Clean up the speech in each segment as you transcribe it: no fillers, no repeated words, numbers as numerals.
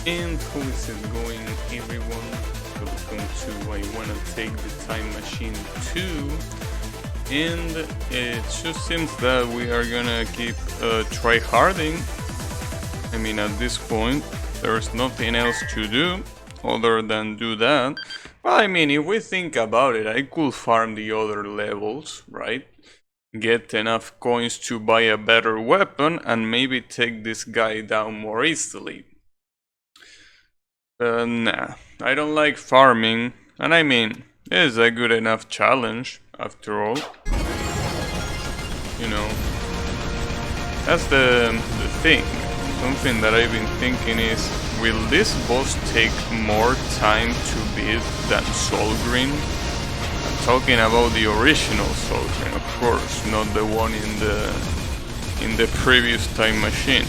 And how is it going, everyone? Welcome to I Wanna Take the Time Machine 2. And it just seems that we are gonna keep try-harding. I mean, at this point, there's nothing else to do other than do that. Well, I mean, if we think about it, I could farm the other levels, right? Get enough coins to buy a better weapon and maybe take this guy down more easily. Nah, I don't like farming, and I mean, it's a good enough challenge, after all. You know, that's the thing. Something that I've been thinking is, will this boss take more time to beat than Solgreen? I'm talking about the original Solgreen, of course, not the one in the previous time machine.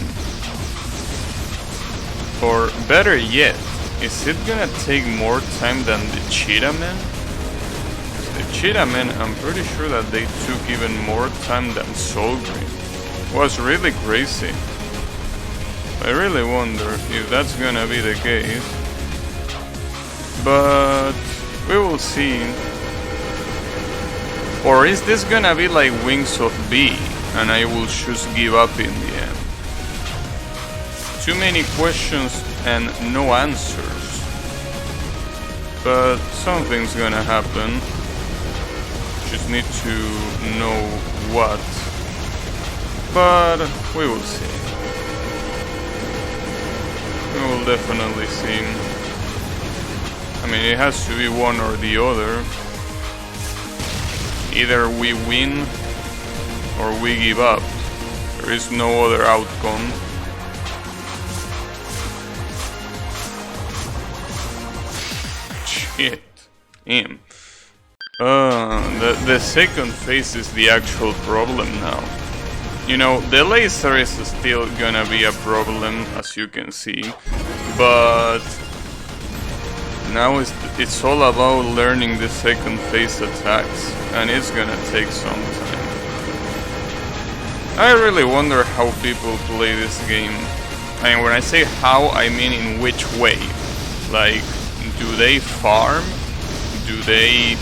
Or better yet, is it gonna take more time than the Cheetah Men? Because the Cheetah Men, I'm pretty sure that they took even more time than Solgreen. It was really crazy. I really wonder if that's gonna be the case. But we will see. Or is this gonna be like Wings of B and I will just give up in the end? Too many questions and no answers. But something's gonna happen. Just need to know what. But we will see. We will definitely see. I mean, it has to be one or the other. Either we win or we give up. There is no other outcome. Shit. Damn. The second phase is the actual problem now. You know, the laser is still gonna be a problem, as you can see, but now it's all about learning the second phase attacks, and it's gonna take some time. I really wonder how people play this game. I mean, when I say how, I mean in which way. Like, do they farm? Do they,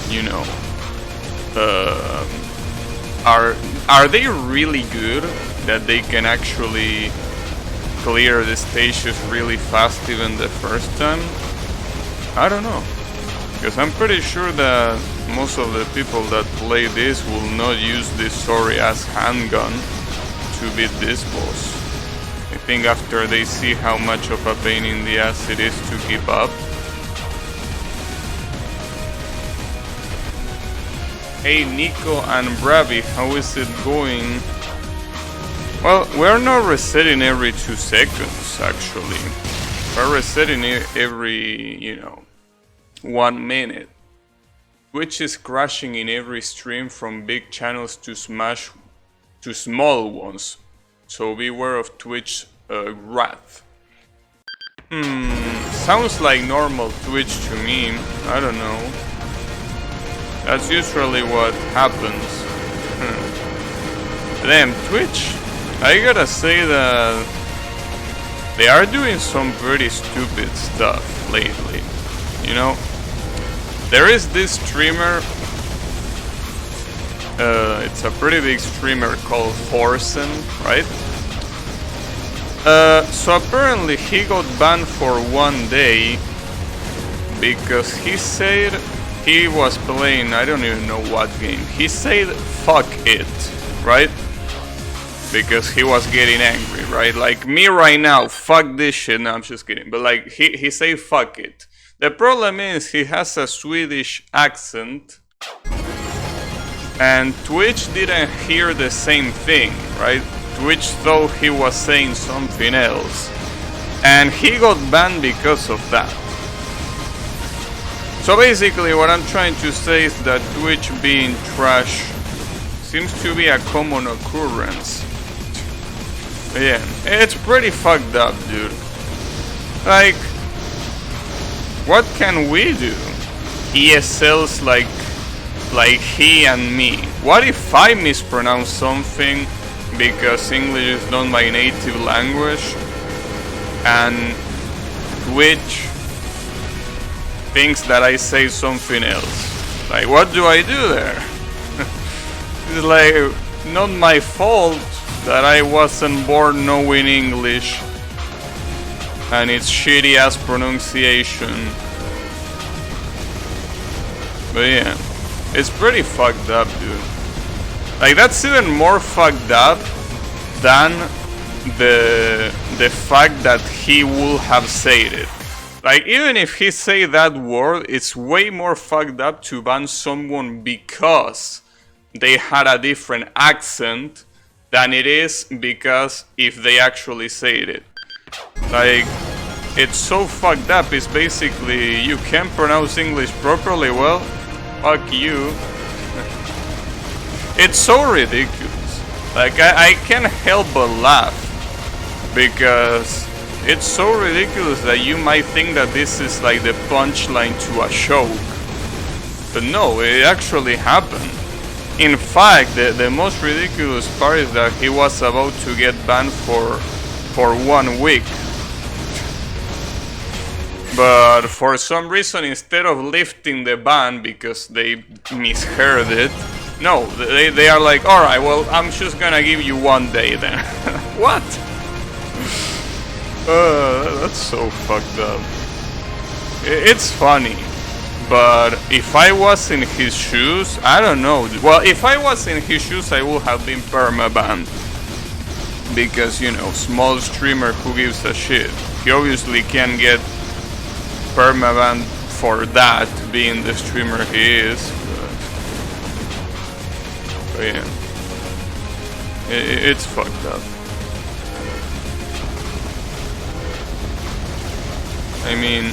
you know, are they really good that they can actually clear the stages really fast even the first time? I don't know. Because I'm pretty sure that most of the people that play this will not use this sorry-ass handgun to beat this boss. I think after they see how much of a pain in the ass it is to keep up. Hey Nico and Bravi, how is it going? Well, we're not resetting every 2 seconds, actually. We're resetting it every, 1 minute. Twitch is crashing in every stream from big channels to small ones. So beware of Twitch wrath. Sounds like normal Twitch to me. I don't know. That's usually what happens. Damn, Twitch, I gotta say that they are doing some pretty stupid stuff lately. You know, there is this streamer, it's a pretty big streamer called Forsen, right? So apparently he got banned for 1 day because he said he was playing, I don't even know what game. He said fuck it, right? Because he was getting angry, right? Like me right now, fuck this shit. No, I'm just kidding. But like he said fuck it. The problem is he has a Swedish accent. And Twitch didn't hear the same thing, right? Twitch thought he was saying something else. And he got banned because of that. So basically what I'm trying to say is that Twitch being trash seems to be a common occurrence. Yeah, it's pretty fucked up, dude. Like, what can we do? ESLs like he and me. What if I mispronounce something because English is not my native language? and Twitch thinks that I say something else. Like, what do I do there? It's like not my fault that I wasn't born knowing English and its shitty ass pronunciation. But yeah, it's pretty fucked up, dude. Like, that's even more fucked up than the fact that he would have said it. Like, even if he say that word, it's way more fucked up to ban someone because they had a different accent than it is because if they actually said it. Like, it's so fucked up. It's basically, you can't pronounce English properly, well, fuck you. It's so ridiculous. Like, I can't help but laugh because it's so ridiculous that you might think that this is like the punchline to a joke. But no, it actually happened. In fact, the most ridiculous part is that he was about to get banned for 1 week. But for some reason, instead of lifting the ban because they misheard it, no, they are like, alright, well, I'm just gonna give you 1 day then. What? That's so fucked up. It's funny, but if I was in his shoes, I don't know. Well, if I was in his shoes, I would have been perma-banned. Because, you know, small streamer, who gives a shit? He obviously can get perma-banned for that, being the streamer he is. But yeah, it's fucked up. I mean,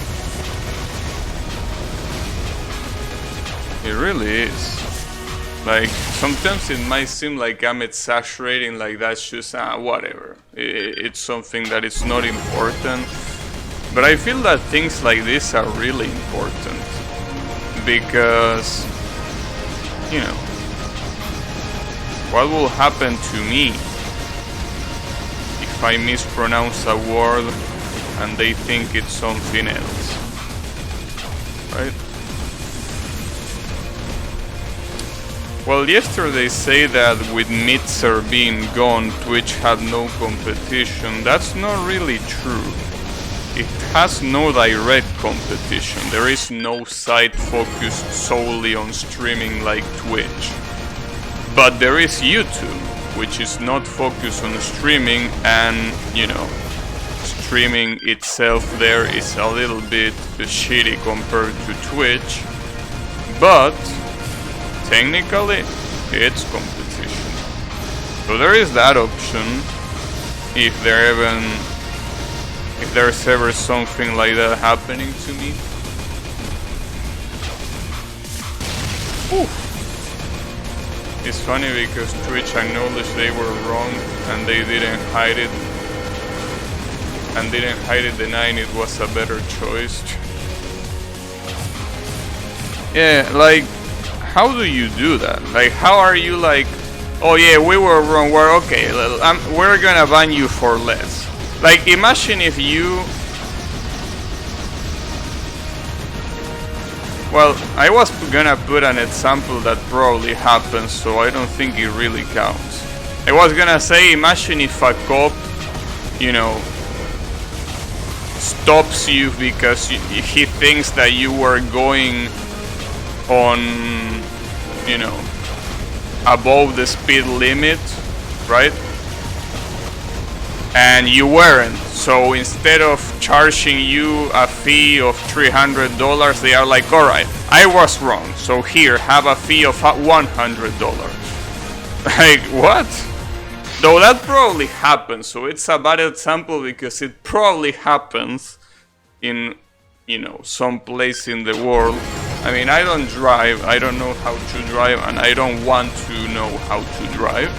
it really is. Like, sometimes it might seem like I'm exaggerating, like that's just, whatever. It's something that is not important. But I feel that things like this are really important. Because, you know, what will happen to me if I mispronounce a word and they think it's something else, right? Well, yesterday say that with Mixer being gone, Twitch had no competition. That's not really true. It has no direct competition. There is no site focused solely on streaming like Twitch. But there is YouTube, which is not focused on streaming, and, you know, streaming itself there is a little bit shitty compared to Twitch, but technically it's competition. So there is that option if there's ever something like that happening to me. Oof. It's funny because Twitch acknowledged they were wrong and they didn't hide it. And didn't hide it denying it was a better choice. Yeah, like, how do you do that? Like, how are you like, oh yeah, we were wrong, we're okay, we're gonna ban you for less. Like, imagine if you... Well, I was gonna put an example that probably happens, so I don't think it really counts. I was gonna say, imagine if a cop, you know, stops you because he thinks that you were going on, you know, above the speed limit, right? And you weren't. So instead of charging you a fee of $300, they are like, alright, I was wrong, so here, have a fee of $100. Like, what? Though that probably happens, so it's a bad example because it probably happens in, you know, some place in the world. I mean, I don't drive, I don't know how to drive, and I don't want to know how to drive.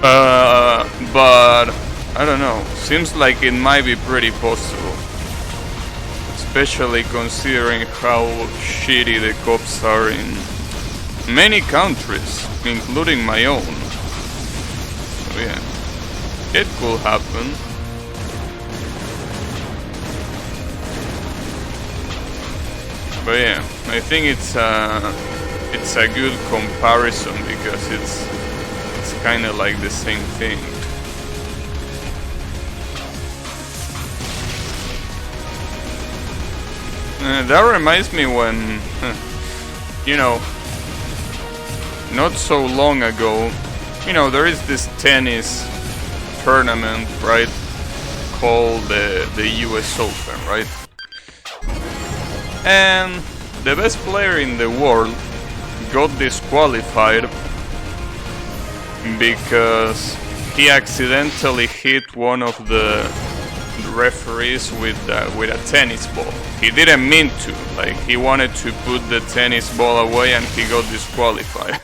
But I don't know, seems like it might be pretty possible. Especially considering how shitty the cops are in many countries, including my own. So yeah, it could happen. But yeah, I think it's a good comparison because it's kind of like the same thing. That reminds me when, you know, not so long ago, you know, there is this tennis tournament, right, called the US Open, right? And the best player in the world got disqualified because he accidentally hit one of the referees with a tennis ball. He didn't mean to, like he wanted to put the tennis ball away and he got disqualified.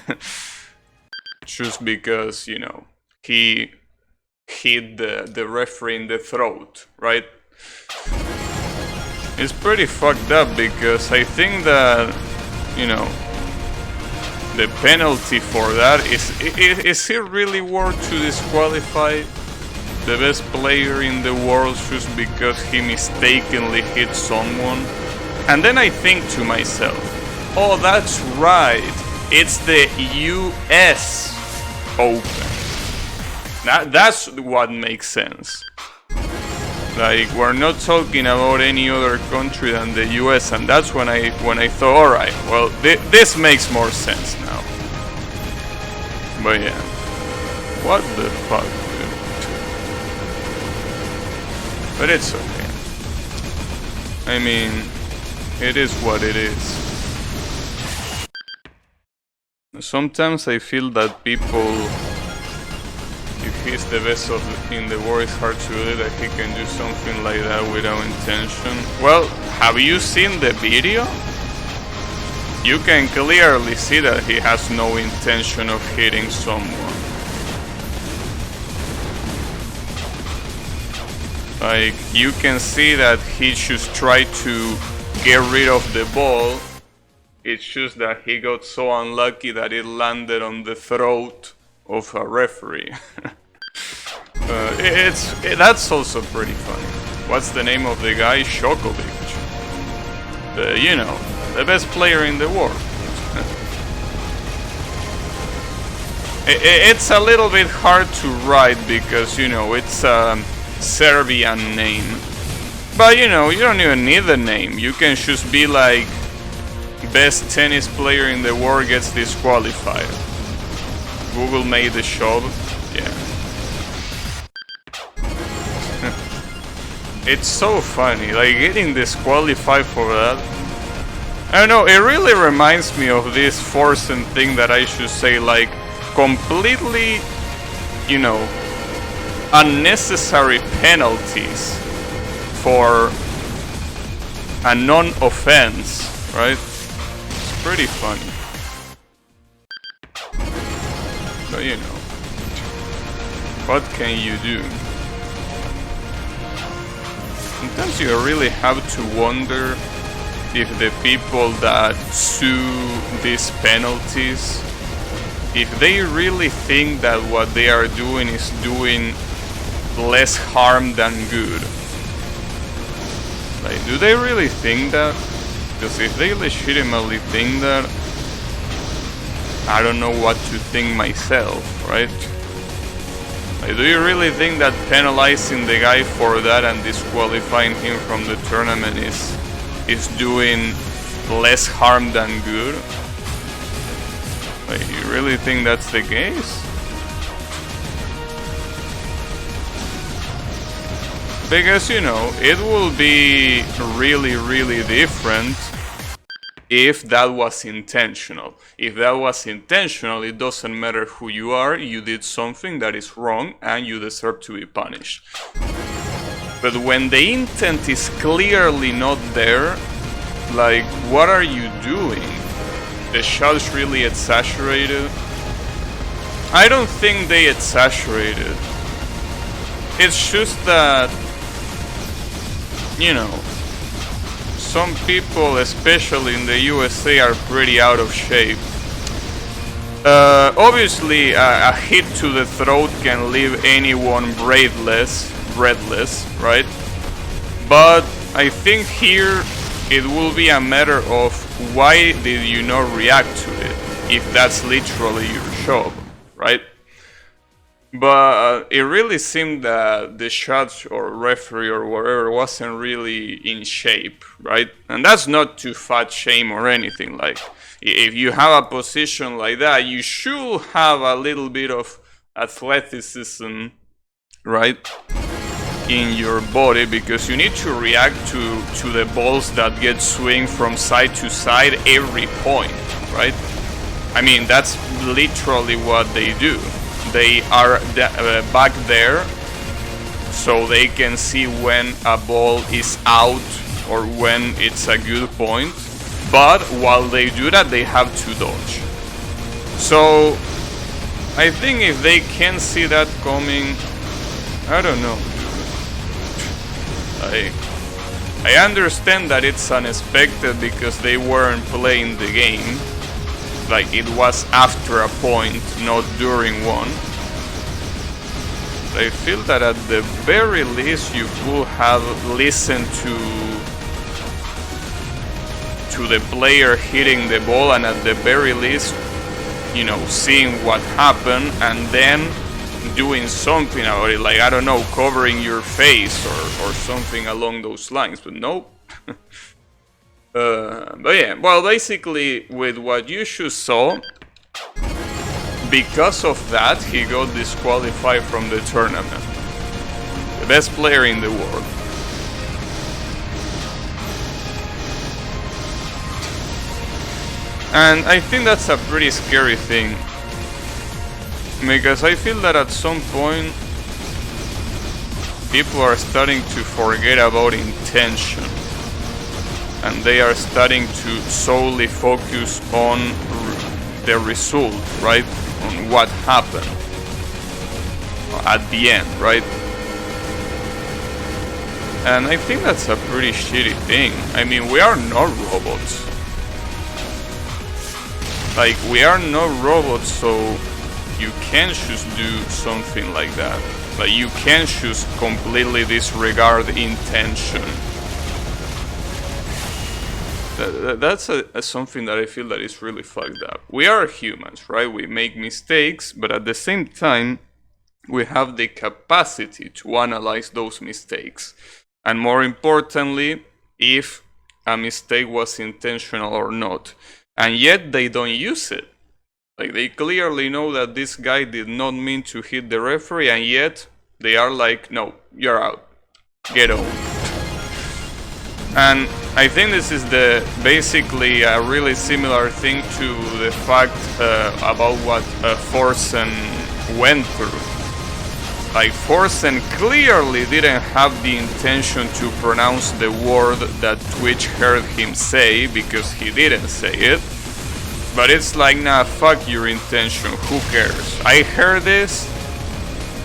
Just because, you know, he hit the referee in the throat, right? It's pretty fucked up because I think that, you know, the penalty for that is it really worth to disqualify the best player in the world just because he mistakenly hit someone? And then I think to myself, oh, that's right, it's the US Open. That's what makes sense. Like, we're not talking about any other country than the US, and that's when I thought, alright, well, this makes more sense now. But yeah, what the fuck, dude? But it's okay. I mean, it is what it is. Sometimes I feel that people, if he's the best in the world, it's hard to believe that he can do something like that without intention. Well, have you seen the video? You can clearly see that he has no intention of hitting someone. Like, you can see that he just tried to get rid of the ball. It's just that he got so unlucky that it landed on the throat of a referee. That's also pretty funny. What's the name of the guy? Djokovic. You know, the best player in the world. It's a little bit hard to write because, you know, it's a Serbian name. But, you know, you don't even need the name. You can just be like, best tennis player in the world gets disqualified. Google made the job. Yeah. It's so funny, like getting disqualified for that. I don't know, it really reminds me of this Forsen thing that I should say, like, completely, you know, unnecessary penalties for a non-offense, right? It's pretty funny. But you know, what can you do? Sometimes you really have to wonder if the people that sue these penalties, if they really think that what they are doing is doing less harm than good. Like, do they really think that? Because if they legitimately think that, I don't know what to think myself, right? Like, do you really think that penalizing the guy for that and disqualifying him from the tournament is doing less harm than good? Like, you really think that's the case? Because, you know, it will be really, really different if that was intentional. If that was intentional, it doesn't matter who you are, you did something that is wrong and you deserve to be punished. But when the intent is clearly not there, like, what are you doing? The judge really exaggerated? I don't think they exaggerated. It's just that, you know, some people, especially in the USA, are pretty out of shape. Obviously, a hit to the throat can leave anyone breathless, right? But I think here it will be a matter of why did you not react to it, if that's literally your job, right? But it really seemed that the judge or referee or whatever wasn't really in shape, right? And that's not to fat shame or anything. Like, if you have a position like that, you should have a little bit of athleticism, right, in your body, because you need to react to the balls that get swing from side to side every point, right? I mean, that's literally what they do. They are back there so they can see when a ball is out or when it's a good point, but while they do that, they have to dodge. So I think if they can see that coming, I don't know. I understand that it's unexpected because they weren't playing the game. Like, it was after a point, not during one. But I feel that at the very least you could have listened to the player hitting the ball, and at the very least, you know, seeing what happened and then doing something about it, like, I don't know, covering your face or something along those lines, but nope. But yeah, well, basically, with what you just saw, because of that, he got disqualified from the tournament. The best player in the world. And I think that's a pretty scary thing, because I feel that at some point people are starting to forget about intention, and they are starting to solely focus on the result, right? On what happened at the end, right? And I think that's a pretty shitty thing. I mean, we are not robots. Like, we are not robots, so you can't just do something like that. Like, you can't just completely disregard intention. That's something that I feel that is really fucked up. We are humans, right? We make mistakes, but at the same time, we have the capacity to analyze those mistakes. And more importantly, if a mistake was intentional or not. And yet they don't use it. Like, they clearly know that this guy did not mean to hit the referee, and yet they are like, no, you're out. Get on. And I think this is basically a really similar thing to the fact about what Forsen went through. Like, Forsen clearly didn't have the intention to pronounce the word that Twitch heard him say, because he didn't say it. But it's like, nah, fuck your intention, who cares? I heard this,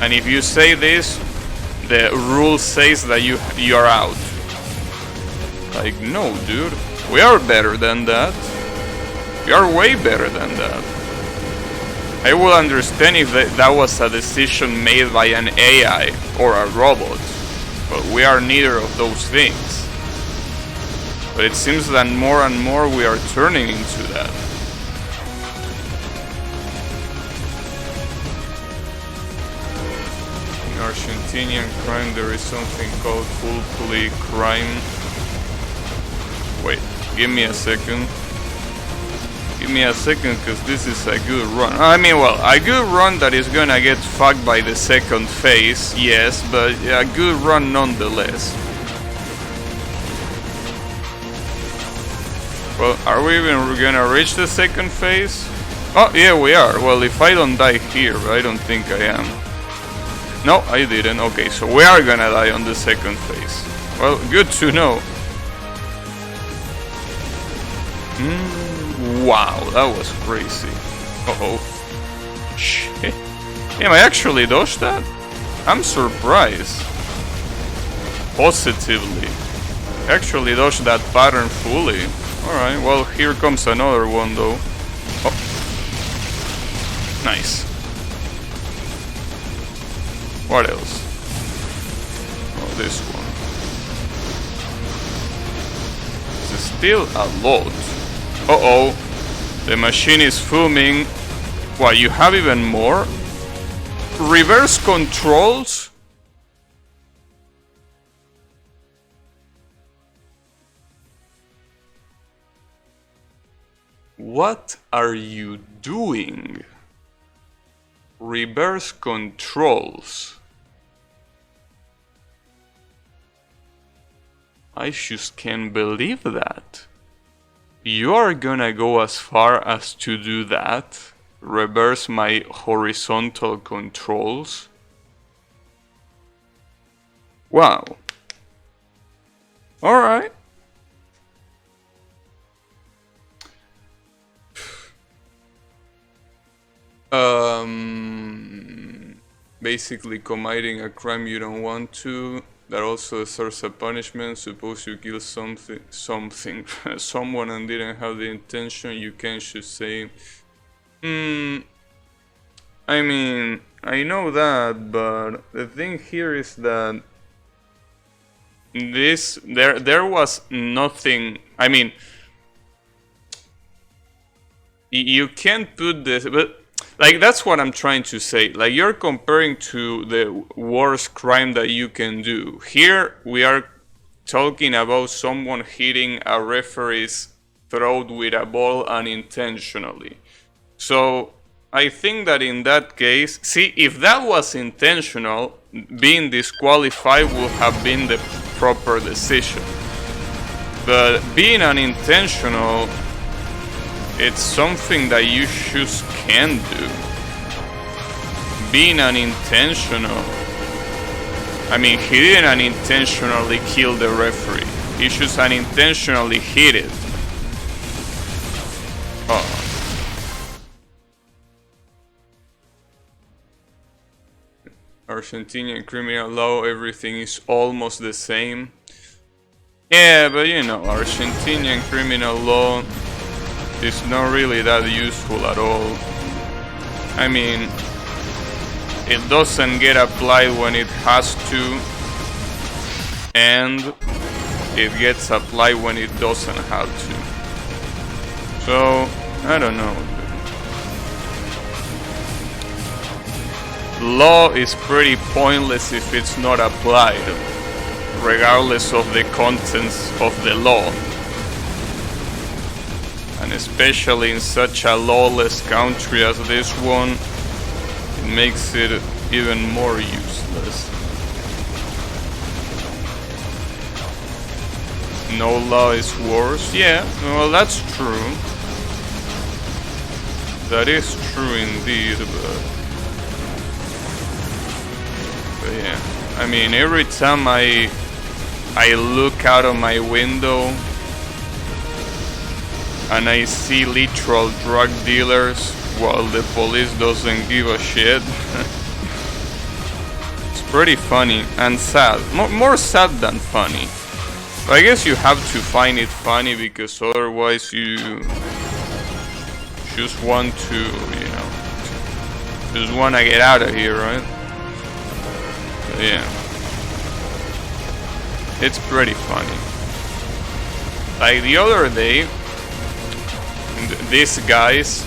and if you say this, the rule says that you're out. Like, no, dude, we are better than that. We are way better than that. I will understand if that was a decision made by an AI or a robot, but we are neither of those things. But it seems that more and more we are turning into that. In Argentinian crime there is something called full plea crime. Wait, give me a second. Give me a second, because this is a good run. I mean, well, a good run that is gonna get fucked by the second phase, yes, but a good run nonetheless. Well, are we even gonna reach the second phase? Oh, yeah, we are. Well, if I don't die here, I don't think I am. No, I didn't. Okay, so we are gonna die on the second phase. Well, good to know. Wow, that was crazy. Uh-oh. Shit. Damn, I actually dodged that? I'm surprised. Positively. Actually dodged that pattern fully. Alright, well, here comes another one though. Oh. Nice. What else? Oh, this one. Is still a lot. Uh-oh. The machine is fuming. What, you have even more? Reverse controls? What are you doing? Reverse controls. I just can't believe that. You are gonna go as far as to do that? Reverse my horizontal controls? Wow. Alright. Basically committing a crime you don't want to. That also deserves a punishment. Suppose you kill someone and didn't have the intention, you can just say, I mean, I know that, but the thing here is that there was nothing. I mean, you can't put this, but like, that's what I'm trying to say. Like, you're comparing to the worst crime that you can do. Here, we are talking about someone hitting a referee's throat with a ball unintentionally. So, I think that in that case, see, if that was intentional, being disqualified would have been the proper decision. But being unintentional, it's something that you just can't do. Being unintentional. I mean, he didn't unintentionally kill the referee. He just unintentionally hit it. Oh. Argentinian criminal law, everything is almost the same. Yeah, but you know, Argentinian criminal law is not really that useful at all. I mean, it doesn't get applied when it has to, and it gets applied when it doesn't have to. So, I don't know. Law is pretty pointless if it's not applied, regardless of the contents of the law. And especially in such a lawless country as this one, it makes it even more useless. No law is worse? Yeah, well, that's true. That is true indeed, but yeah. I mean, every time I look out of my window and I see literal drug dealers while the police doesn't give a shit. It's pretty funny and sad. More sad than funny. But I guess you have to find it funny, because otherwise you just want to, you know, just want to get out of here, right? But yeah. It's pretty funny. Like the other day, these guys,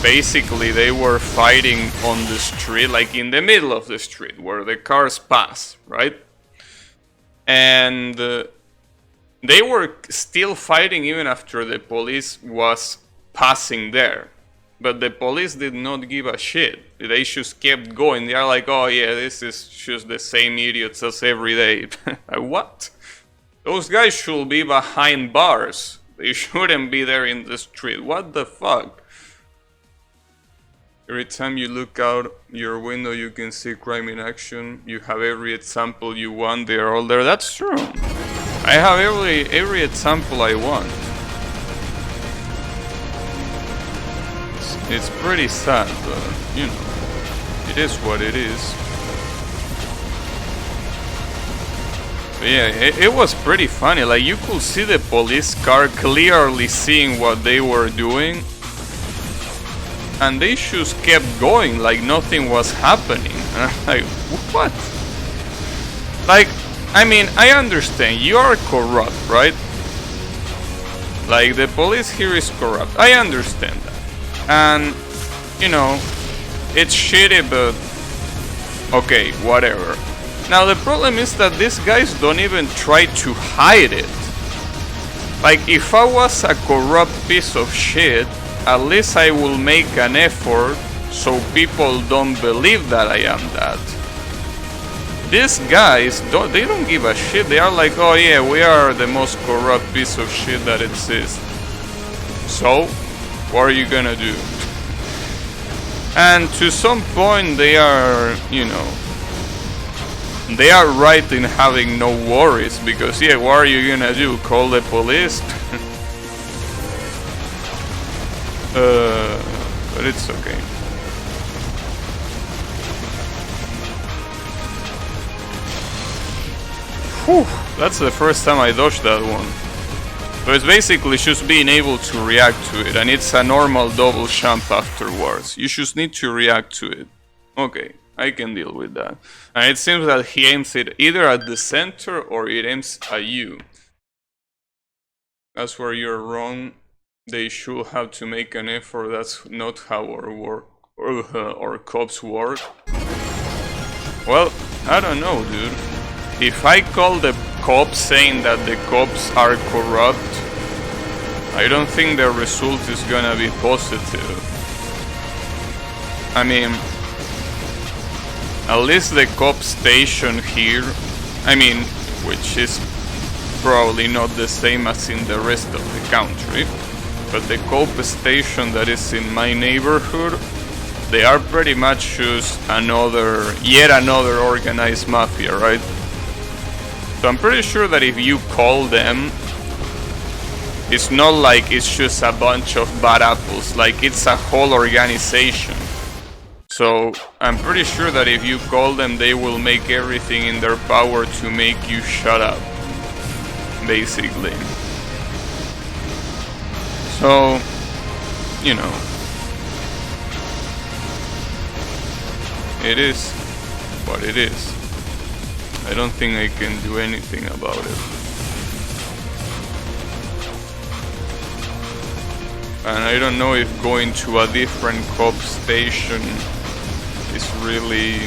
basically they were fighting on the street, like in the middle of the street where the cars pass, right? And they were still fighting even after the police was passing there. But the police did not give a shit. They just kept going. They are like, oh yeah, this is just the same idiots as every day. What? Those guys should be behind bars. They shouldn't be there in the street. What the fuck? Every time you look out your window, you can see crime in action. You have every example you want. They are all there. That's true. I have every example I want. It's pretty sad, but you know, it is what it is. But yeah, it was pretty funny. Like, you could see the police car clearly seeing what they were doing, and they just kept going like nothing was happening. Like, what? Like, I mean, I understand, you are corrupt, right? Like, the police here is corrupt, I understand that. And, you know, it's shitty, but okay, whatever. Now the problem is that these guys don't even try to hide it. Like, if I was a corrupt piece of shit, at least I will make an effort so people don't believe that I am that. These guys, they don't give a shit. They are like, oh yeah, we are the most corrupt piece of shit that exists. So, what are you gonna do? And to some point they are, you know, they are right in having no worries, because yeah, what are you gonna do? Call the police? But it's okay. Whew, that's the first time I dodged that one. So it's basically just being able to react to it, and it's a normal double jump afterwards. You just need to react to it. Okay, I can deal with that. And it seems that he aims it either at the center or it aims at you. That's where you're wrong. They should have to make an effort. That's not how our cops work. Well, I don't know, dude. If I call the cops saying that the cops are corrupt, I don't think the result is gonna be positive. I mean, at least the cop station here, I mean, which is probably not the same as in the rest of the country, but the cop station that is in my neighborhood, they are pretty much just yet another organized mafia, right? So I'm pretty sure that if you call them, it's not like it's just a bunch of bad apples, like it's a whole organization. So I'm pretty sure that if you call them, they will make everything in their power to make you shut up, basically. So, you know, it is what it is. I don't think I can do anything about it. And I don't know if going to a different cop station is really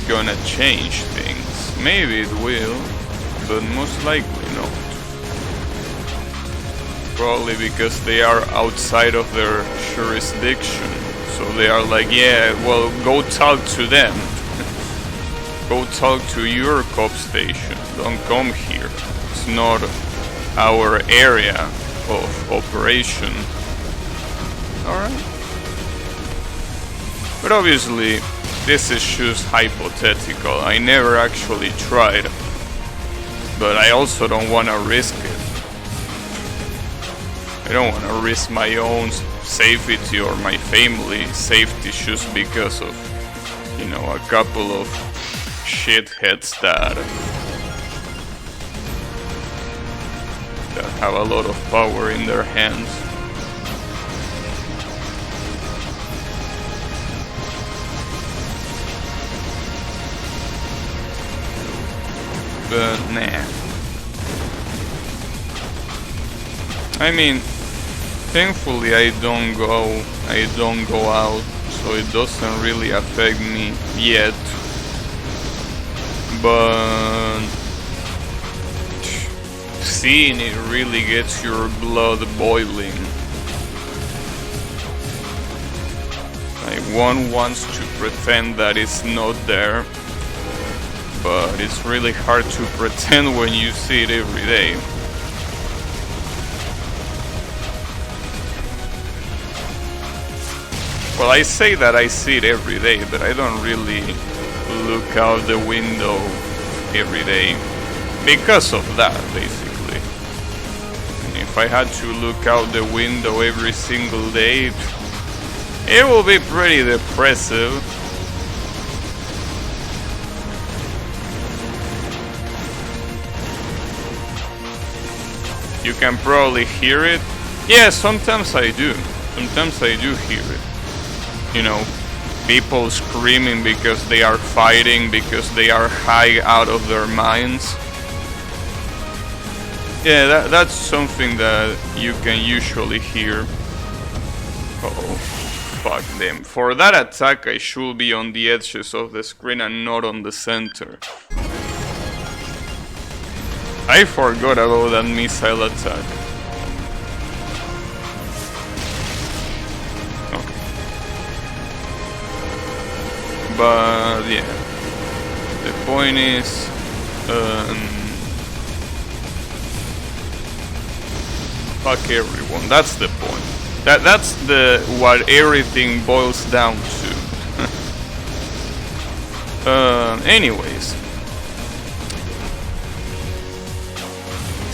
gonna change things. Maybe it will, but most likely not. Probably because they are outside of their jurisdiction. So they are like, yeah, well, go talk to them. Go talk to your cop station. Don't come here. It's not our area of operation. Alright. But obviously, this is just hypothetical. I never actually tried. But I also don't want to risk it. I don't want to risk my own safety or my family safety just because of, you know, a couple of shitheads that have a lot of power in their hands. But nah. I mean, thankfully I don't go out, so it doesn't really affect me yet. But seeing it really gets your blood boiling. Like, one wants to pretend that it's not there, but it's really hard to pretend when you see it every day. Well, I say that I see it every day, but I don't really look out the window every day because of that, basically. And if I had to look out the window every single day, it will be pretty depressive. You can probably hear it. Yeah, sometimes I do. Sometimes I do hear it. You know, people screaming because they are fighting, because they are high out of their minds. Yeah, that's something that you can usually hear. Uh-oh. Fuck them. For that attack, I should be on the edges of the screen and not on the center. I forgot about that missile attack. Okay. But yeah, the point is, fuck everyone. That's the point. That's what everything boils down to. Anyways,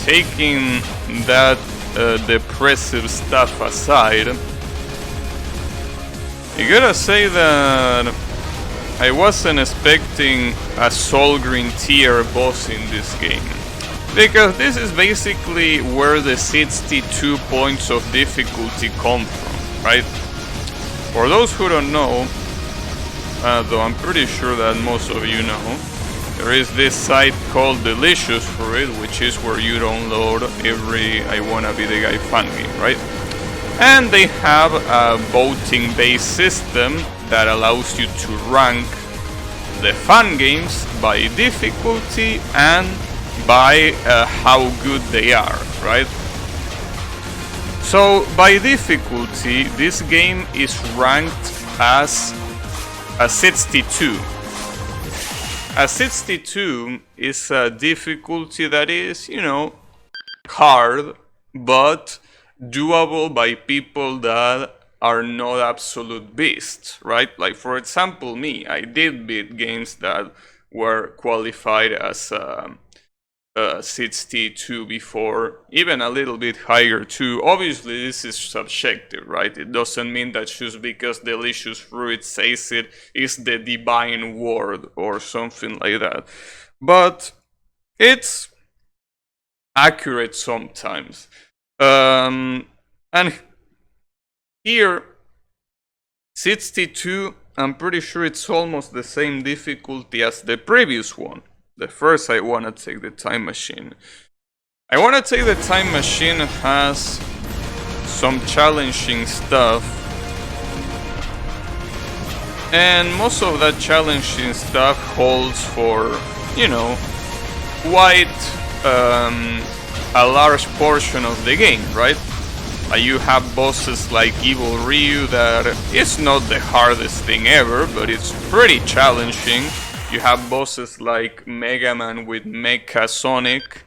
taking that depressive stuff aside, I gotta say that I wasn't expecting a Solgrim tier boss in this game, because this is basically where the 62 points of difficulty come from, right? For those who don't know, though I'm pretty sure that most of you know, there is this site called Delicious Fruit, which is where you download every I Wanna Be The Guy fan game, right? And they have a voting based system that allows you to rank the fan games by difficulty and by how good they are, right? So by difficulty, this game is ranked as a 62. A 62 is a difficulty that is, you know, hard, but doable by people that are not absolute beasts, right? Like, for example, me, I did beat games that were qualified as 62 before, even a little bit higher too. Obviously, this is subjective, right? It doesn't mean that just because Delicious Fruit says it is the divine word or something like that. But it's accurate sometimes. And here, 62, I'm pretty sure it's almost the same difficulty as the previous one. The first I Wanna Take the Time Machine. I Wanna Take the Time Machine has some challenging stuff, and most of that challenging stuff holds for, you know, quite a large portion of the game, right? You have bosses like Evil Ryu that is not the hardest thing ever, but it's pretty challenging. You have bosses like Mega Man with Mecha Sonic,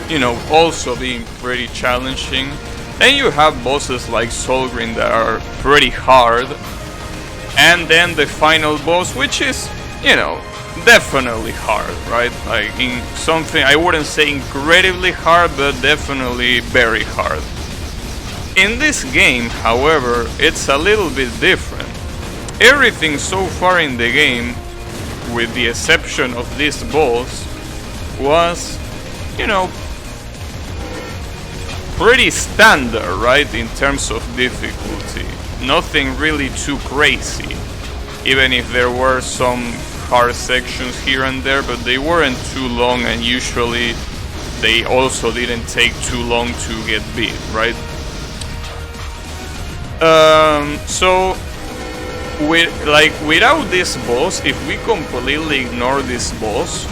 you know, also being pretty challenging. Then you have bosses like Solgrim that are pretty hard. And then the final boss, which is, you know, definitely hard, right? Like, in something, I wouldn't say incredibly hard, but definitely very hard. In this game, however, it's a little bit different. Everything so far in the game, with the exception of this boss, was, you know, pretty standard, right, in terms of difficulty. Nothing really too crazy, even if there were some hard sections here and there, but they weren't too long, and usually they also didn't take too long to get beat, right? So without this boss, if we completely ignore this boss,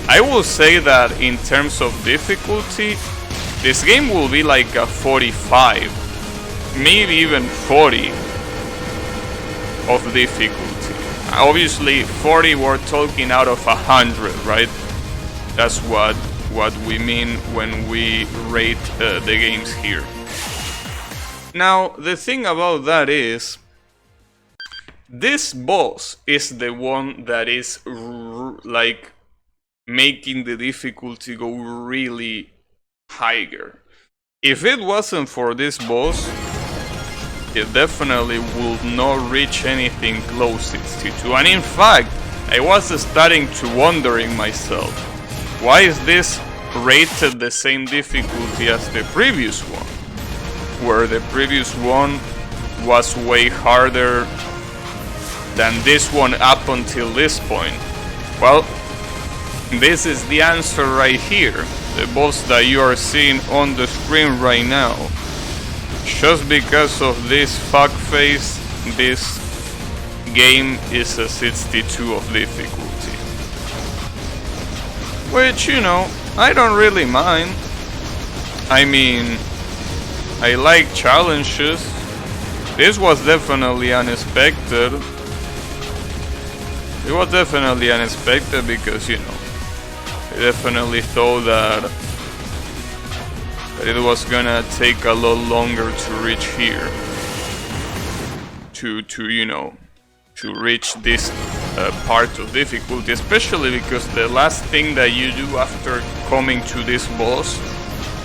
I will say that in terms of difficulty, this game will be like a 45, maybe even 40 of difficulty. Obviously 40 we're talking out of 100, right? That's what we mean when we rate the games here. Now the thing about that is, this boss is the one that is like making the difficulty go really higher. If it wasn't for this boss, it definitely would not reach anything close to 62. And in fact, I was starting to wondering myself, why is this rated the same difficulty as the previous one? Where the previous one was way harder than this one up until this point? Well, this is the answer right here. The boss that you are seeing on the screen right now. Just because of this fuckface, this game is a 62 of difficulty. Which, you know, I don't really mind. I mean, I like challenges. This was definitely unexpected. It was definitely unexpected because, you know, I definitely thought that it was gonna take a lot longer to reach here. To you know, to reach this part of difficulty, especially because the last thing that you do after coming to this boss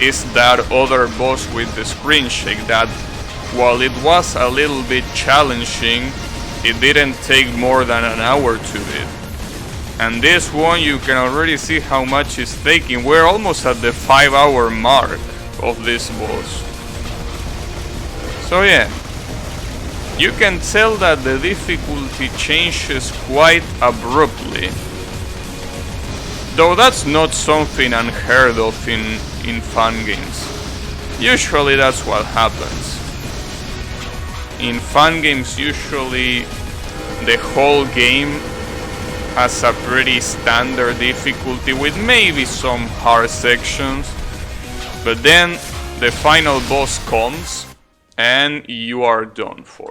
is that other boss with the screen shake that, while it was a little bit challenging, it didn't take more than an hour to beat. And this one, you can already see how much it's taking. We're almost at the 5-hour mark of this boss. So yeah, you can tell that the difficulty changes quite abruptly. Though that's not something unheard of in fun games. Usually that's what happens. In fun games, usually the whole game has a pretty standard difficulty with maybe some hard sections, but then the final boss comes and you are done for.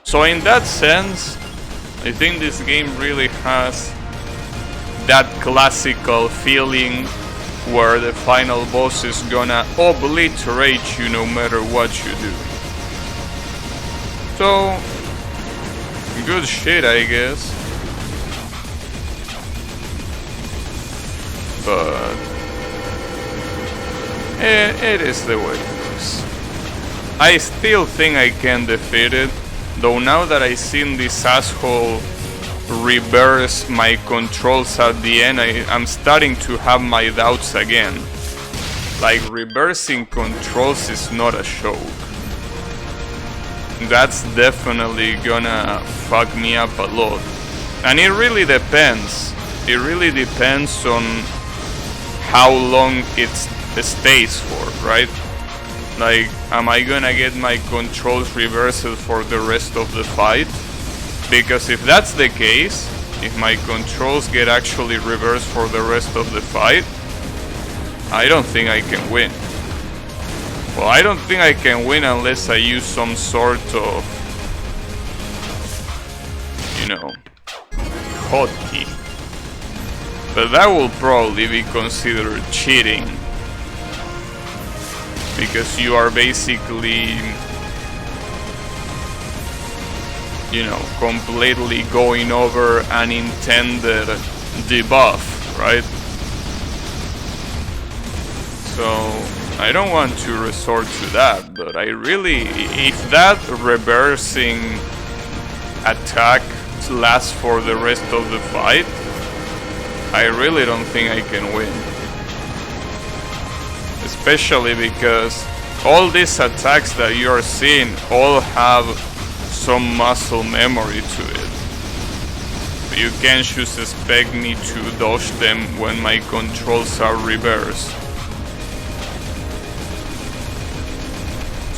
So in that sense, I think this game really has that classical feeling where the final boss is gonna obliterate you no matter what you do. So, good shit, I guess. But it is the way it is. I still think I can defeat it, though now that I've seen this asshole reverse my controls at the end, I'm starting to have my doubts again. Like, reversing controls is not a joke. That's definitely gonna fuck me up a lot. And it really depends. It really depends on how long it stays for, right? Like, am I gonna get my controls reversed for the rest of the fight? Because if that's the case, if my controls get actually reversed for the rest of the fight, I don't think I can win. Well, I don't think I can win unless I use some sort of, you know, hotkey. But that will probably be considered cheating. Because you are basically, you know, completely going over an intended debuff, right? So I don't want to resort to that, but I really, if that reversing attack lasts for the rest of the fight, I really don't think I can win. Especially because all these attacks that you are seeing all have some muscle memory to it. You can't just expect me to dodge them when my controls are reversed.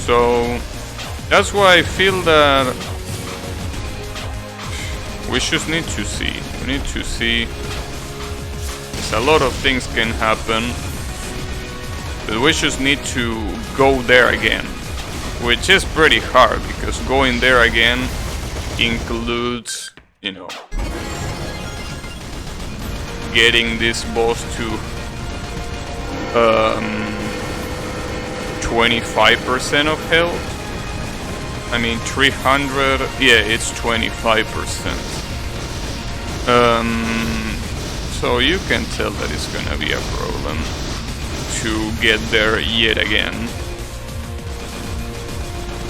So that's why I feel that we just need to see. We need to see. A lot of things can happen, but we just need to go there again, which is pretty hard because going there again includes, you know, getting this boss to 25% of health. I mean 300, yeah, it's 25%. So you can tell that it's gonna be a problem to get there yet again.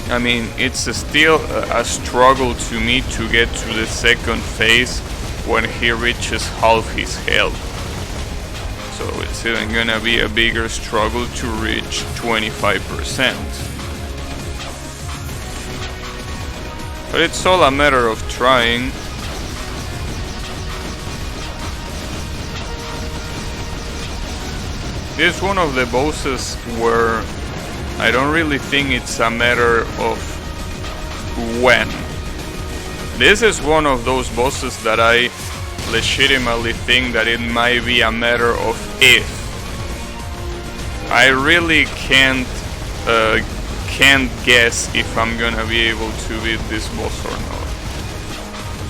I mean, it's still a struggle to me to get to the second phase when he reaches half his health. So it's even gonna be a bigger struggle to reach 25%. But it's all a matter of trying. This is one of the bosses where I don't really think it's a matter of when. This is one of those bosses that I legitimately think that it might be a matter of if. I really can't guess if I'm gonna be able to beat this boss or not.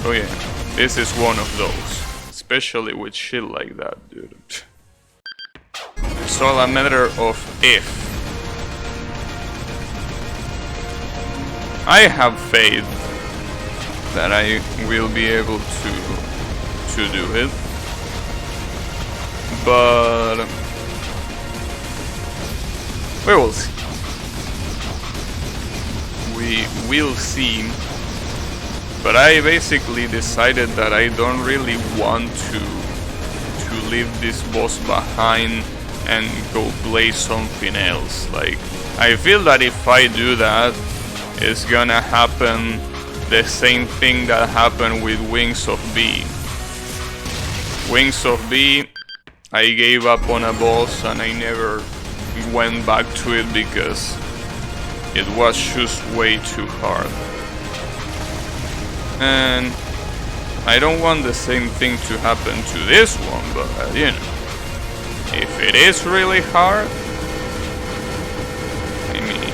So yeah, this is one of those. Especially with shit like that, dude. It's all a matter of if. I have faith that I will be able to do it, but we will see. We will see. But I basically decided that I don't really want to leave this boss behind and go play something else. Like, I feel that if I do that, it's gonna happen the same thing that happened with Wings of B. Wings of B, I gave up on a boss and I never went back to it because it was just way too hard. And I don't want the same thing to happen to this one, but you know, if it is really hard, I mean,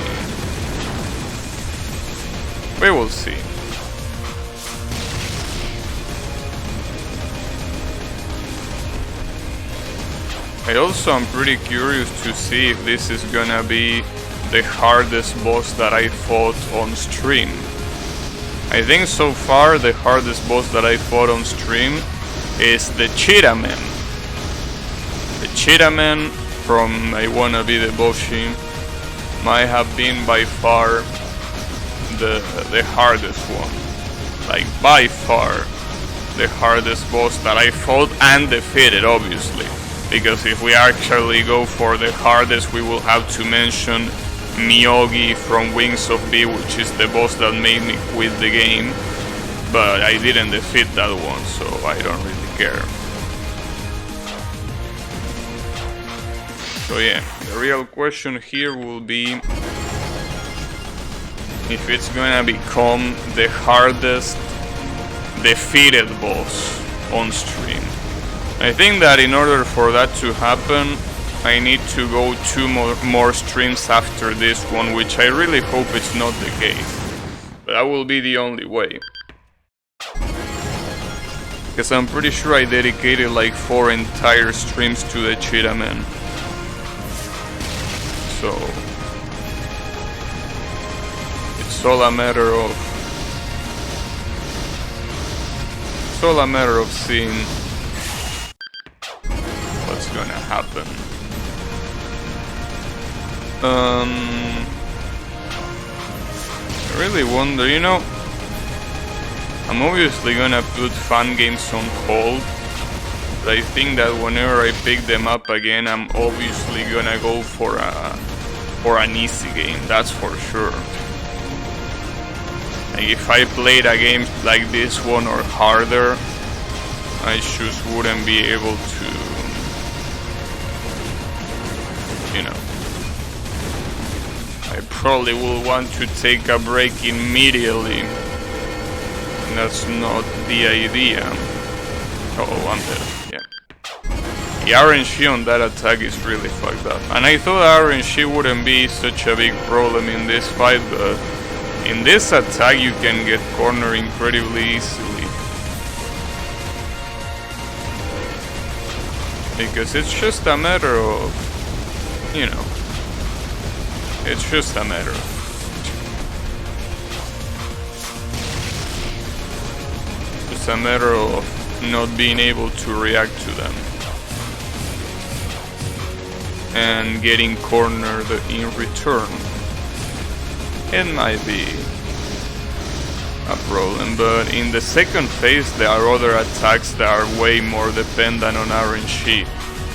we will see. I also am pretty curious to see if this is gonna be the hardest boss that I fought on stream. I think so far the hardest boss that I fought on stream is the Cheetah Man. The Cheetah Man from I Wanna Be the Boshi might have been by far the hardest one. Like by far the hardest boss that I fought and defeated, obviously. Because if we actually go for the hardest, we will have to mention Miyogi from Wings of B, which is the boss that made me quit the game. But I didn't defeat that one, so I don't really care. So yeah, the real question here will be if it's gonna become the hardest defeated boss on stream. I think that in order for that to happen, I need to go 2 more streams after this one, which I really hope it's not the case. But that will be the only way. Because I'm pretty sure I dedicated like 4 entire streams to the Cheetah Man. So it's all a matter of seeing what's gonna happen. I really wonder, you know, I'm obviously gonna put fun games on hold, but I think that whenever I pick them up again, I'm obviously gonna go for an easy game, that's for sure. Like if I played a game like this one or harder, I just wouldn't be able to, you know. I probably will want to take a break immediately. And that's not the idea. Oh, I'm dead. Yeah. The RNG on that attack is really fucked up. And I thought RNG wouldn't be such a big problem in this fight, but in this attack you can get cornered incredibly easily. Because it's just a matter of, you know, it's just a matter of. It's a matter of not being able to react to them. And getting cornered in return. It might be a problem, but in the second phase there are other attacks that are way more dependent on RNG.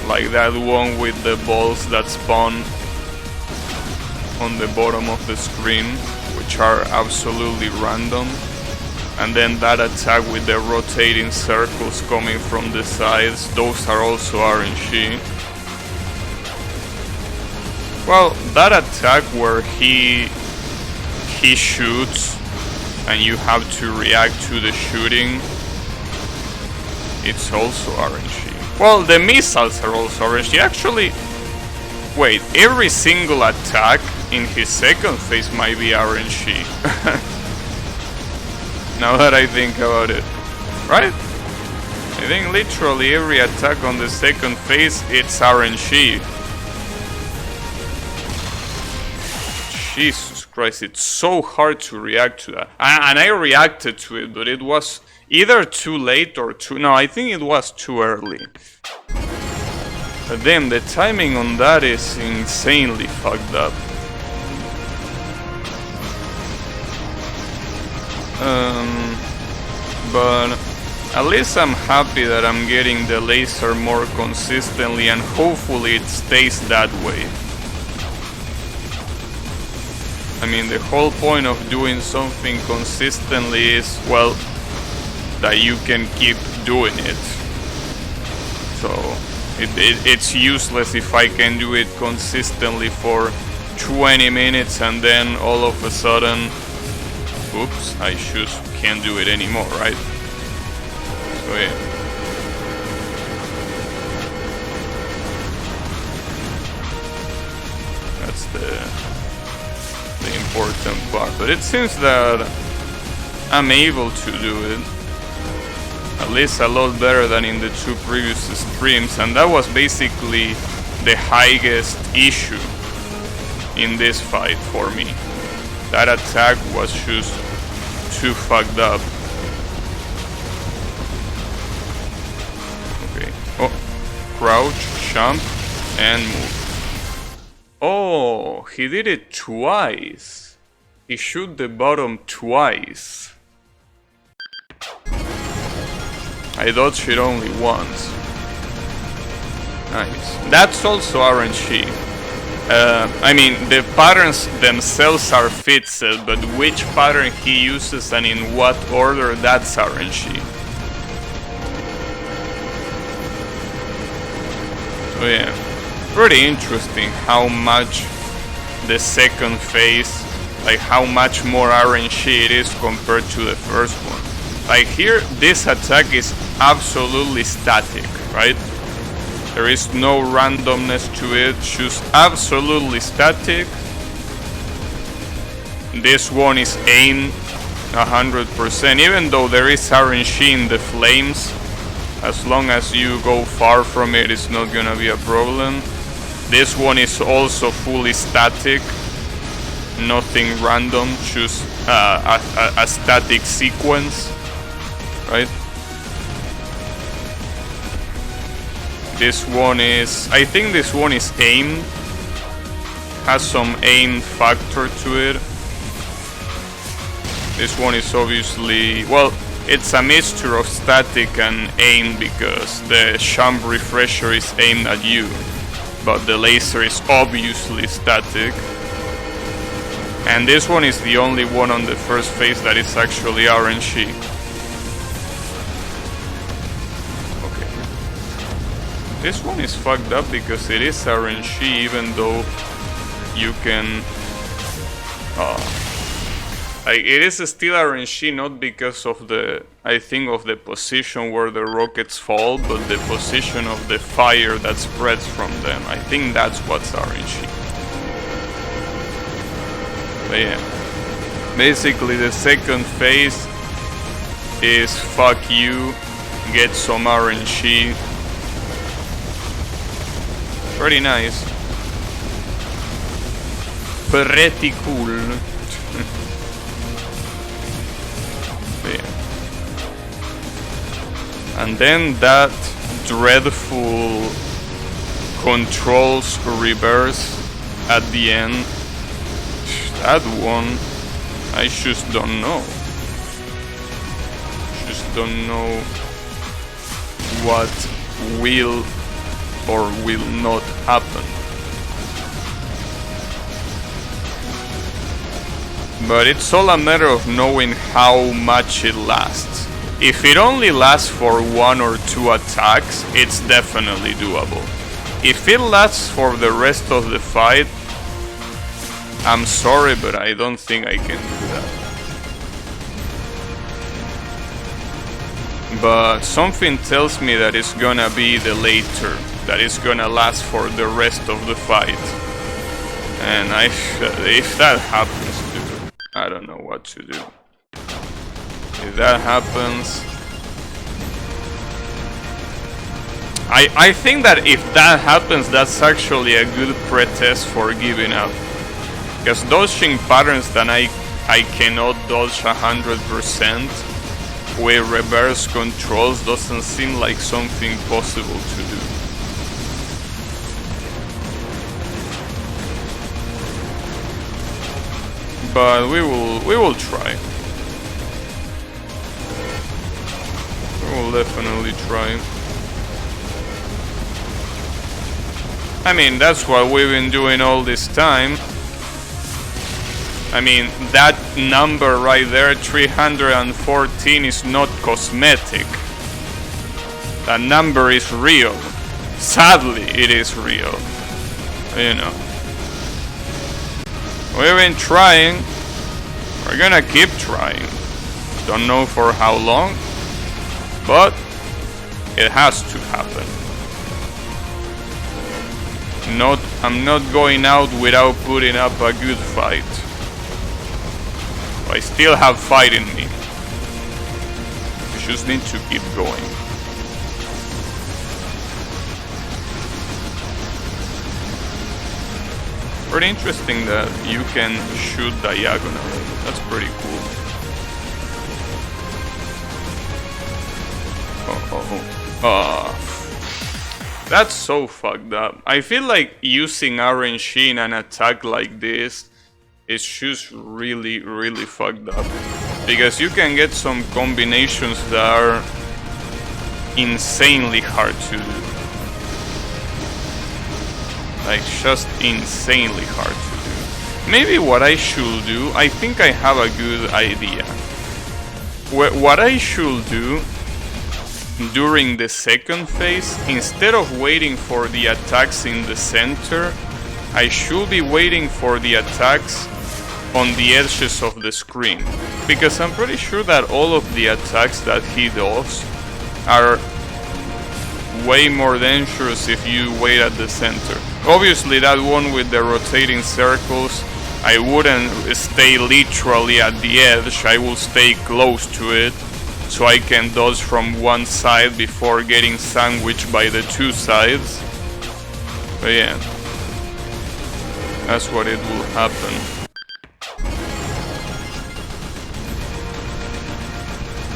Like that one with the balls that spawn on the bottom of the screen, which are absolutely random, and then that attack with the rotating circles coming from the sides, those are also RNG. Well, that attack where he shoots and you have to react to the shooting, it's also RNG. Well, the missiles are also RNG. Actually, wait, every single attack in his second phase might be RNG. Now that I think about it, right? I think literally every attack on the second phase, it's RNG. Jesus Christ, it's so hard to react to that. And I reacted to it, but it was either too late or no, I think it was too early. But damn, the timing on that is insanely fucked up. But at least I'm happy that I'm getting the laser more consistently, and hopefully it stays that way. I mean, the whole point of doing something consistently is, well, that you can keep doing it. So it's useless if I can do it consistently for 20 minutes and then all of a sudden, oops, I just can't do it anymore, right? So yeah. That's the important part. But it seems that I'm able to do it. At least a lot better than in the two previous streams, and that was basically the highest issue in this fight for me. That attack was just too fucked up. Okay. Oh, crouch, jump, and move. Oh, he did it twice. He shoot the bottom twice. I dodged it only once. Nice. That's also RNG. I mean, the patterns themselves are fixed, but which pattern he uses and in what order, that's RNG. So yeah, pretty interesting how much the second phase, like how much more RNG it is compared to the first one. Like here, this attack is absolutely static, right? There is no randomness to it, just absolutely static. This one is aimed 100%, even though there is RNG in the flames. As long as you go far from it, it's not gonna be a problem. This one is also fully static, nothing random, just a static sequence. Right? This one is, I think this one is aimed, has some aim factor to it. This one is obviously, well, it's a mixture of static and aim because the jump refresher is aimed at you, but the laser is obviously static. And this one is the only one on the first phase that is actually RNG. This one is fucked up because it is RNG, even though you can... like, it is still RNG, not because of the, I think, of the position where the rockets fall, but the position of the fire that spreads from them. I think that's what's RNG. But yeah, basically the second phase is fuck you, get some RNG. Pretty nice. Pretty cool. Yeah. And then that dreadful controls reverse at the end. That one, I just don't know. Just don't know what will or will not happen. But it's all a matter of knowing how much it lasts. If it only lasts for 1 or 2 attacks, it's definitely doable. If it lasts for the rest of the fight, I'm sorry, but I don't think I can do that. But something tells me that it's gonna be the later, that it's gonna last for the rest of the fight. And if that happens, dude, I don't know what to do. If that happens, I think that if that happens, that's actually a good pretest for giving up. Because dodging patterns that I cannot dodge 100% with reverse controls doesn't seem like something possible to do. But we will try. We will definitely try. I mean, that's what we've been doing all this time. I mean, that number right there, 314, is not cosmetic. That number is real. Sadly, it is real. You know. We've been trying. We're gonna keep trying. Don't know for how long, but it has to happen. I'm not going out without putting up a good fight. I still have fight in me. We just need to keep going. Pretty interesting that you can shoot diagonally. That's pretty cool. That's so fucked up. I feel like using RNG in an attack like this is just really, really fucked up. Because you can get some combinations that are insanely hard to do. Like, just insanely hard to do. Maybe what I should do, I think I have a good idea. What I should do during the second phase, instead of waiting for the attacks in the center, I should be waiting for the attacks on the edges of the screen. Because I'm pretty sure that all of the attacks that he does are way more dangerous if you wait at the center. Obviously that one with the rotating circles, I wouldn't stay literally at the edge, I will stay close to it so I can dodge from one side before getting sandwiched by the two sides. But yeah, that's what it will happen.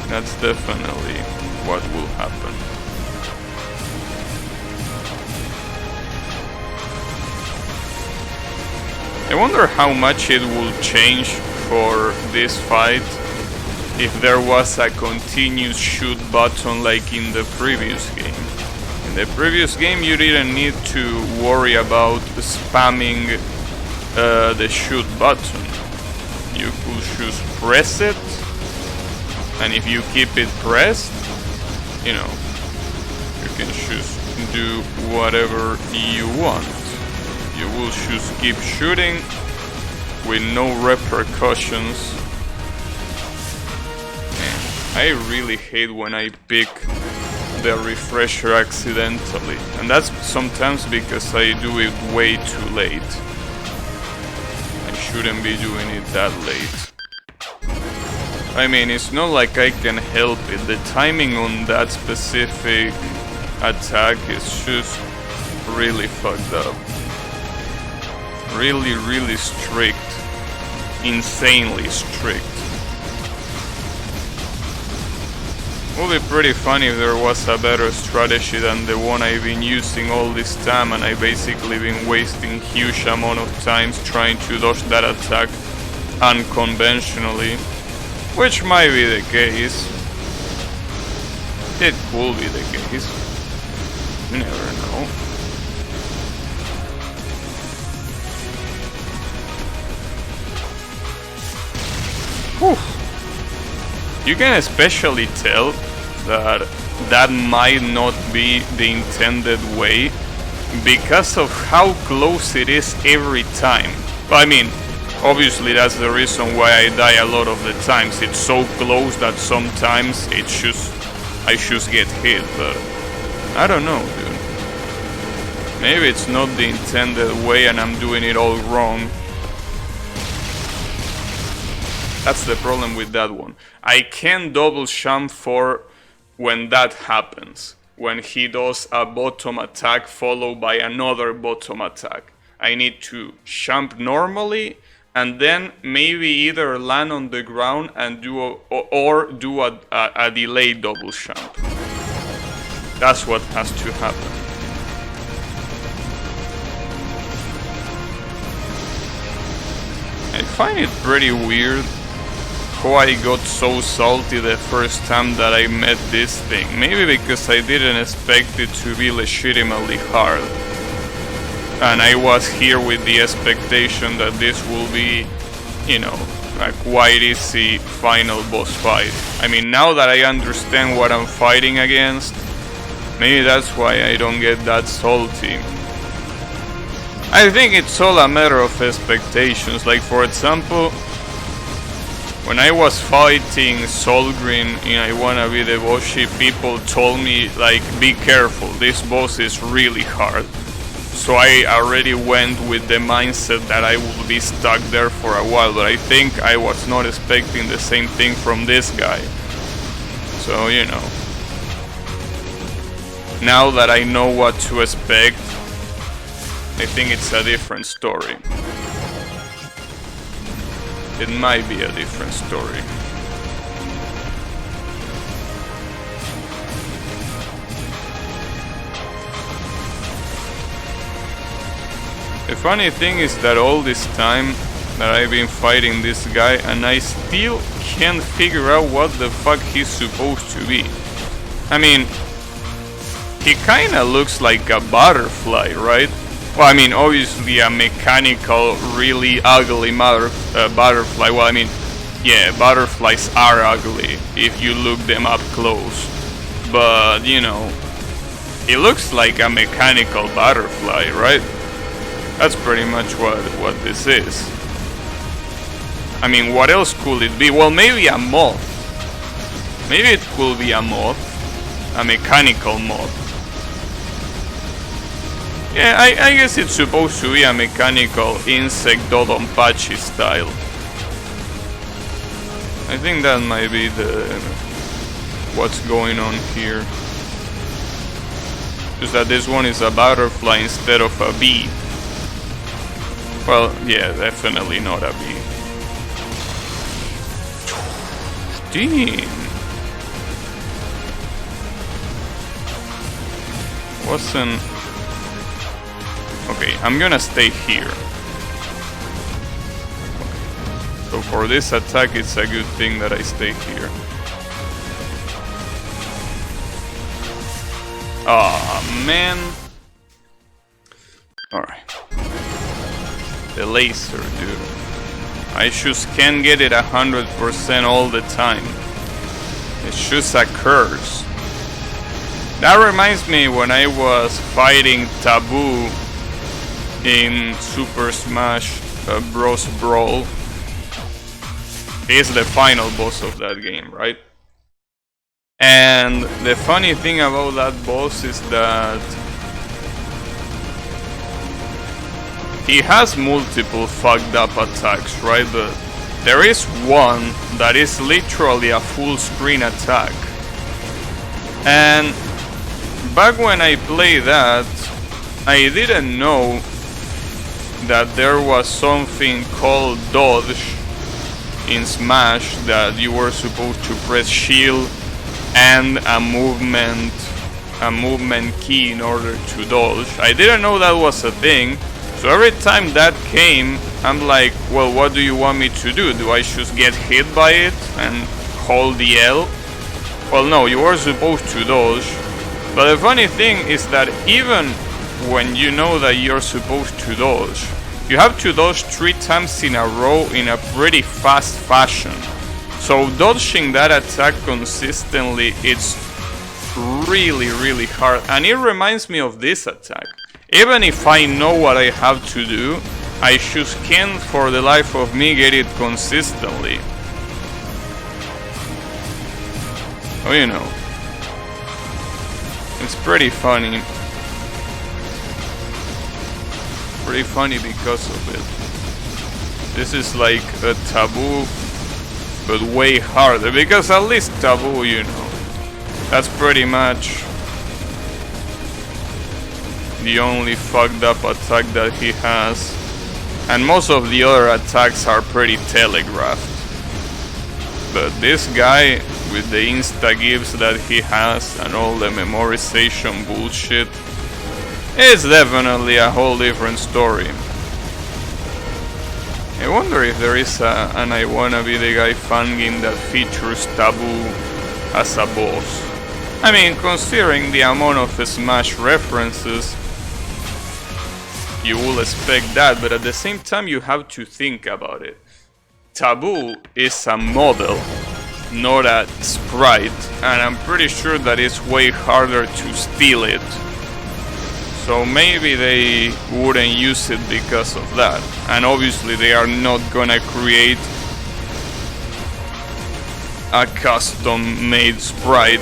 That's definitely what will happen. I wonder how much it will change for this fight if there was a continuous shoot button like in the previous game. In the previous game you didn't need to worry about spamming the shoot button. You could just press it, and if you keep it pressed, you know, you can just do whatever you want. You will just keep shooting with no repercussions. I really hate when I pick the refresher accidentally, and that's sometimes because I do it way too late. I shouldn't be doing it that late. I mean, it's not like I can help it. The timing on that specific attack is just really fucked up. Really, really strict. Insanely strict. It would be pretty funny if there was a better strategy than the one I've been using all this time, and I've basically been wasting huge amount of times trying to dodge that attack unconventionally. Which might be the case. It could be the case. You never know. Whew. You can especially tell that that might not be the intended way because of how close it is every time. I mean, Obviously that's the reason why I die a lot of the times. It's so close that sometimes I just get hit, but I don't know, dude. Maybe it's not the intended way and I'm doing it all wrong. That's the problem with that one. I can double jump for when that happens. When he does a bottom attack followed by another bottom attack. I need to jump normally and then maybe either land on the ground and do a delayed double jump. That's what has to happen. I find it pretty weird how I got so salty the first time that I met this thing. Maybe because I didn't expect it to be legitimately hard. And I was here with the expectation that this will be, you know, a quite easy final boss fight. I mean, now that I understand what I'm fighting against, maybe that's why I don't get that salty. I think it's all a matter of expectations. Like, for example, when I was fighting Solgreen in I Wanna Be the Boshi, people told me, like, be careful, this boss is really hard. So I already went with the mindset that I will be stuck there for a while, but I think I was not expecting the same thing from this guy. So, you know. Now that I know what to expect, I think it's a different story. It might be a different story. The funny thing is that all this time that I've been fighting this guy and I still can't figure out what the fuck he's supposed to be. I mean, he kinda looks like a butterfly, right? Well, I mean, obviously a mechanical, really ugly butterfly. Well, I mean, yeah, butterflies are ugly if you look them up close. But, you know, it looks like a mechanical butterfly, right? That's pretty much what this is. I mean, what else could it be? Well, maybe a moth. Maybe it could be a moth. A mechanical moth. Yeah, I guess it's supposed to be a mechanical insect Dodonpachi style. I think that might be what's going on here. Just that this one is a butterfly instead of a bee. Well, yeah, definitely not a bee. Damn. Wasn't... Okay, I'm gonna stay here. Okay. So for this attack, it's a good thing that I stay here. Ah, man. Alright. The laser, dude. I just can't get it 100% all the time. It's just a curse. That reminds me when I was fighting Taboo in Super Smash Bros. Brawl. He's the final boss of that game, right? And the funny thing about that boss is that he has multiple fucked up attacks, right? But there is one that is literally a full screen attack. And back when I played that, I didn't know that there was something called dodge in Smash, that you were supposed to press shield and a movement key in order to dodge. I didn't know that was a thing. So every time that came, I'm like, well, what do you want me to do? Do I just get hit by it and hold the L? Well, no, you are supposed to dodge. But the funny thing is that even when you know that you're supposed to dodge, you have to dodge 3 times in a row in a pretty fast fashion. So dodging that attack consistently, it's really, really hard. And it reminds me of this attack. Even if I know what I have to do, I just can't for the life of me get it consistently. Oh, you know. It's pretty funny. Pretty funny because of it. This is like a Taboo, but way harder. Because at least Taboo, you know, that's pretty much the only fucked up attack that he has. And most of the other attacks are pretty telegraphed. But this guy, with the insta-gives that he has and all the memorization bullshit, is definitely a whole different story. I wonder if there is an I Wanna Be The Guy fan game that features Taboo as a boss. I mean, considering the amount of Smash references, you will expect that, but at the same time you have to think about it. Taboo is a model, not a sprite, and I'm pretty sure that it's way harder to steal it. So maybe they wouldn't use it because of that. And obviously they are not gonna create a custom made sprite.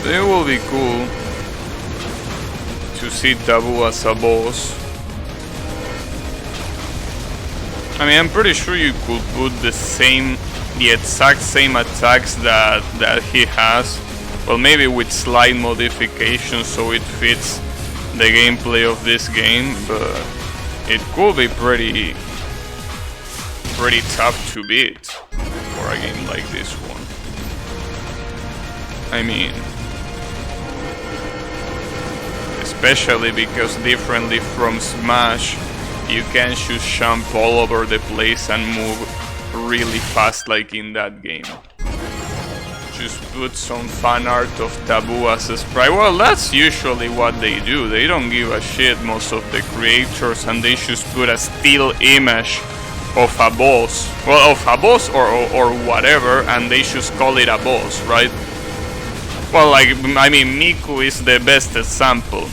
It will be cool to see Taboo as a boss. I mean, I'm pretty sure you could put the exact same attacks that he has. Well, maybe with slight modifications so it fits the gameplay of this game, but it could be pretty tough to beat for a game like this one. I mean, especially because differently from Smash, you can just jump all over the place and move really fast like in that game. Just put some fan art of Taboo as a sprite. Well, that's usually what they do. They don't give a shit, most of the creators, and they just put a still image of a boss. Well, of a boss or whatever, and they just call it a boss, right? Well, like, I mean, Miku is the best example.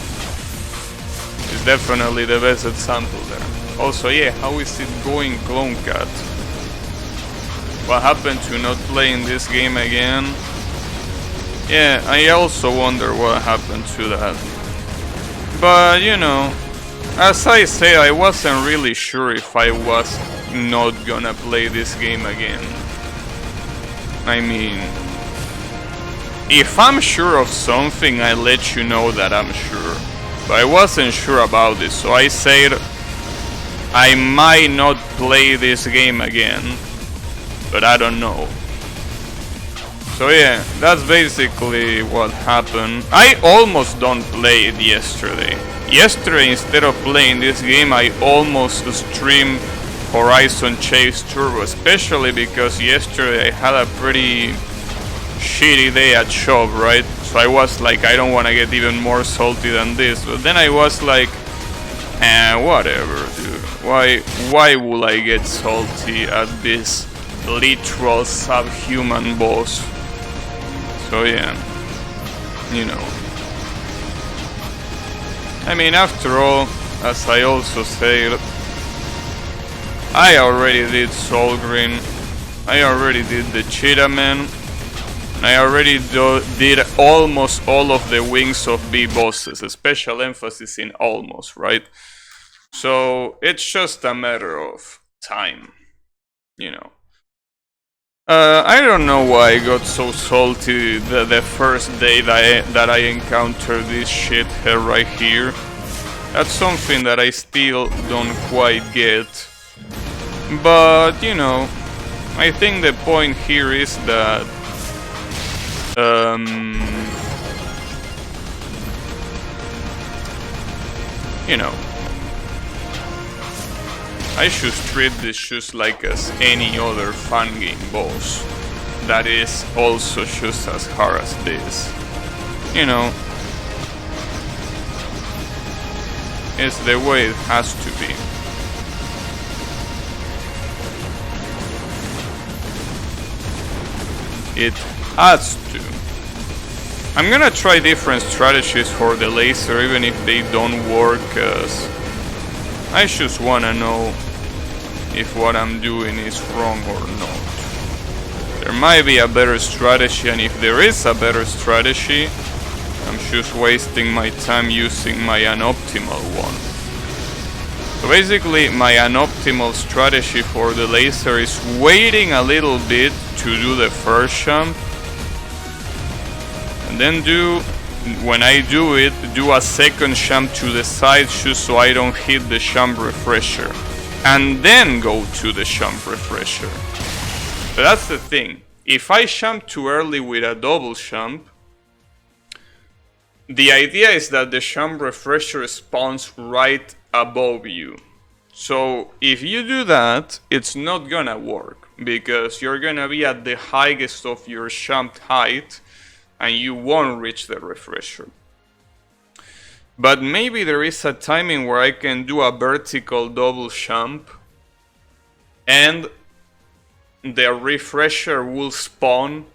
It's definitely the best example there. Also, yeah, how is it going, Clone Cat? What happened to not playing this game again? Yeah, I also wonder what happened to that. But, you know, as I say, I wasn't really sure if I was not gonna play this game again. I mean, if I'm sure of something, I let you know that I'm sure. But I wasn't sure about this, so I said I might not play this game again, but I don't know. So yeah, that's basically what happened. I almost don't play it yesterday. Yesterday, instead of playing this game, I almost streamed Horizon Chase Turbo, especially because yesterday I had a pretty shitty day at shop, right? So I was like, I don't want to get even more salty than this. But then I was like, whatever, dude. Why would I get salty at this literal subhuman boss? So yeah, you know. I mean, after all, as I also said, I already did Soul Green, I already did the Cheetah Man, I already did almost all of the Wings of B bosses, a special emphasis in almost, right? So it's just a matter of time, you know. I don't know why I got so salty the first day that I encountered this shithead right here. That's something that I still don't quite get. But, you know, I think the point here is that you know, I should treat this just like as any other fun game boss that is also just as hard as this. You know, it's the way it has to be. It has to. I'm gonna try different strategies for the laser, even if they don't work as I just wanna know if what I'm doing is wrong or not. There might be a better strategy, and if there is a better strategy, I'm just wasting my time using my unoptimal one. So basically, my unoptimal strategy for the laser is waiting a little bit to do the first jump, and then when I do it, do a second jump to the side just so I don't hit the jump refresher, and then go to the jump refresher. But that's the thing, if I jump too early with a double jump, the idea is that the jump refresher spawns right above you. So if you do that, it's not gonna work, because you're gonna be at the highest of your jump height and you won't reach the refresher. But maybe there is a timing where I can do a vertical double jump and the refresher will spawn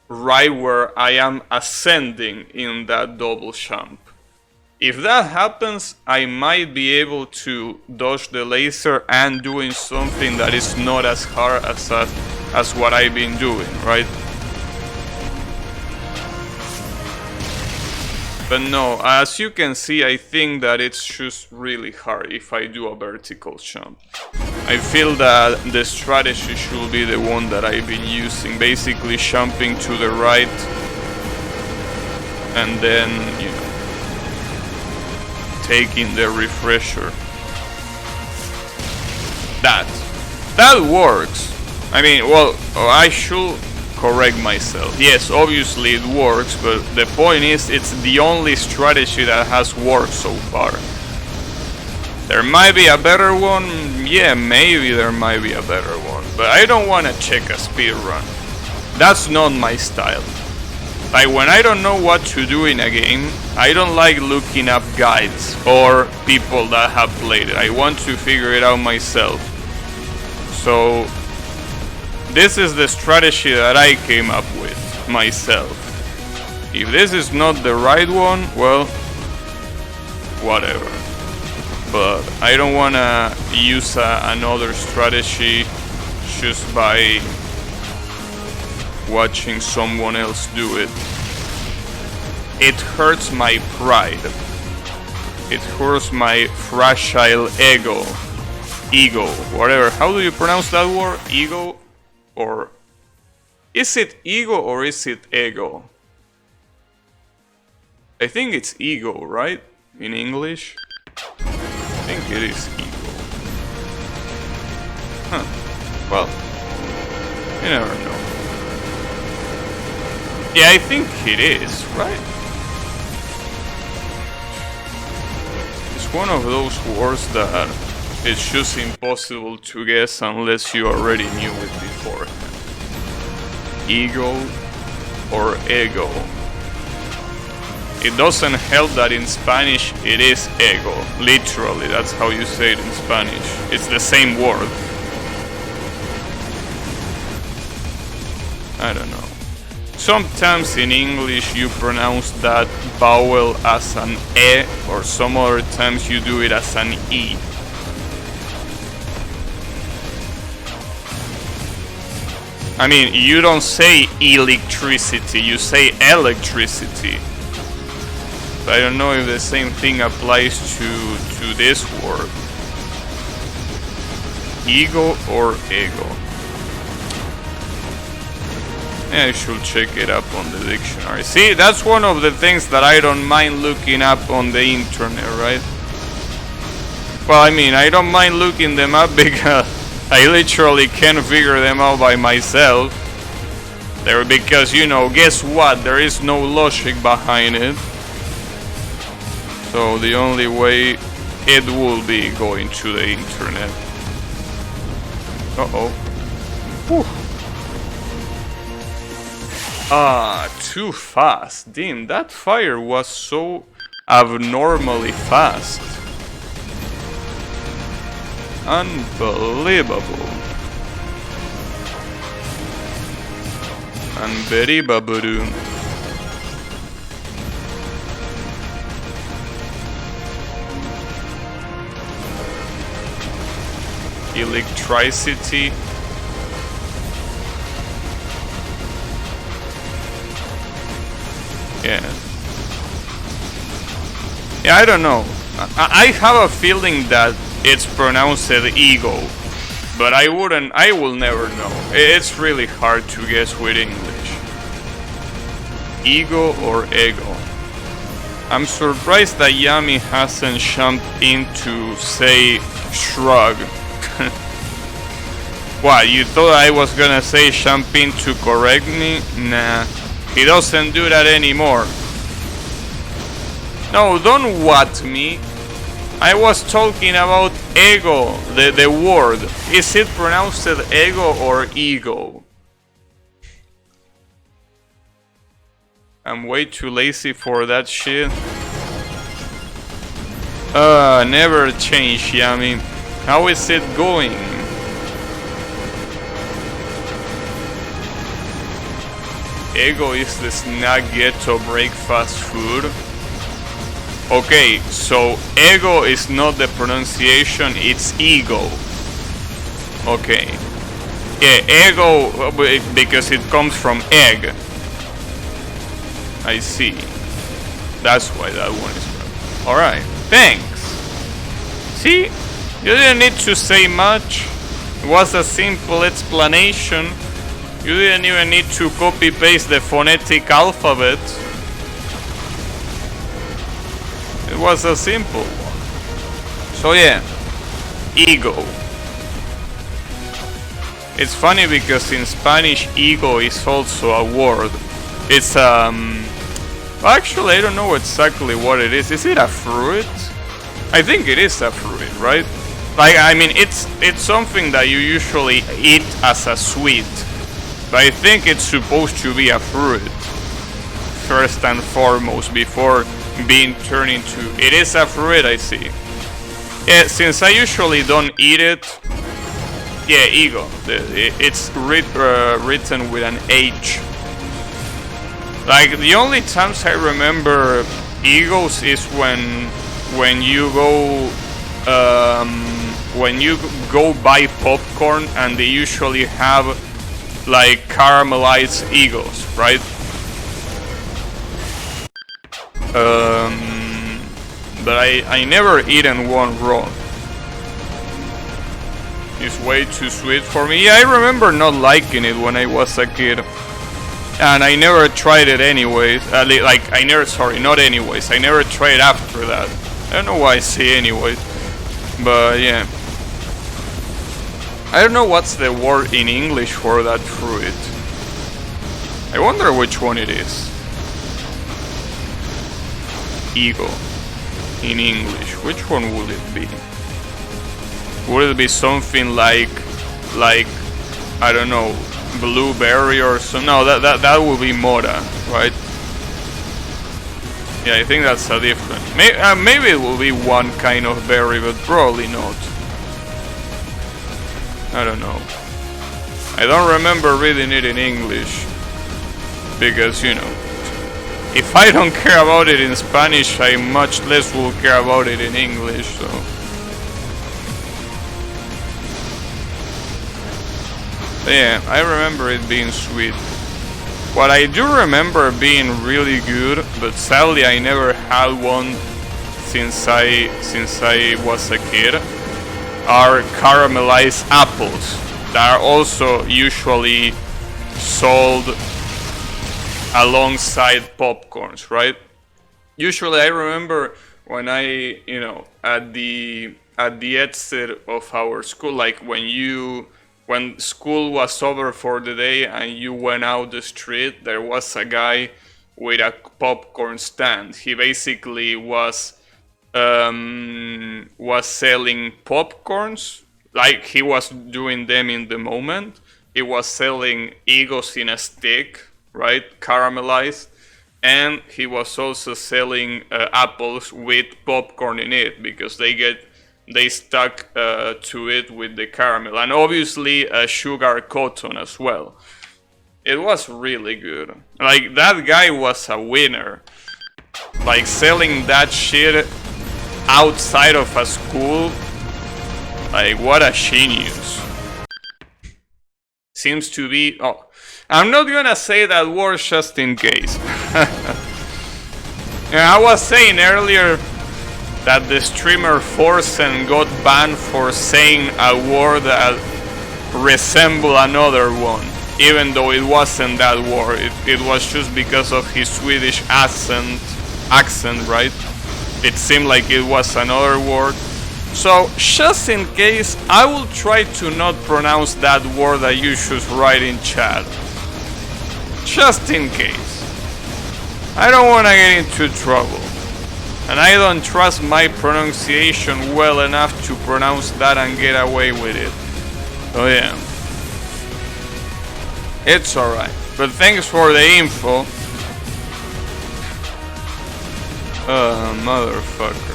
right where I am ascending in that double jump. If that happens, I might be able to dodge the laser and doing something that is not as hard as what I've been doing, right? But no, as you can see, I think that it's just really hard if I do a vertical jump. I feel that the strategy should be the one that I've been using, basically jumping to the right and then, you know, taking the refresher. That works. I mean, well, I should correct myself. Yes, obviously it works, but the point is, it's the only strategy that has worked so far. There might be a better one, yeah, maybe there might be a better one, but I don't want to check a speed run. That's not my style. Like, when I don't know what to do in a game, I don't like looking up guides or people that have played it. I want to figure it out myself. So this is the strategy that I came up with myself. If this is not the right one, well, whatever. But I don't want to use another strategy just by watching someone else do it. It hurts my pride. It hurts my fragile ego, whatever. How do you pronounce that word? Ego? Or is it ego or is it ego? I think it's ego, right? In English? I think it is ego. Huh. Well, you never know. Yeah, I think it is, right? It's one of those words that it's just impossible to guess unless you already knew it before. Ego or ego. It doesn't help that in Spanish it is ego. Literally, that's how you say it in Spanish. It's the same word. I don't know. Sometimes in English you pronounce that vowel as an E, or some other times you do it as an E. I mean, you don't say electricity, you say electricity. So I don't know if the same thing applies to this word. Ego or ego. Yeah, I should check it up on the dictionary. See, that's one of the things that I don't mind looking up on the internet, right? Well, I mean, I don't mind looking them up because I literally can't figure them out by myself. Because, you know, guess what? There is no logic behind it. So the only way it will be going to the internet. Uh-oh. Whew. Ah, too fast. Damn, that fire was so abnormally fast. Unbelievable. Unbelievable. electricity. Yeah. Yeah, I don't know. I have a feeling that it's pronounced ego, but I will never know. It's really hard to guess with English. Ego or ego. I'm surprised that Yami hasn't jumped in to say shrug. What, you thought I was gonna say jump in to correct me? Nah, he doesn't do that anymore. No, don't what me. I was talking about ego, the word. Is it pronounced ego or ego? I'm way too lazy for that shit. Never change, Yami. How is it going? Ego is the snack ghetto breakfast food. Okay, so ego is not the pronunciation, it's ego. Okay. Yeah, ego, because it comes from egg. I see. That's why that one is right. Alright, thanks. See? You didn't need to say much. It was a simple explanation. You didn't even need to copy-paste the phonetic alphabet. It was a simple one. So yeah, ego. It's funny because in Spanish, ego is also a word. It's actually I don't know exactly what it is. Is it a fruit? I think it is a fruit, right? Like, I mean, it's something that you usually eat as a sweet, but I think it's supposed to be a fruit first and foremost before being turned into. It is a fruit, I see. Yeah, since I usually don't eat it. Yeah, ego. It's written with an H. Like, the only times I remember egos is when you go buy popcorn and they usually have like caramelized egos, right? But I never eaten one raw. It's way too sweet for me. Yeah, I remember not liking it when I was a kid. And I never tried it anyways. Not anyways. I never tried after that. I don't know why I say anyways. But yeah. I don't know what's the word in English for that fruit. I wonder which one it is. Ego. In English. Which one would it be? Would it be something like I don't know, blueberry or some? No, that would be mora, right? Yeah, I think that's a different. Maybe it will be one kind of berry, but probably not. I don't know. I don't remember reading it in English because, you know, if I don't care about it in Spanish, I much less will care about it in English. So. Yeah, I remember it being sweet. What I do remember being really good, but sadly I never had one since I was a kid, are caramelized apples that are also usually sold alongside popcorns, right? Usually I remember when I, you know, at the exit of our school, like when school was over for the day and you went out the street, there was a guy with a popcorn stand. He basically was selling popcorns, like he was doing them in the moment. He was selling egos in a stick, right, caramelized, and he was also selling apples with popcorn in it because they stuck to it with the caramel, and obviously sugar cotton as well. It was really good. Like, that guy was a winner. Like, selling that shit outside of a school, Like, what a genius. Seems to be... Oh, I'm not gonna say that word just in case. I was saying earlier that the streamer Forsen got banned for saying a word that resembled another one. Even though it wasn't that word. It was just because of his Swedish accent, right? It seemed like it was another word. So, just in case, I will try to not pronounce that word that you just write in chat. Just in case. I don't want to get into trouble. And I don't trust my pronunciation well enough to pronounce that and get away with it. So yeah. It's alright. But thanks for the info. Motherfucker.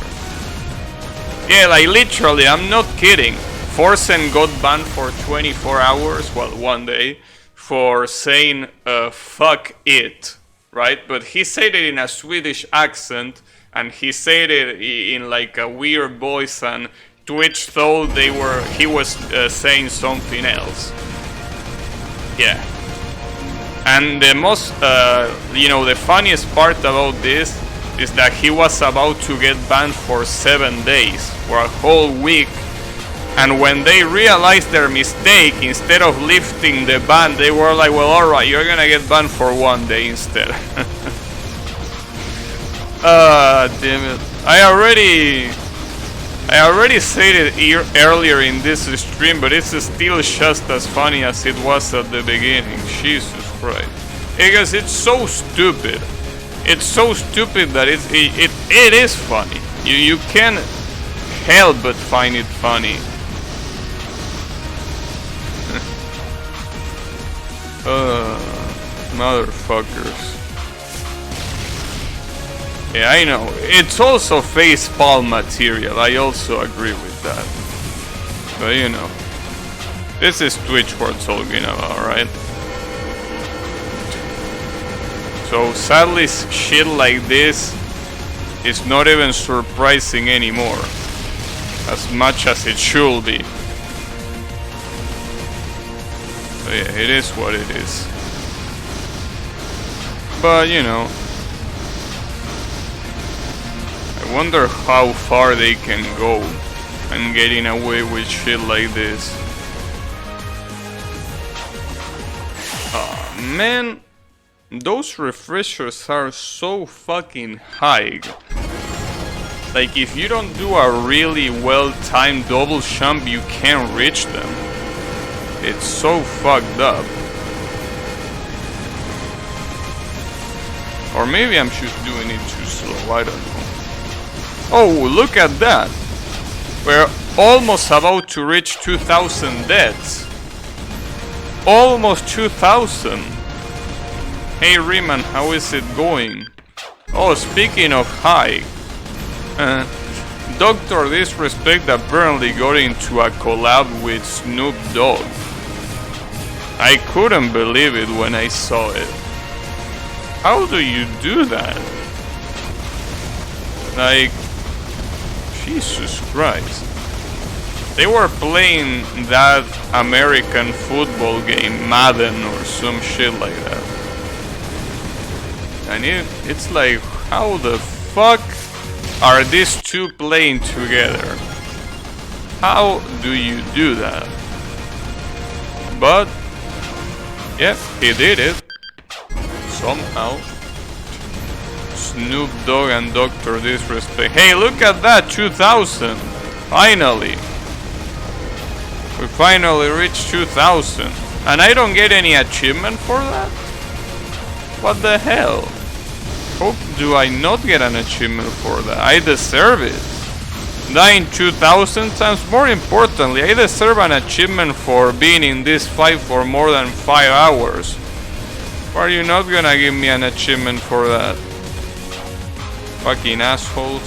Yeah, like literally, I'm not kidding. Forsen got banned for 24 hours, well, one day, for saying fuck it, right? But he said it in a Swedish accent, and he said it in like a weird voice, and Twitch thought he was saying something else. Yeah. And the most, the funniest part about this is that he was about to get banned for 7 days, for a whole week, and when they realized their mistake, instead of lifting the ban, they were like, well, alright, you're gonna get banned for 1 day instead. Damn it. I already said it earlier in this stream, but it's still just as funny as it was at the beginning. Jesus Christ. Because it's so stupid. It's so stupid that it is funny. You can't help but find it funny. Motherfuckers. Yeah, I know. It's also facepalm material. I also agree with that. But you know, this is Twitch we're talking about, right? So sadly, shit like this is not even surprising anymore, as much as it should be. So yeah, it is what it is. But you know, I wonder how far they can go and getting away with shit like this. Oh man. Those refreshers are so fucking high. Like, if you don't do a really well-timed double jump, you can't reach them. It's so fucked up. Or maybe I'm just doing it too slow, I don't know. Oh, look at that! We're almost about to reach 2,000 deaths. Almost 2,000! Hey Riemann, how is it going? Oh, speaking of high, Dr. Disrespect apparently got into a collab with Snoop Dogg. I couldn't believe it when I saw it. How do you do that? Like, Jesus Christ. They were playing that American football game, Madden or some shit like that. And it's like, how the fuck are these two playing together? How do you do that? But, yeah, he did it. Somehow. Snoop Dogg and Dr. Disrespect. Hey, look at that, 2,000. Finally. We finally reached 2,000. And I don't get any achievement for that? What the hell? Hope do I not get an achievement for that? I deserve it. Dying 2,000 times. More importantly, I deserve an achievement for being in this fight for more than 5 hours. Why are you not gonna give me an achievement for that? Fucking assholes.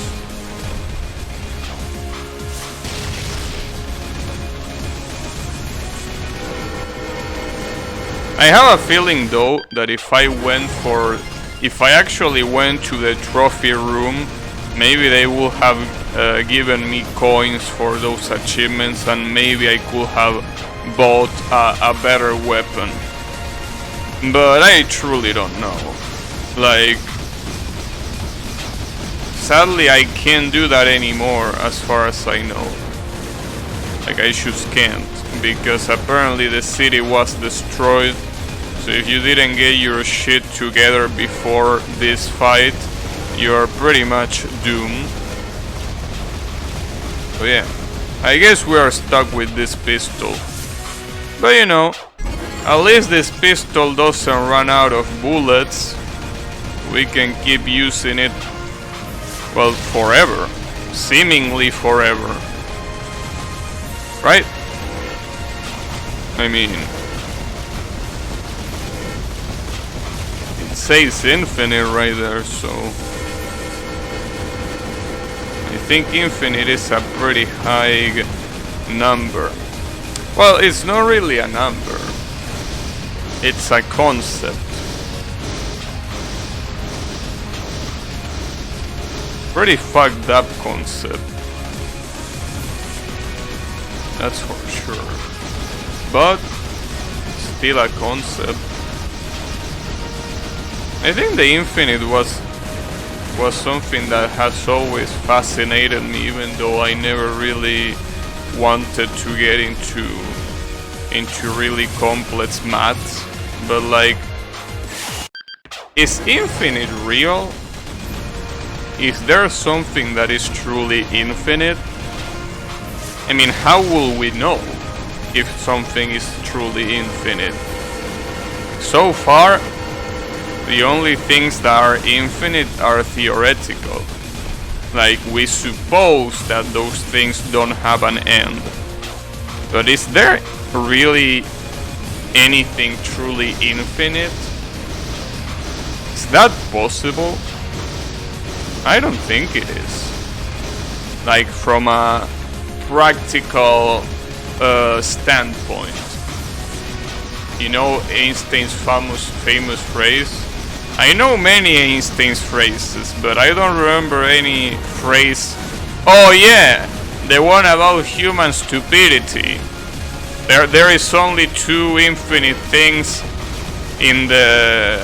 I have a feeling though that if I actually went to the trophy room maybe they would have given me coins for those achievements, and maybe I could have bought a better weapon. But I truly don't know. Like, sadly I can't do that anymore as far as I know. Like, I just can't, because apparently the city was destroyed. So if you didn't get your shit together before this fight, you are pretty much doomed. So yeah, I guess we are stuck with this pistol. But you know, at least this pistol doesn't run out of bullets. We can keep using it, well, forever. Seemingly forever. Right? I mean, it says infinite right there, so I think infinite is a pretty high number. Well, it's not really a number. It's a concept. Pretty fucked up concept. That's for sure. But still a concept. I think the infinite was something that has always fascinated me, even though I never really wanted to get into really complex maths. But like, is infinite real? Is there something that is truly infinite? I mean, how will we know if something is truly infinite? So far, the only things that are infinite are theoretical. Like, we suppose that those things don't have an end. But is there really anything truly infinite? Is that possible? I don't think it is. Like, from a practical standpoint. You know Einstein's famous phrase? I know many Einstein's phrases, but I don't remember any phrase. Oh yeah, the one about human stupidity. There is only two infinite things in there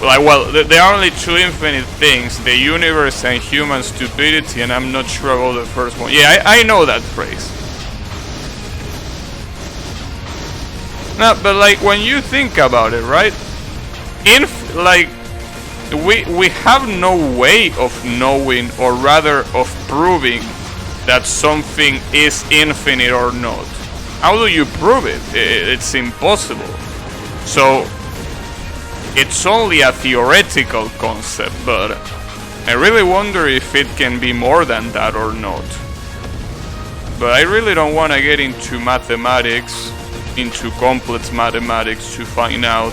are only two infinite things: the universe and human stupidity, and I'm not sure about the first one. Yeah, I know that phrase. No, but like, when you think about it, right? We have no way of knowing, or rather of proving, that something is infinite or not. How do you prove it? It's impossible. So it's only a theoretical concept, but I really wonder if it can be more than that or not. But I really don't want to get into mathematics, into complex mathematics, to find out.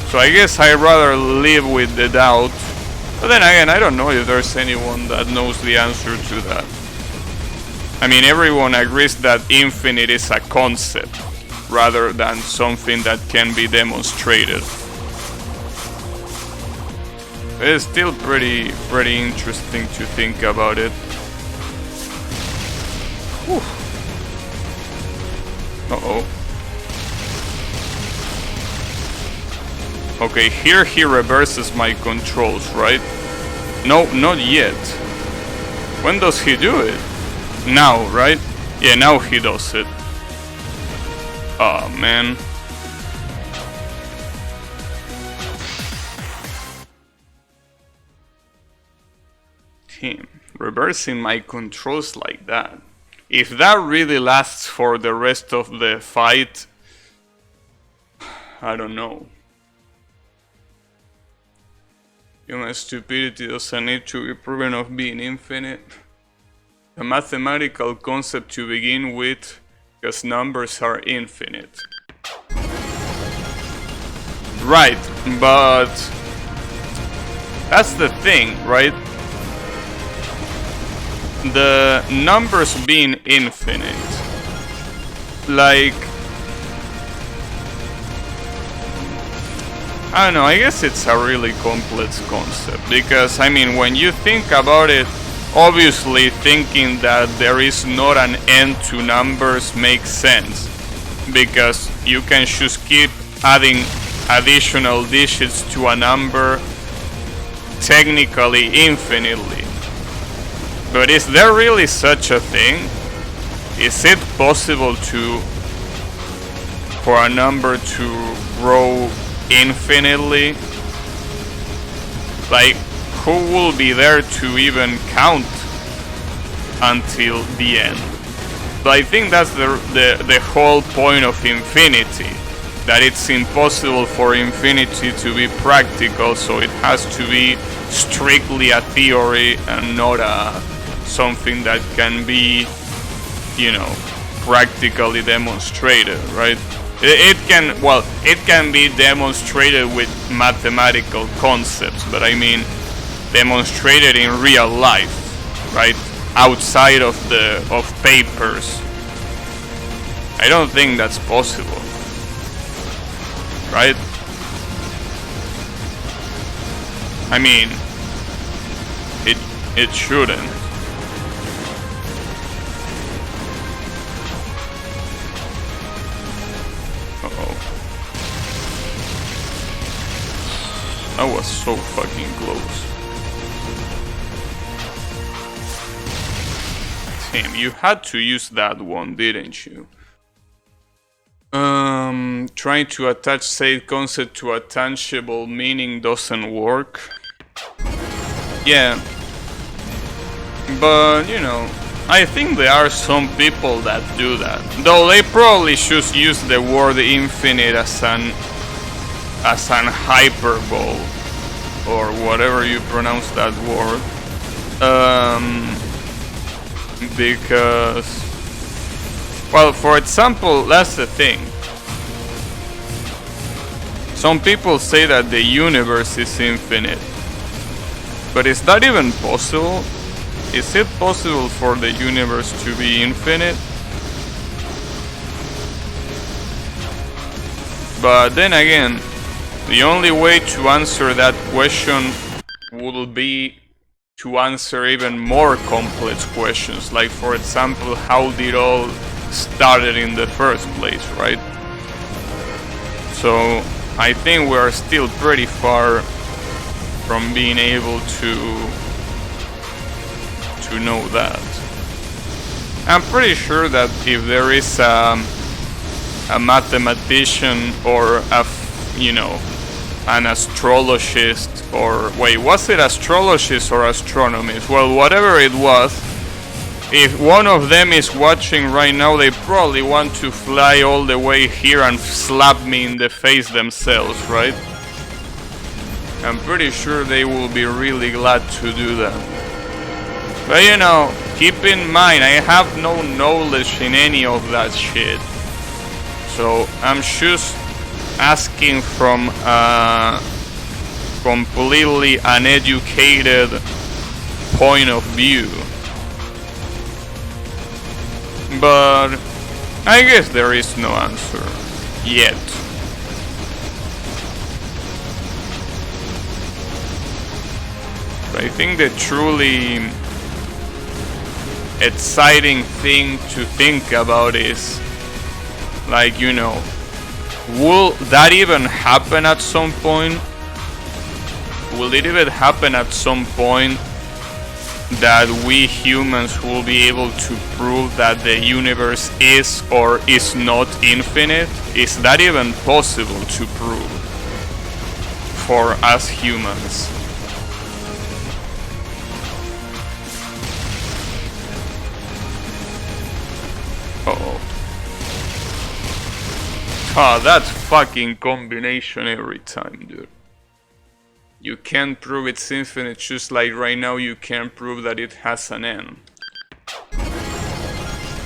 So I guess I'd rather live with the doubt. But then again, I don't know if there's anyone that knows the answer to that. I mean, everyone agrees that infinite is a concept rather than something that can be demonstrated. It's still pretty interesting to think about it. Whew. Uh-oh. Okay, here he reverses my controls, right? No, not yet. When does he do it? Now, right? Yeah, now he does it. Oh, man. Damn, reversing my controls like that. If that really lasts for the rest of the fight, I don't know. Human stupidity doesn't need to be proven of being infinite. A mathematical concept to begin with, because numbers are infinite. Right, but that's the thing, right? The numbers being infinite, like, I don't know, I guess it's a really complex concept, because, I mean, when you think about it, obviously thinking that there is not an end to numbers makes sense, because you can just keep adding additional digits to a number technically infinitely. But is there really such a thing? Is it possible for a number to grow infinitely? Like, who will be there to even count until the end? But I think that's the whole point of infinity, that it's impossible for infinity to be practical, so it has to be strictly a theory and not something that can be, you know, practically demonstrated, right? It can be demonstrated with mathematical concepts, but I mean demonstrated in real life, right? Outside of papers. I don't think that's possible, right? I mean, it shouldn't. That was so fucking close. Damn, you had to use that one, didn't you? Trying to attach said concept to a tangible meaning doesn't work. Yeah. But, you know, I think there are some people that do that. Though they probably just use the word infinite as an hyperbole, or whatever you pronounce that word, because, well, for example, that's the thing. Some people say that the universe is infinite, but is that even possible? Is it possible for the universe to be infinite? But then again, the only way to answer that question would be to answer even more complex questions, like, for example, how did all started in the first place, right? So I think we are still pretty far from being able to know that. I'm pretty sure that if there is a mathematician or an astrologist, or wait, was it astrologist or astronomist? Well, whatever it was, if one of them is watching right now, they probably want to fly all the way here and slap me in the face themselves, right? I'm pretty sure they will be really glad to do that. But you know, keep in mind, I have no knowledge in any of that shit. So I'm just asking from a completely uneducated point of view. But I guess there is no answer yet. But I think the truly exciting thing to think about is, like, you know, will that even happen at some point? Will it even happen at some point that we humans will be able to prove that the universe is or is not infinite? Is that even possible to prove for us humans? Uh-oh. Ah, that fucking combination every time, dude. You can't prove it's infinite, just like right now you can't prove that it has an end.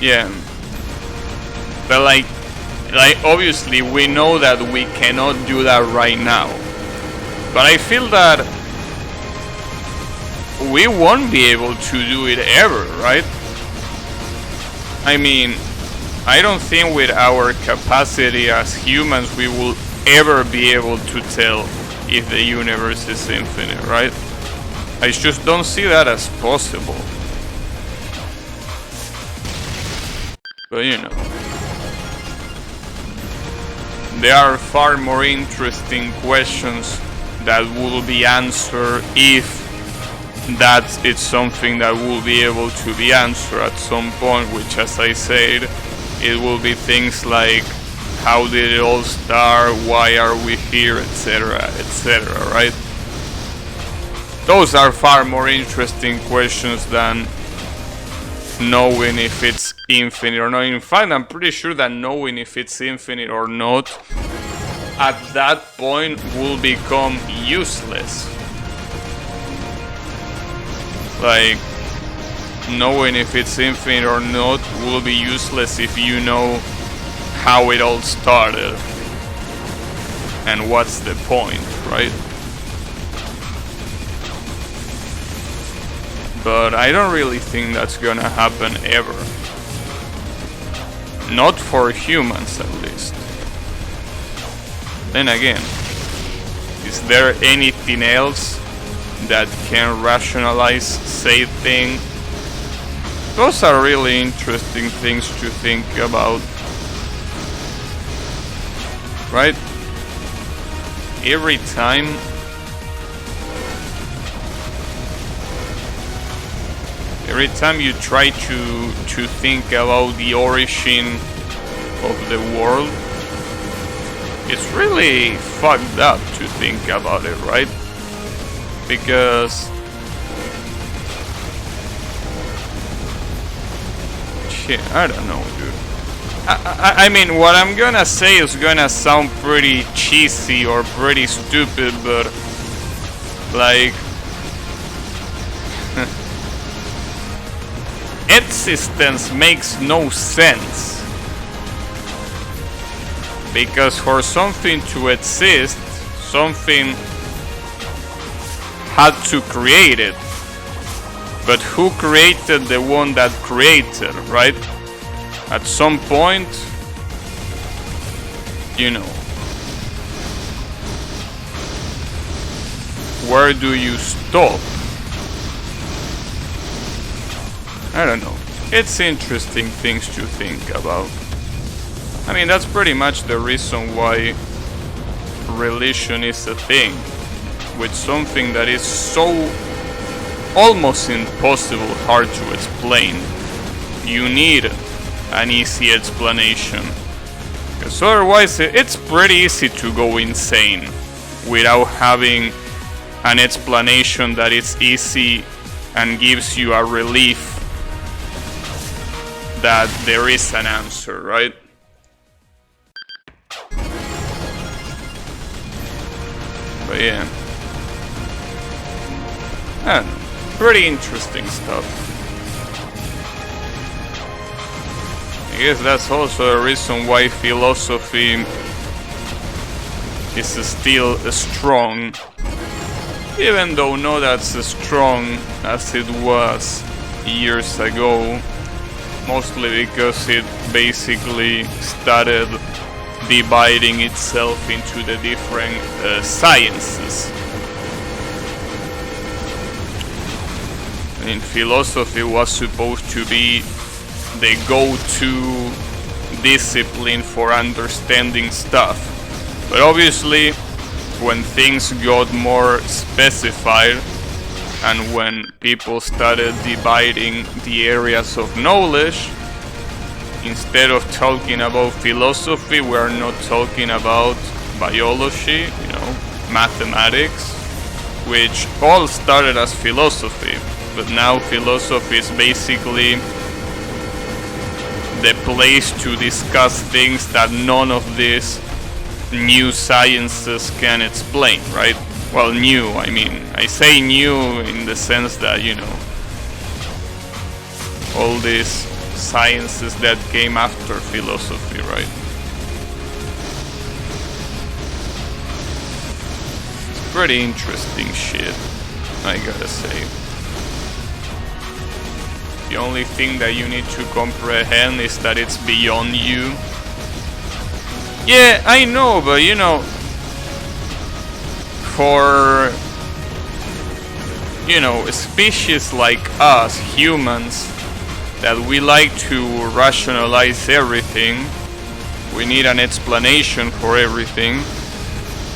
Yeah. But like obviously we know that we cannot do that right now. But I feel that we won't be able to do it ever, right? I mean, I don't think with our capacity as humans we will ever be able to tell if the universe is infinite, right? I just don't see that as possible. But you know, there are far more interesting questions that will be answered if it's something that will be able to be answered at some point, which, as I said, it will be things like how did it all start, why are we here, etc., etc., right? Those are far more interesting questions than knowing if it's infinite or not. In fact, I'm pretty sure that knowing if it's infinite or not at that point will become useless. Like, knowing if it's infinite or not will be useless if you know how it all started and what's the point, right? But I don't really think that's gonna happen ever. Not for humans, at least. Then again, is there anything else that can rationalize said thing? Those are really interesting things to think about. Right? Every time you try to think about the origin of the world, it's really fucked up to think about it, right? Because shit, I don't know, dude. I mean, what I'm gonna say is gonna sound pretty cheesy or pretty stupid, but like existence makes no sense. Because for something to exist, something had to create it. But who created the one that created, right? At some point, you know, where do you stop? I don't know. It's interesting things to think about. I mean, that's pretty much the reason why religion is a thing. With something that is so almost impossible hard to explain, you need an easy explanation. Because otherwise it's pretty easy to go insane without having an explanation that is easy and gives you a relief that there is an answer, right? But yeah. I don't know. Pretty interesting stuff. I guess that's also a reason why philosophy is still strong, even though not as strong as it was years ago, mostly because it basically started dividing itself into the different sciences. And philosophy was supposed to be the go-to discipline for understanding stuff. But obviously, when things got more specified and when people started dividing the areas of knowledge, instead of talking about philosophy, we're not talking about biology, you know, mathematics, which all started as philosophy. But now philosophy is basically the place to discuss things that none of these new sciences can explain, right? Well, new, I mean, I say new in the sense that, you know, all these sciences that came after philosophy, right? It's pretty interesting shit, I gotta say. The only thing that you need to comprehend is that it's beyond you. Yeah, I know, but you know, for, you know, a species like us, humans, that we like to rationalize everything, we need an explanation for everything.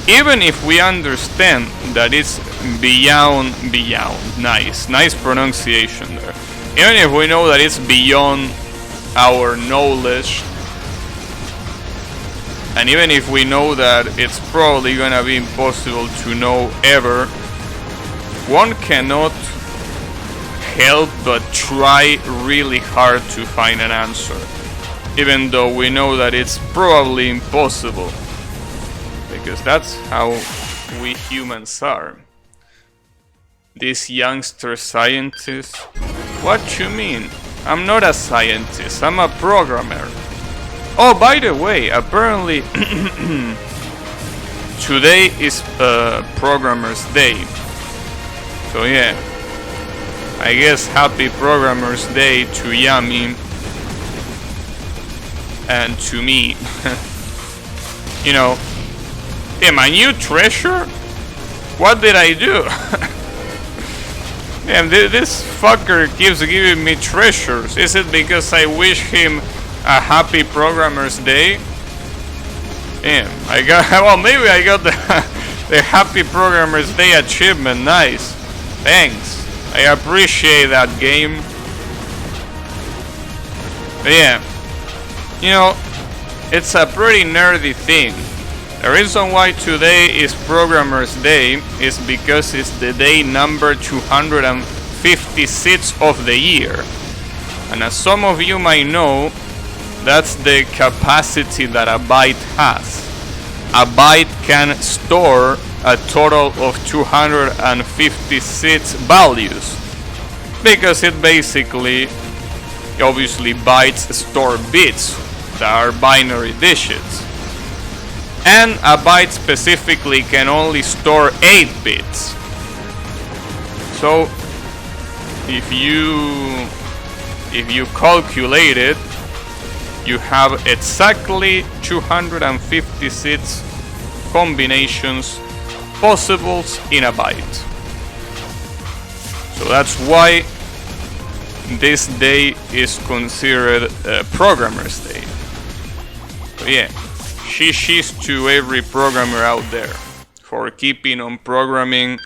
Even if we understand that it's beyond, nice pronunciation there. Even if we know that it's beyond our knowledge, and even if we know that it's probably gonna be impossible to know ever, one cannot help but try really hard to find an answer, even though we know that it's probably impossible, because that's how we humans are. These youngster scientists, what you mean? I'm not a scientist, I'm a programmer. Oh, by the way, apparently today is Programmer's Day. So yeah, I guess happy Programmer's Day to Yami and to me. You know, yeah, my new treasure? What did I do? Damn, this fucker keeps giving me treasures. Is it because I wish him a happy Programmer's Day? Damn, I got, well, maybe I got the happy Programmer's Day achievement. Nice. Thanks. I appreciate that game. But yeah, you know, it's a pretty nerdy thing. The reason why today is Programmer's Day is because it's the day number 256 of the year. And as some of you might know, that's the capacity that a byte has. A byte can store a total of 256 values, because it basically, obviously, bytes store bits that are binary digits, and a byte specifically can only store 8 bits. So if you calculate it, you have exactly 256 combinations possible in a byte. So that's why this day is considered Programmer's Day. So yeah, shishis to every programmer out there for keeping on programming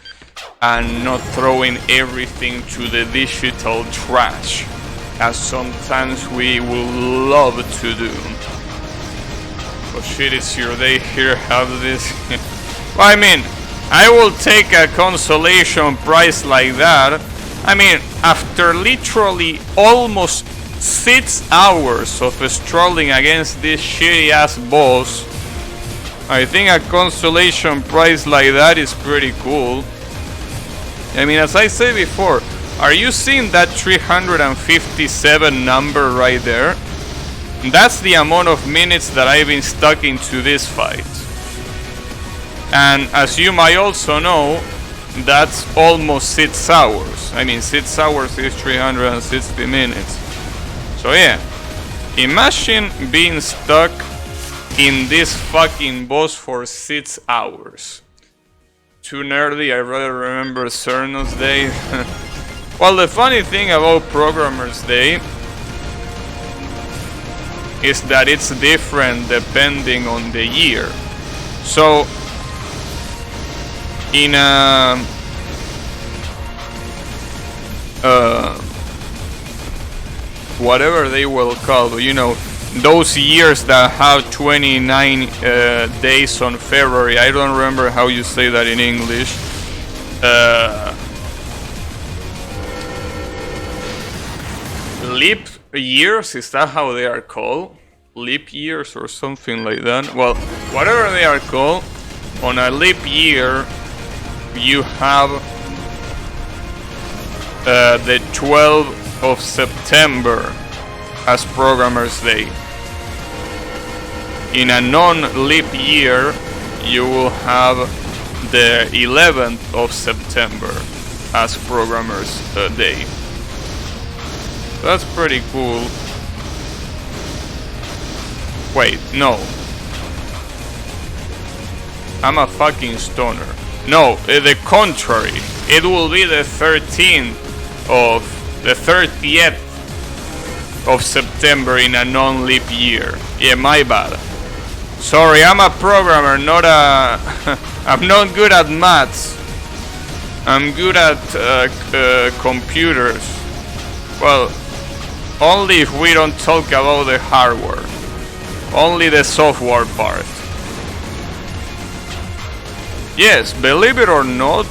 and not throwing everything to the digital trash, as sometimes we will love to do. Oh shit, it's your day here, have this. Well, I mean, I will take a consolation prize like that. I mean, after literally almost 6 hours of strolling against this shitty ass boss, I think a consolation prize like that is pretty cool. I mean, as I said before, are you seeing that 357 number right there? That's the amount of minutes that I've been stuck into this fight. And as you might also know, that's almost 6 hours. I mean, 6 hours is 360 minutes. So yeah, imagine being stuck in this fucking boss for 6 hours. Too nerdy, I rather remember Cernos Day. Well, the funny thing about Programmer's Day is that it's different depending on the year. So in whatever they will call, you know, those years that have 29 days on February. I don't remember how you say that in English. Leap years, is that how they are called? Leap years or something like that. Well, whatever they are called, on a leap year you have the 12th of September as Programmer's Day. In a non-leap year you will have the 11th of September as Programmer's Day. That's pretty cool. Wait, no. I'm a fucking stoner. No, the contrary. It will be the 13th of the 30th of September in a non-leap year. Yeah, my bad. Sorry, I'm a programmer, not a... I'm not good at maths. I'm good at computers. Well, only if we don't talk about the hardware. Only the software part. Yes, believe it or not,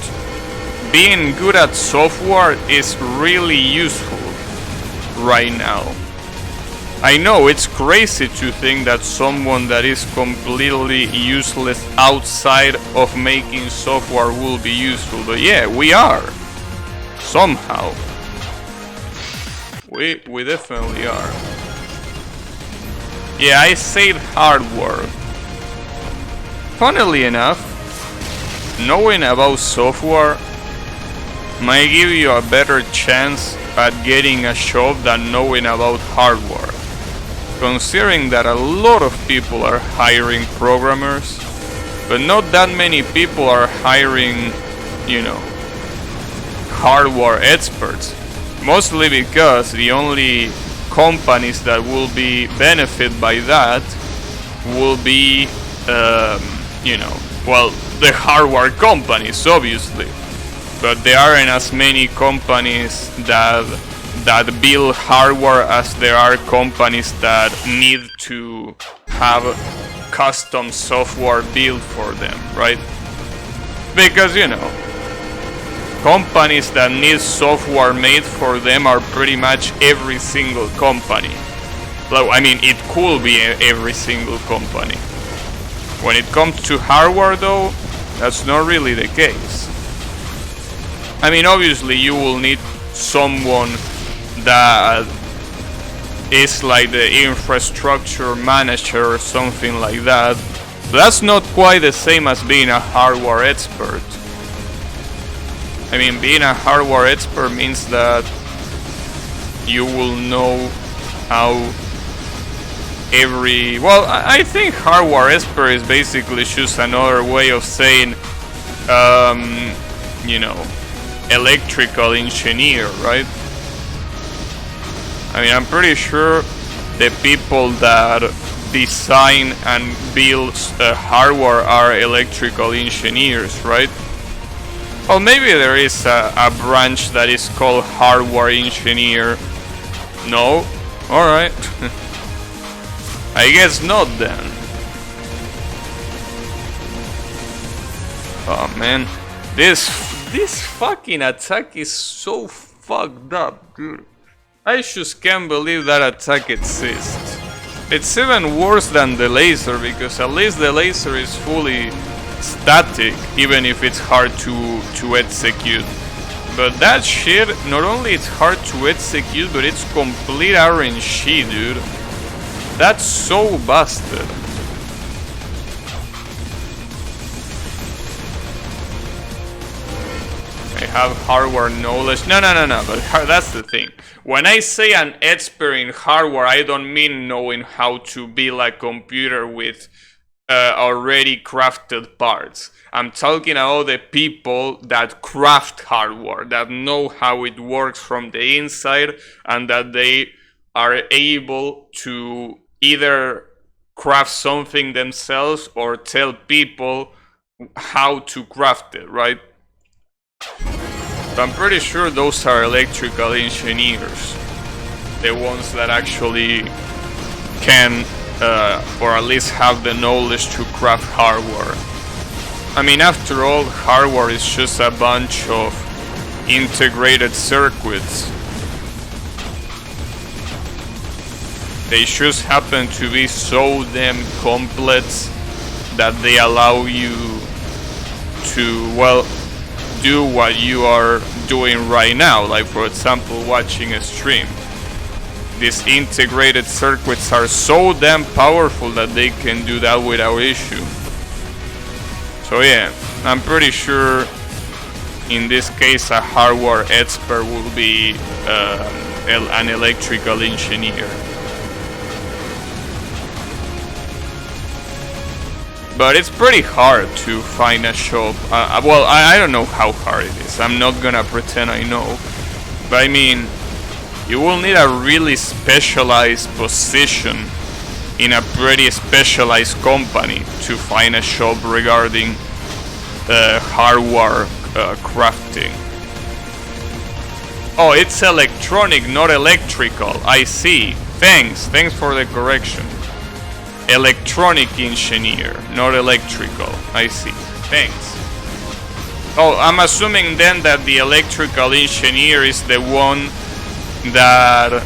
being good at software is really useful right now. I know it's crazy to think that someone that is completely useless outside of making software will be useful, but yeah, we are. Somehow. We definitely are. Yeah, I said hardware. Funnily enough, knowing about software might give you a better chance at getting a job than knowing about hardware. Considering that a lot of people are hiring programmers, but not that many people are hiring, you know, hardware experts. Mostly because the only companies that will be benefit by that will be, you know, well, the hardware companies, obviously. But there aren't as many companies that build hardware as there are companies that need to have custom software built for them, right? Because, you know, companies that need software made for them are pretty much every single company. Well, I mean, it could be every single company. When it comes to hardware, though, that's not really the case. I mean, obviously, you will need someone that is like the infrastructure manager or something like that. But that's not quite the same as being a hardware expert. I mean, being a hardware expert means that you will know how every... Well, I think hardware expert is basically just another way of saying, you know, electrical engineer, right? I mean, I'm pretty sure the people that design and build hardware are electrical engineers, right? Well, maybe there is a branch that is called hardware engineer. No? Alright. I guess not then. Oh man, this fucking attack is so fucked up, dude. I just can't believe that attack exists. It's even worse than the laser, because at least the laser is fully static, even if it's hard to execute. But that shit, not only it's hard to execute, but it's complete RNG, dude. That's so busted. I have hardware knowledge. No, but that's the thing. When I say an expert in hardware, I don't mean knowing how to build a computer with already crafted parts. I'm talking about the people that craft hardware, that know how it works from the inside, and that they are able to either craft something themselves or tell people how to craft it, right? I'm pretty sure those are electrical engineers, the ones that actually can, or at least have the knowledge to craft hardware. I mean, after all, hardware is just a bunch of integrated circuits. They just happen to be so damn complex that they allow you to, well, do what you are doing right now, like for example watching a stream. These integrated circuits are so damn powerful that they can do that without issue. So yeah, I'm pretty sure in this case a hardware expert will be an electrical engineer. but it's pretty hard to find a shop. Well, I don't know how hard it is. I'm not gonna pretend I know. But I mean, you will need a really specialized position in a pretty specialized company to find a shop regarding hardware crafting. Oh, it's electronic, not electrical. I see. Thanks for the correction. Electronic engineer, not electrical. I see. Thanks. Oh, I'm assuming then that the electrical engineer is the one that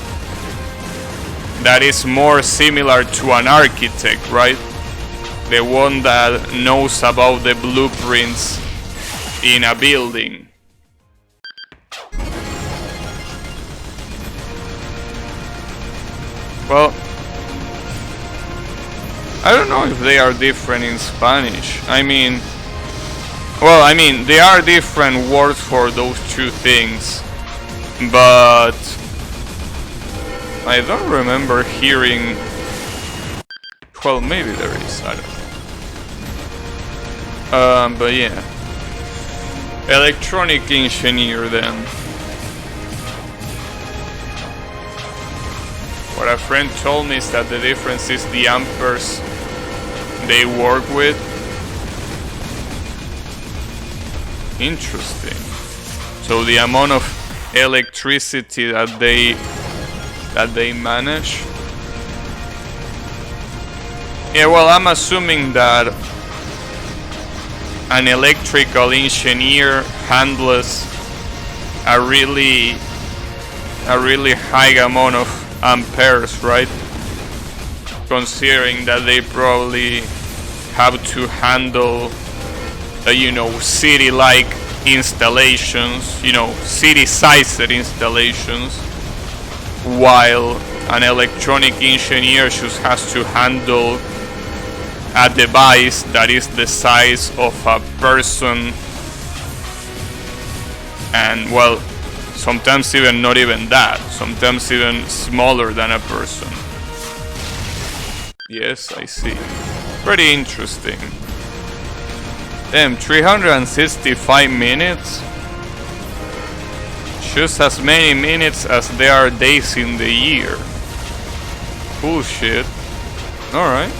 is more similar to an architect, right? The one that knows about the blueprints in a building. Well, I don't know if they are different in Spanish. I mean, there are different words for those two things, but I don't remember hearing. Well, maybe there is, I don't know. But yeah. Electronic engineer then. What a friend told me is that the difference is the amperes they work with. Interesting. So the amount of electricity that they manage. Yeah, well, I'm assuming that an electrical engineer handles a really high amount of amperes, right? Considering that they probably have to handle city-like installations, city-sized installations, while an electronic engineer just has to handle a device that is the size of a person, and well, sometimes even not even that, sometimes even smaller than a person. Yes, I see. Pretty interesting. Damn, 365 minutes? Just as many minutes as there are days in the year. Bullshit. Alright.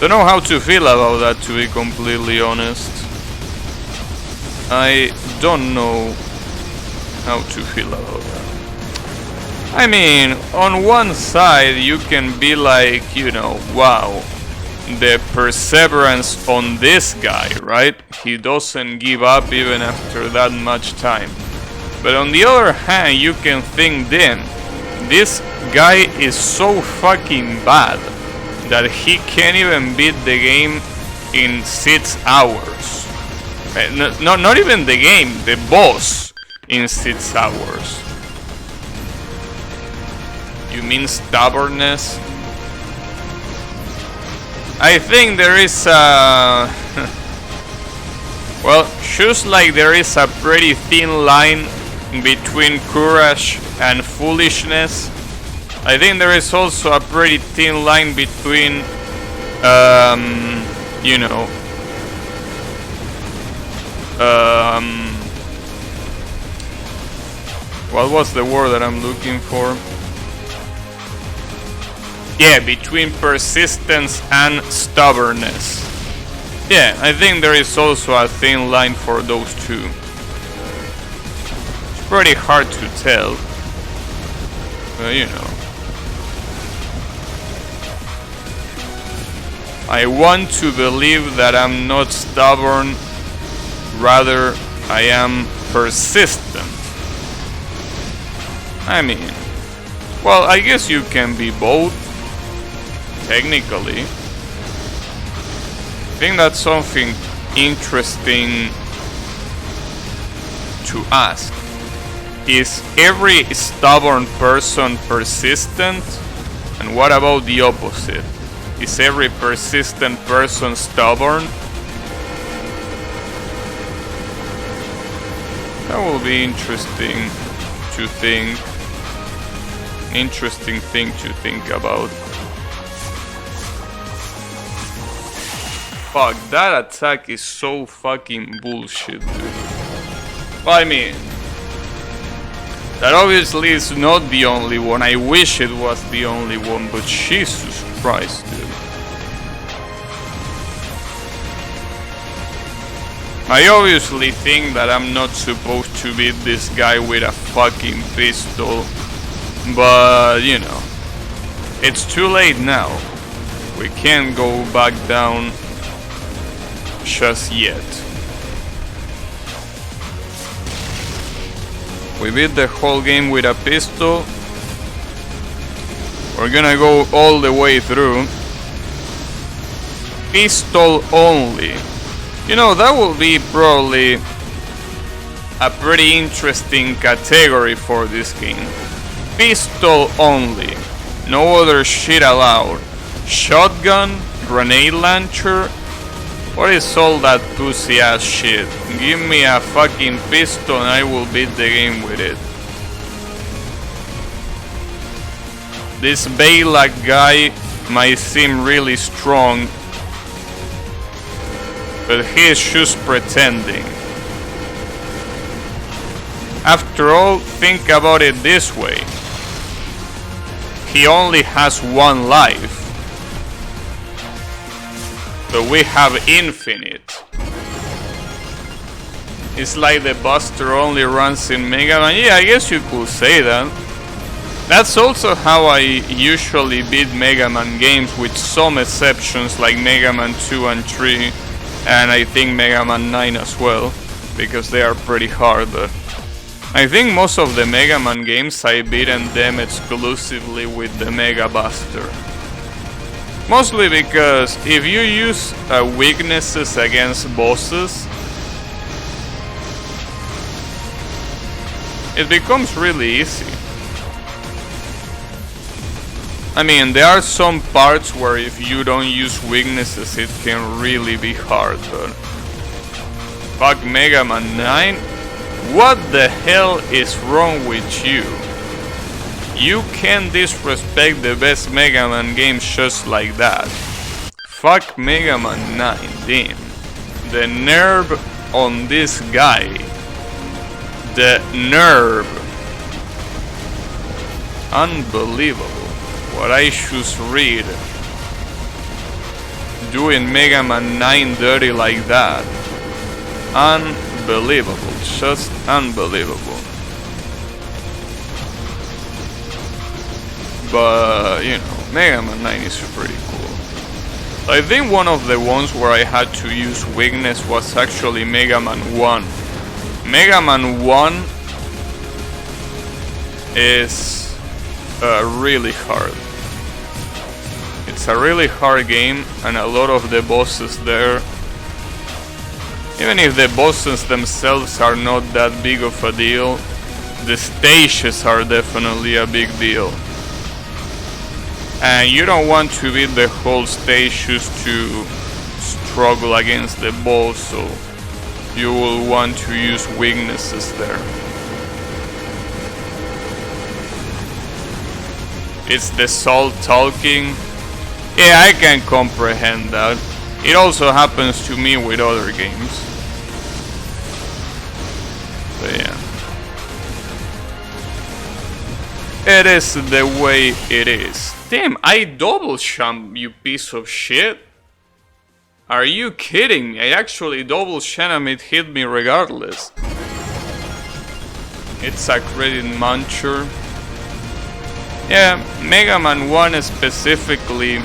Don't know how to feel about that, to be completely honest. I don't know how to feel about that. I mean, on one side you can be like, wow, the perseverance on this guy, right? He doesn't give up even after that much time. But on the other hand, you can think then, this guy is so fucking bad that he can't even beat the game in 6 hours. Not even the game, the boss in 6 hours. You mean stubbornness? I think there is a... well, just like there is a pretty thin line between courage and foolishness, I think there is also a pretty thin line between, what was the word that I'm looking for? Yeah, between persistence and stubbornness. Yeah, I think there is also a thin line for those two. It's pretty hard to tell. But I want to believe that I'm not stubborn, rather I am persistent. I mean, well, I guess you can be both, technically. I think that's something interesting to ask. Is every stubborn person persistent? And what about the opposite? Is every persistent person stubborn? That will be interesting to think. Interesting thing to think about. fuck, that attack is so fucking bullshit, dude. Well, I mean, that obviously is not the only one. I wish it was the only one, but Jesus Christ, dude. I obviously think that I'm not supposed to beat this guy with a fucking pistol, but you know, it's too late now. We can't go back down just yet. We beat the whole game with a pistol. We're gonna go all the way through. Pistol only. You know, that will be probably a pretty interesting category for this game. Pistol only. No other shit allowed. Shotgun, grenade launcher. What is all that pussy ass shit? Give me a fucking pistol and I will beat the game with it. This Balak guy might seem really strong, but he is just pretending. After all, think about it this way. He only has one life. But we have infinite. It's like the Buster only runs in Mega Man. Yeah, I guess you could say that. That's also how I usually beat Mega Man games, with some exceptions like Mega Man 2 and 3. And I think Mega Man 9 as well, because they are pretty hard. I think most of the Mega Man games I beaten them exclusively with the Mega Buster. Mostly because if you use weaknesses against bosses, it becomes really easy. I mean, there are some parts where if you don't use weaknesses it can really be hard, but fuck Mega Man 9? What the hell is wrong with you? You can't disrespect the best Mega Man games just like that. Fuck Mega Man 9, damn. The nerve on this guy. The nerve. Unbelievable. What I should read. Doing Mega Man 9 dirty like that. Unbelievable. Just unbelievable. But, you know, Mega Man 9 is pretty cool. I think one of the ones where I had to use weakness was actually Mega Man 1. Mega Man 1 is really hard. It's a really hard game, and a lot of the bosses there, even if the bosses themselves are not that big of a deal, the stages are definitely a big deal. And you don't want to beat the whole stage just to struggle against the boss, so you will want to use weaknesses there. It's the soul talking. Yeah, I can comprehend that. It also happens to me with other games. But yeah. It is the way it is. Damn, I double jump, you piece of shit. Are you kidding me? I actually double jump and it hit me regardless. It's a credit muncher. Yeah, Mega Man 1 specifically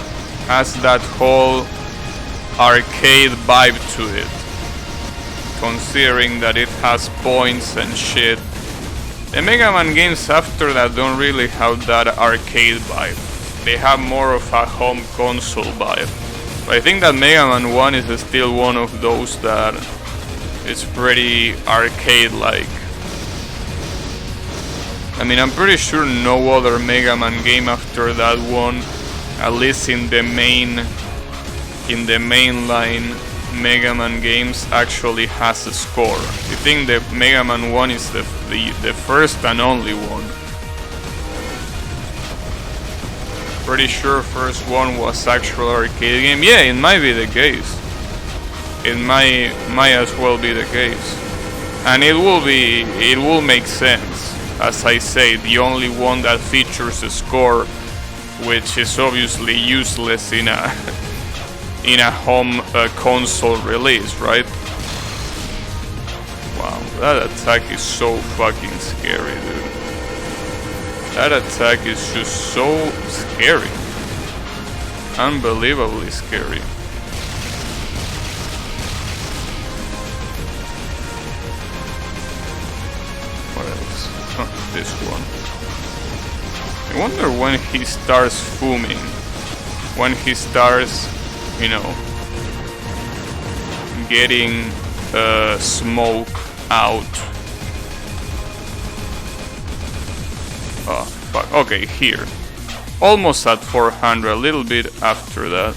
has that whole arcade vibe to it. Considering that it has points and shit. The Mega Man games after that don't really have that arcade vibe. They have more of a home console vibe. But I think that Mega Man 1 is still one of those that is pretty arcade-like. I mean, I'm pretty sure no other Mega Man game after that one, at least in the mainline Mega Man games, actually has a score. I think the Mega Man 1 is the first and only one. Pretty sure first one was actual arcade game. Yeah, it might be the case. it might as well be the case. And it will make sense. As I say, the only one that features a score, which is obviously useless in a home console release, right? Wow, that attack is so fucking scary, dude. That attack is just so scary. Unbelievably scary. What else? Huh, this one. I wonder when he starts foaming. When he starts, you know, getting smoke out. Oh, fuck. Okay, here. Almost at 400, a little bit after that.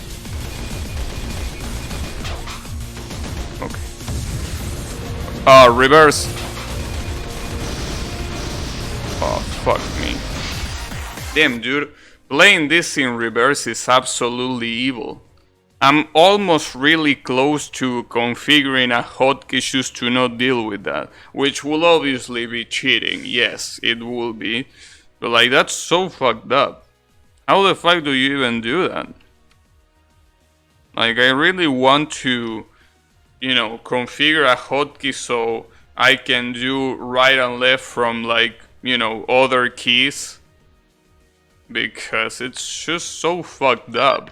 Okay. Reverse. Oh, fuck me. Damn, dude. Playing this in reverse is absolutely evil. I'm almost really close to configuring a hotkey just to not deal with that. Which will obviously be cheating. Yes, it will be. But like, that's so fucked up. How the fuck do you even do that? Like, I really want to, you know, configure a hotkey so I can do right and left from, like, you know, other keys. Because it's just so fucked up.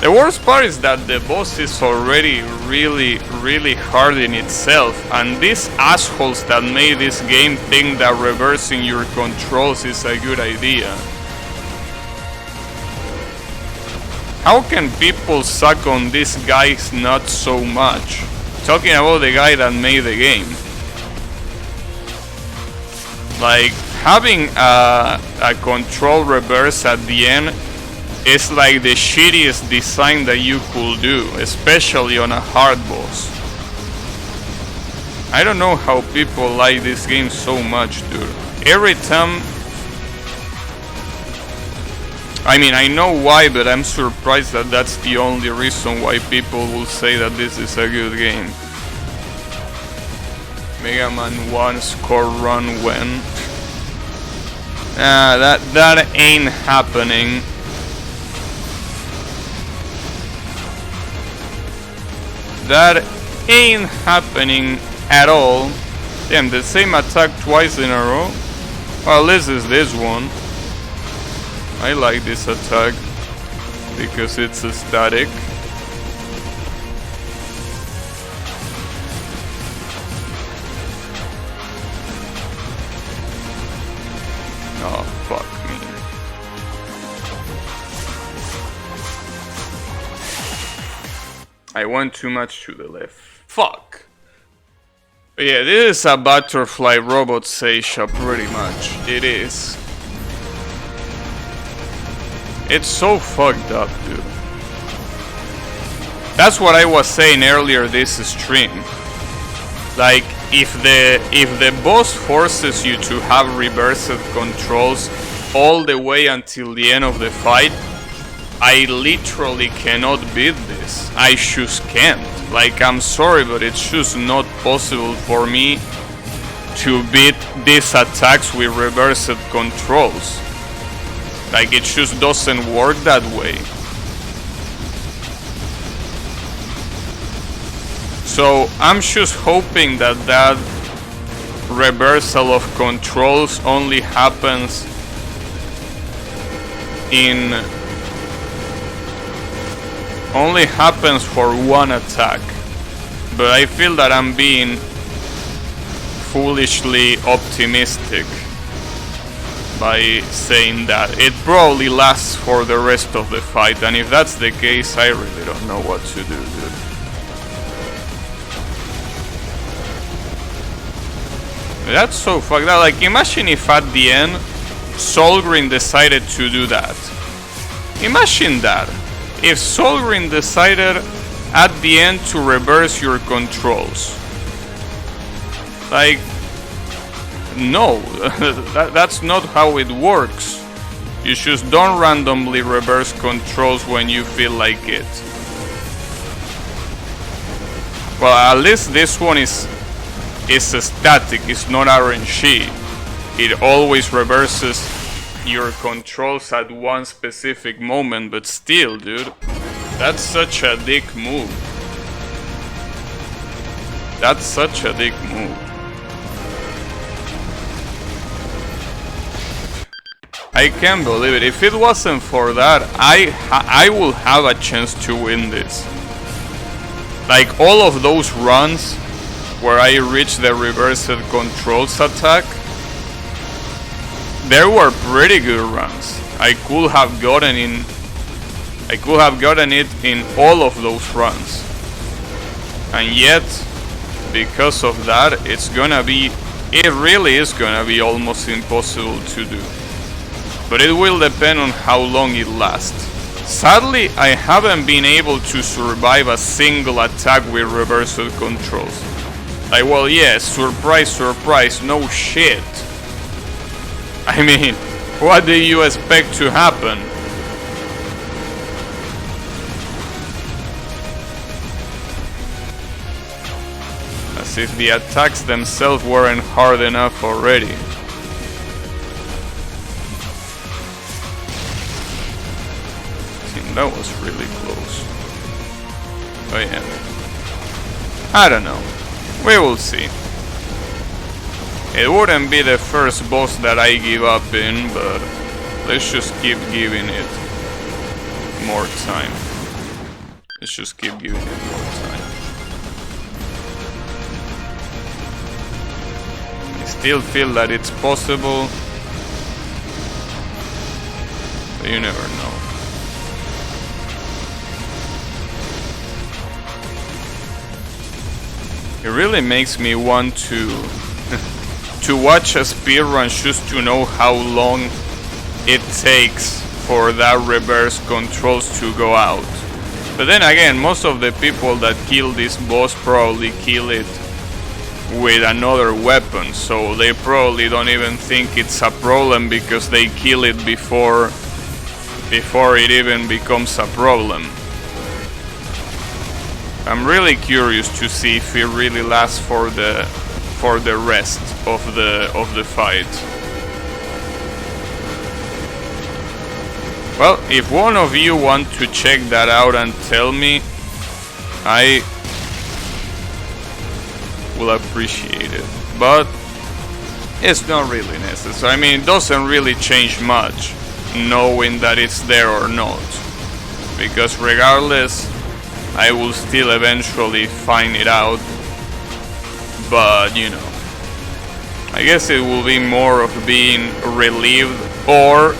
The worst part is that the boss is already really hard in itself, and these assholes that made this game think that reversing your controls is a good idea. How can people suck on these guys not so much? Talking about the guy that made the game. Like, having a control reverse at the end is like the shittiest design that you could do, especially on a hard boss. I don't know how people like this game so much, dude. Every time... I mean, I know why, but I'm surprised that that's the only reason why people will say that this is a good game. Mega Man 1 score run when? That ain't happening. That ain't happening at all. Damn, the same attack twice in a row? Well, this is this one. I like this attack because it's a static. Oh, fuck me. I went too much to the left. Fuck. But yeah, this is a butterfly robot Seisha, pretty much. It is. It's so fucked up, dude. That's what I was saying earlier this stream. Like, if the boss forces you to have reversed controls all the way until the end of the fight, I literally cannot beat this. I just can't. Like, I'm sorry, but it's just not possible for me to beat these attacks with reversed controls. Like, it just doesn't work that way. So I'm just hoping that that reversal of controls only happens for one attack. But I feel that I'm being foolishly optimistic by saying that. It probably lasts for the rest of the fight, and if that's the case, I really don't know what to do, dude. That's so fucked up. Like, imagine if at the end Solgreen decided to do that. Imagine that. If Solgreen decided at the end to reverse your controls. Like, no, that's not how it works. You just don't randomly reverse controls when you feel like it. Well, at least this one is static, it's not RNG. It always reverses your controls at one specific moment, but still, dude, that's such a dick move. That's such a dick move. I can't believe it. If it wasn't for that, I will have a chance to win this. Like all of those runs where I reached the reversed controls attack, there were pretty good runs. I could have gotten it in all of those runs. And yet, because of that, it really is gonna be almost impossible to do. But it will depend on how long it lasts. Sadly, I haven't been able to survive a single attack with reversed controls. Like, well, yes, surprise, surprise, no shit. I mean, what do you expect to happen? As if the attacks themselves weren't hard enough already. That was really close. Oh yeah. I don't know. We will see. It wouldn't be the first boss that I give up in, but let's just keep giving it more time. Let's just keep giving it more time. I still feel that it's possible, but you never know. It really makes me want to watch a speedrun just to know how long it takes for that reverse controls to go out. But then again, most of the people that kill this boss probably kill it with another weapon, so they probably don't even think it's a problem because they kill it before it even becomes a problem. I'm really curious to see if it really lasts for the rest of the fight. Well, if one of you want to check that out and tell me, I will appreciate it. But it's not really necessary. I mean, it doesn't really change much knowing that it's there or not, because regardless, I will still eventually find it out. But, you know, I guess it will be more of being relieved or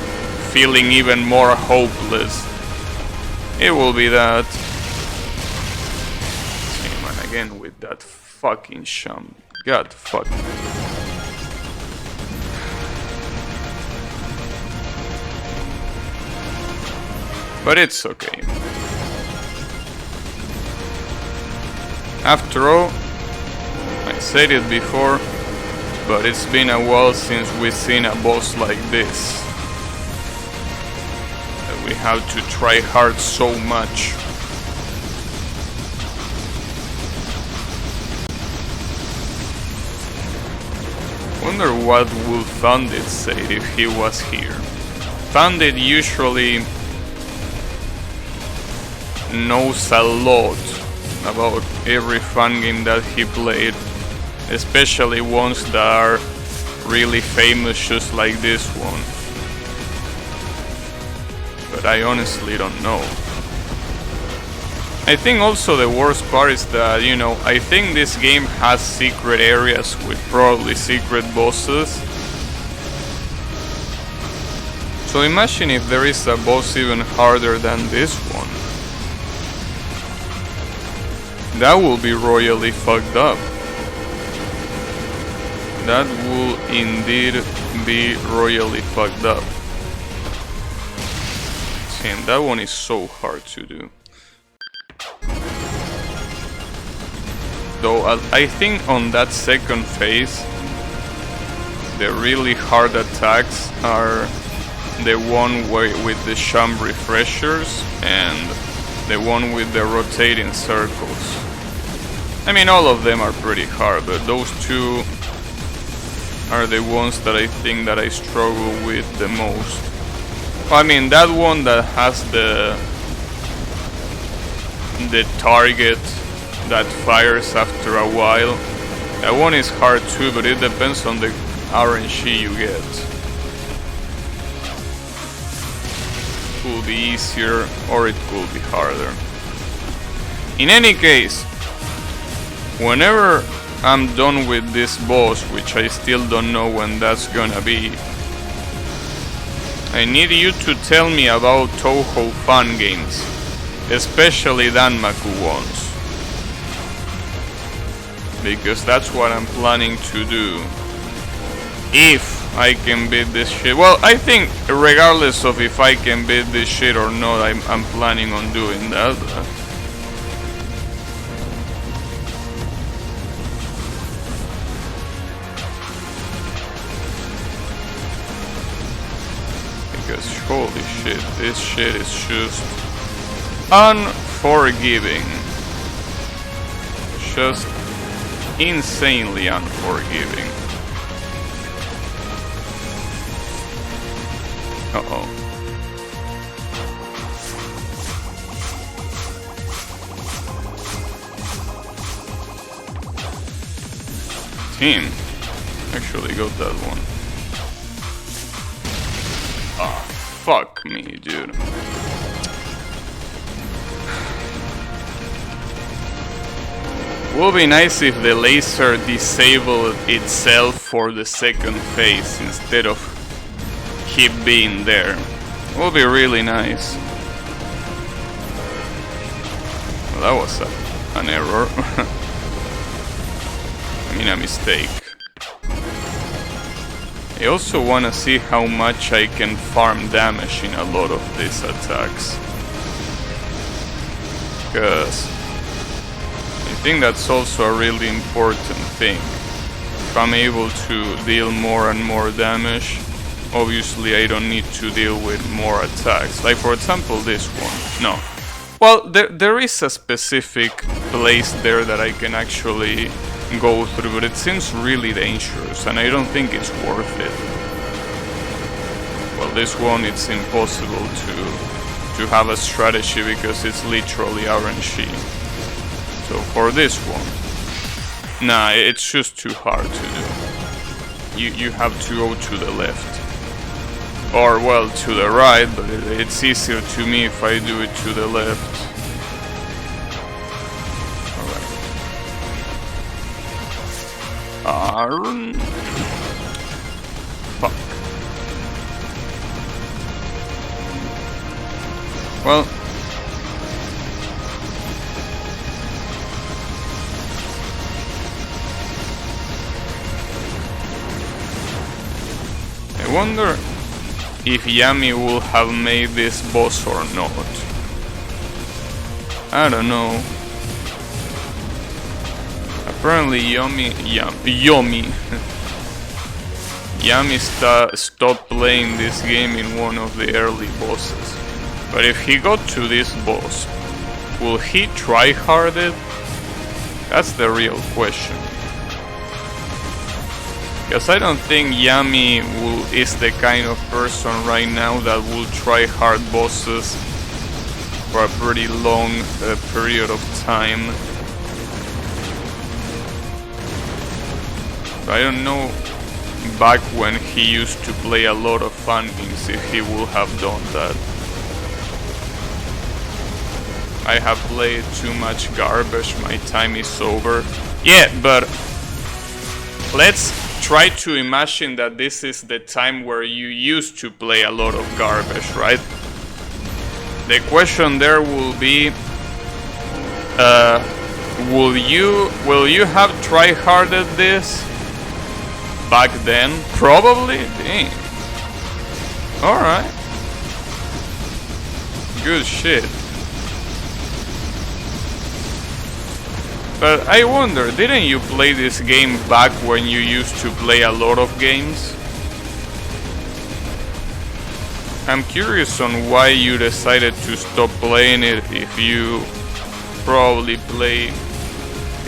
feeling even more hopeless. It will be that. Same man again with that fucking sham. God fucking. But it's okay. After all, I said it before, but it's been a while since we've seen a boss like this. That we have to try hard so much. Wonder what would Thundit say if he was here. Thundit usually knows a lot about every fun game that he played, especially ones that are really famous just like this one. But I honestly don't know. I think also the worst part is that, you know, I think this game has secret areas with probably secret bosses. So imagine if there is a boss even harder than this one. That will be royally fucked up. That will indeed be royally fucked up. And that one is so hard to do. Though I think on that second phase, the really hard attacks are the one with the sham refreshers and the one with the rotating circles. I mean, all of them are pretty hard, but those two are the ones that I think that I struggle with the most. I mean, that one that has the target that fires after a while, that one is hard too, but it depends on the RNG you get. It could be easier or it could be harder. In any case, whenever I'm done with this boss, which I still don't know when that's gonna be, I need you to tell me about Touhou fan games, especially Danmaku ones, because that's what I'm planning to do if I can beat this shit. Well, I think regardless of if I can beat this shit or not, I'm planning on doing that. Because holy shit, this shit is just unforgiving. Just insanely unforgiving. Uh-oh. Team actually got that one. Ah, fuck me, dude. Would be nice if the laser disabled itself for the second phase instead of keep being there. Would be really nice. Well, that was an error. I mean, a mistake. I also want to see how much I can farm damage in a lot of these attacks. Because I think that's also a really important thing. If I'm able to deal more and more damage, obviously I don't need to deal with more attacks. Like for example this one. No. Well, there is a specific place there that I can actually go through, but it seems really dangerous and I don't think it's worth it. Well, this one it's impossible to have a strategy because it's literally RNG. So for this one, nah, it's just too hard to do. You have to go to the left. Or, well, to the right, but it's easier to me if I do it to the left. Alright. Fuck. Well. I wonder if Yami will have made this boss or not. I don't know. Apparently Yami stopped playing this game in one of the early bosses. But if he got to this boss, will he try hard it? That's the real question. Because I don't think Yami is the kind of person right now that will try hard bosses for a pretty long period of time. So I don't know back when he used to play a lot of fun games if he would have done that. I have played too much garbage, my time is over. Yeah, but let's try to imagine that this is the time where you used to play a lot of garbage, right? The question there will be, will you have try-harded this back then? Probably? Dang. Alright. Good shit. But I wonder, didn't you play this game back when you used to play a lot of games? I'm curious on why you decided to stop playing it if you probably play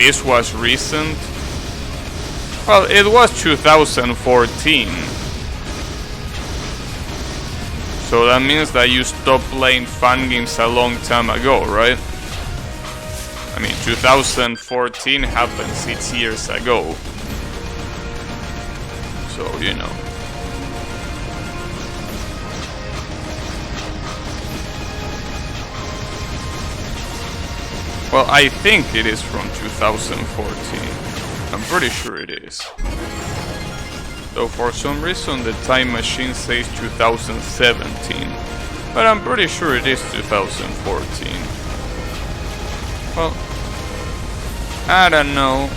this was recent. Well, it was 2014. So that means that you stopped playing fun games a long time ago, right? I mean, 2014 happened 6 years ago. So, you know. Well, I think it is from 2014. I'm pretty sure it is. Though for some reason the time machine says 2017. But I'm pretty sure it is 2014. Well, I don't know.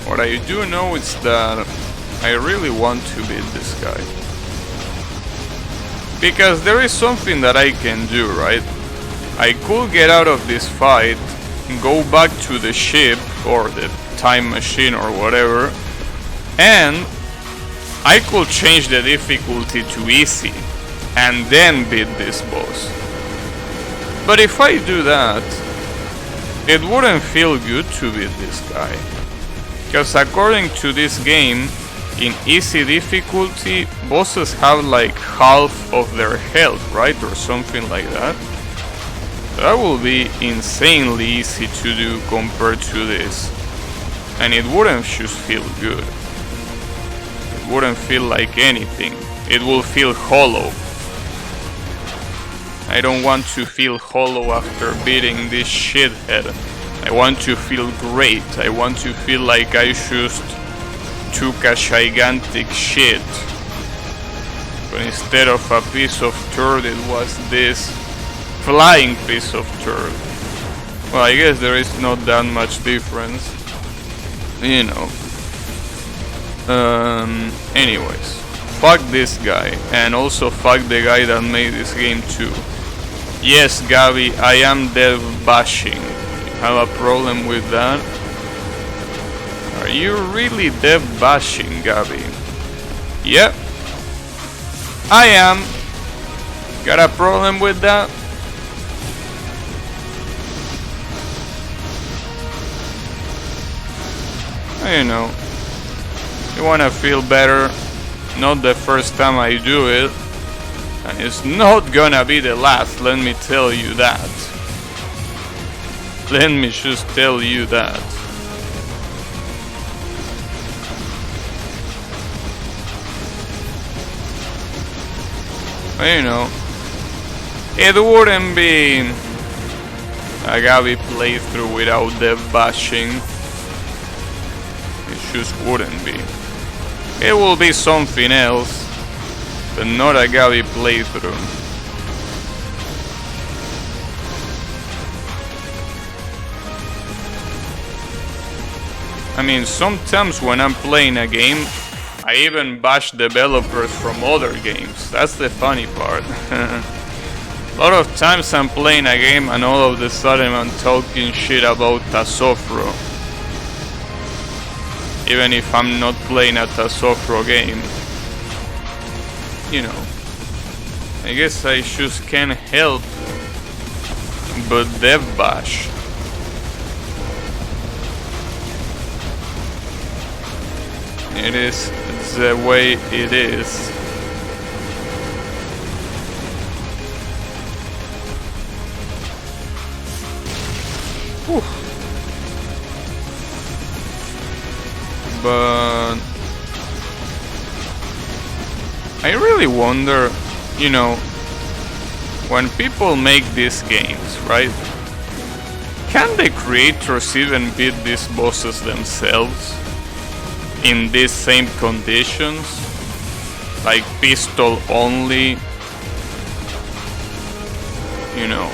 What I do know is that I really want to beat this guy. Because there is something that I can do, right? I could get out of this fight, go back to the ship or the time machine or whatever, and I could change the difficulty to easy and then beat this boss. But if I do that, it wouldn't feel good to beat this guy. Because according to this game, in easy difficulty, bosses have like half of their health, right? Or something like that. That will be insanely easy to do compared to this. And it wouldn't just feel good. It wouldn't feel like anything. It will feel hollow. I don't want to feel hollow after beating this shithead. I want to feel great. I want to feel like I just took a gigantic shit. But instead of a piece of turd, it was this flying piece of turd. Well, I guess there is not that much difference. You know. Anyways. Fuck this guy. And also fuck the guy that made this game too. Yes, Gabby, I am dev bashing. Have a problem with that? Are you really dev bashing, Gabby? Yep. I am. Got a problem with that? You know. You wanna feel better. Not the first time I do it. And it's not gonna be the last, let me tell you that. Let me just tell you that. You know, it wouldn't be a Gabby playthrough without dev bashing. It just wouldn't be. It will be something else, but not a Gabby playthrough. I mean, sometimes when I'm playing a game, I even bash developers from other games. That's the funny part. A lot of times I'm playing a game and all of a sudden I'm talking shit about Tasofro. Even if I'm not playing a Tasofro game. You know. I guess I just can't help but dev bash. It is the way it is. Whew. But I really wonder, you know, when people make these games, right? Can the creators even beat these bosses themselves? In these same conditions, like pistol only, you know,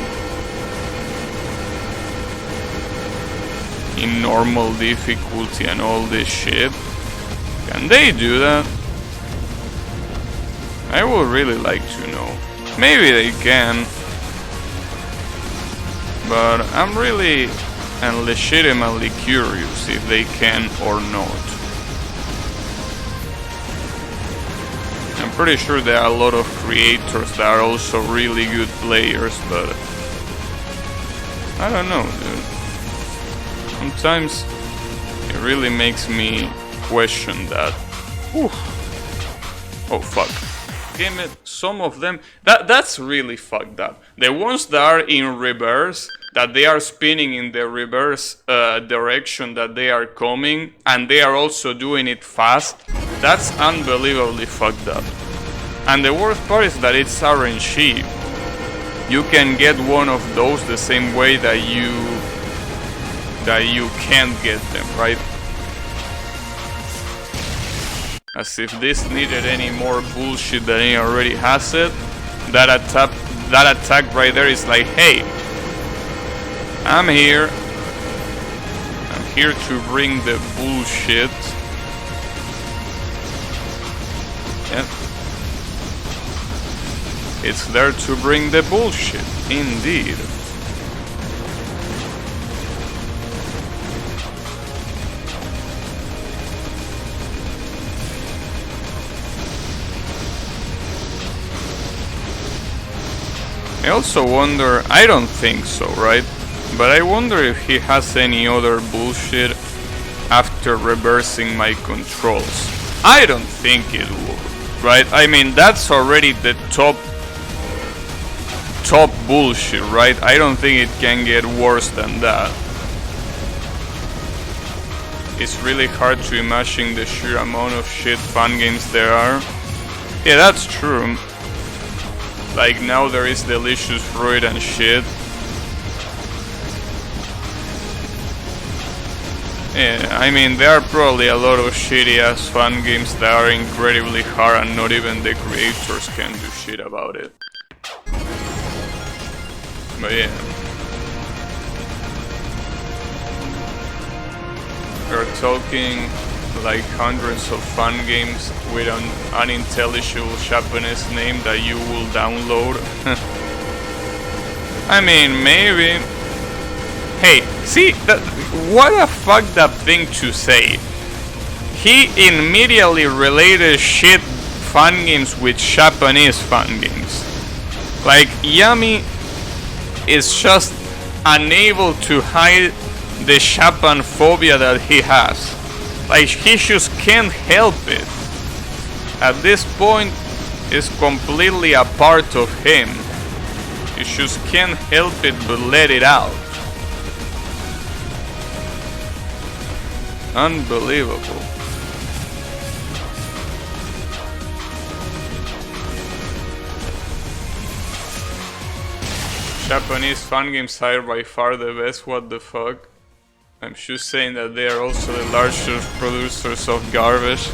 in normal difficulty and all this shit. Can they do that? I would really like to know. Maybe they can, but I'm really and legitimately curious if they can or not. I'm pretty sure there are a lot of creators that are also really good players, but I don't know, dude. Sometimes it really makes me question that. Whew. Oh fuck. Damn it, some of them that's really fucked up. The ones that are in reverse, that they are spinning in the reverse direction that they are coming, and they are also doing it fast, that's unbelievably fucked up. And the worst part is that it's RNG. You can get one of those the same way that you can't get them, right? As if this needed any more bullshit than it already has it. That attack right there is like, hey, I'm here. I'm here to bring the bullshit. Yeah. It's there to bring the bullshit, indeed. I also wonder, I don't think so, right? But I wonder if he has any other bullshit after reversing my controls. I don't think it would, right? I mean, that's already the top bullshit, right? I don't think it can get worse than that. It's really hard to imagine the sheer amount of shit fun games there are. Yeah, that's true. Like now there is Delicious Fruit and shit. Yeah, I mean there are probably a lot of shitty ass fun games that are incredibly hard and not even the creators can do shit about it. But yeah. We're talking like hundreds of fun games with an unintelligible Japanese name that you will download. I mean, maybe. Hey, see, what a fucked up thing to say. He immediately related shit fun games with Japanese fun games. Like, Yami is just unable to hide the Japan phobia that he has. Like, he just can't help it. At this point, it's completely a part of him. He just can't help it but let it out. Unbelievable. Japanese fun games are by far the best, what the fuck? I'm just saying that they are also the largest producers of garbage.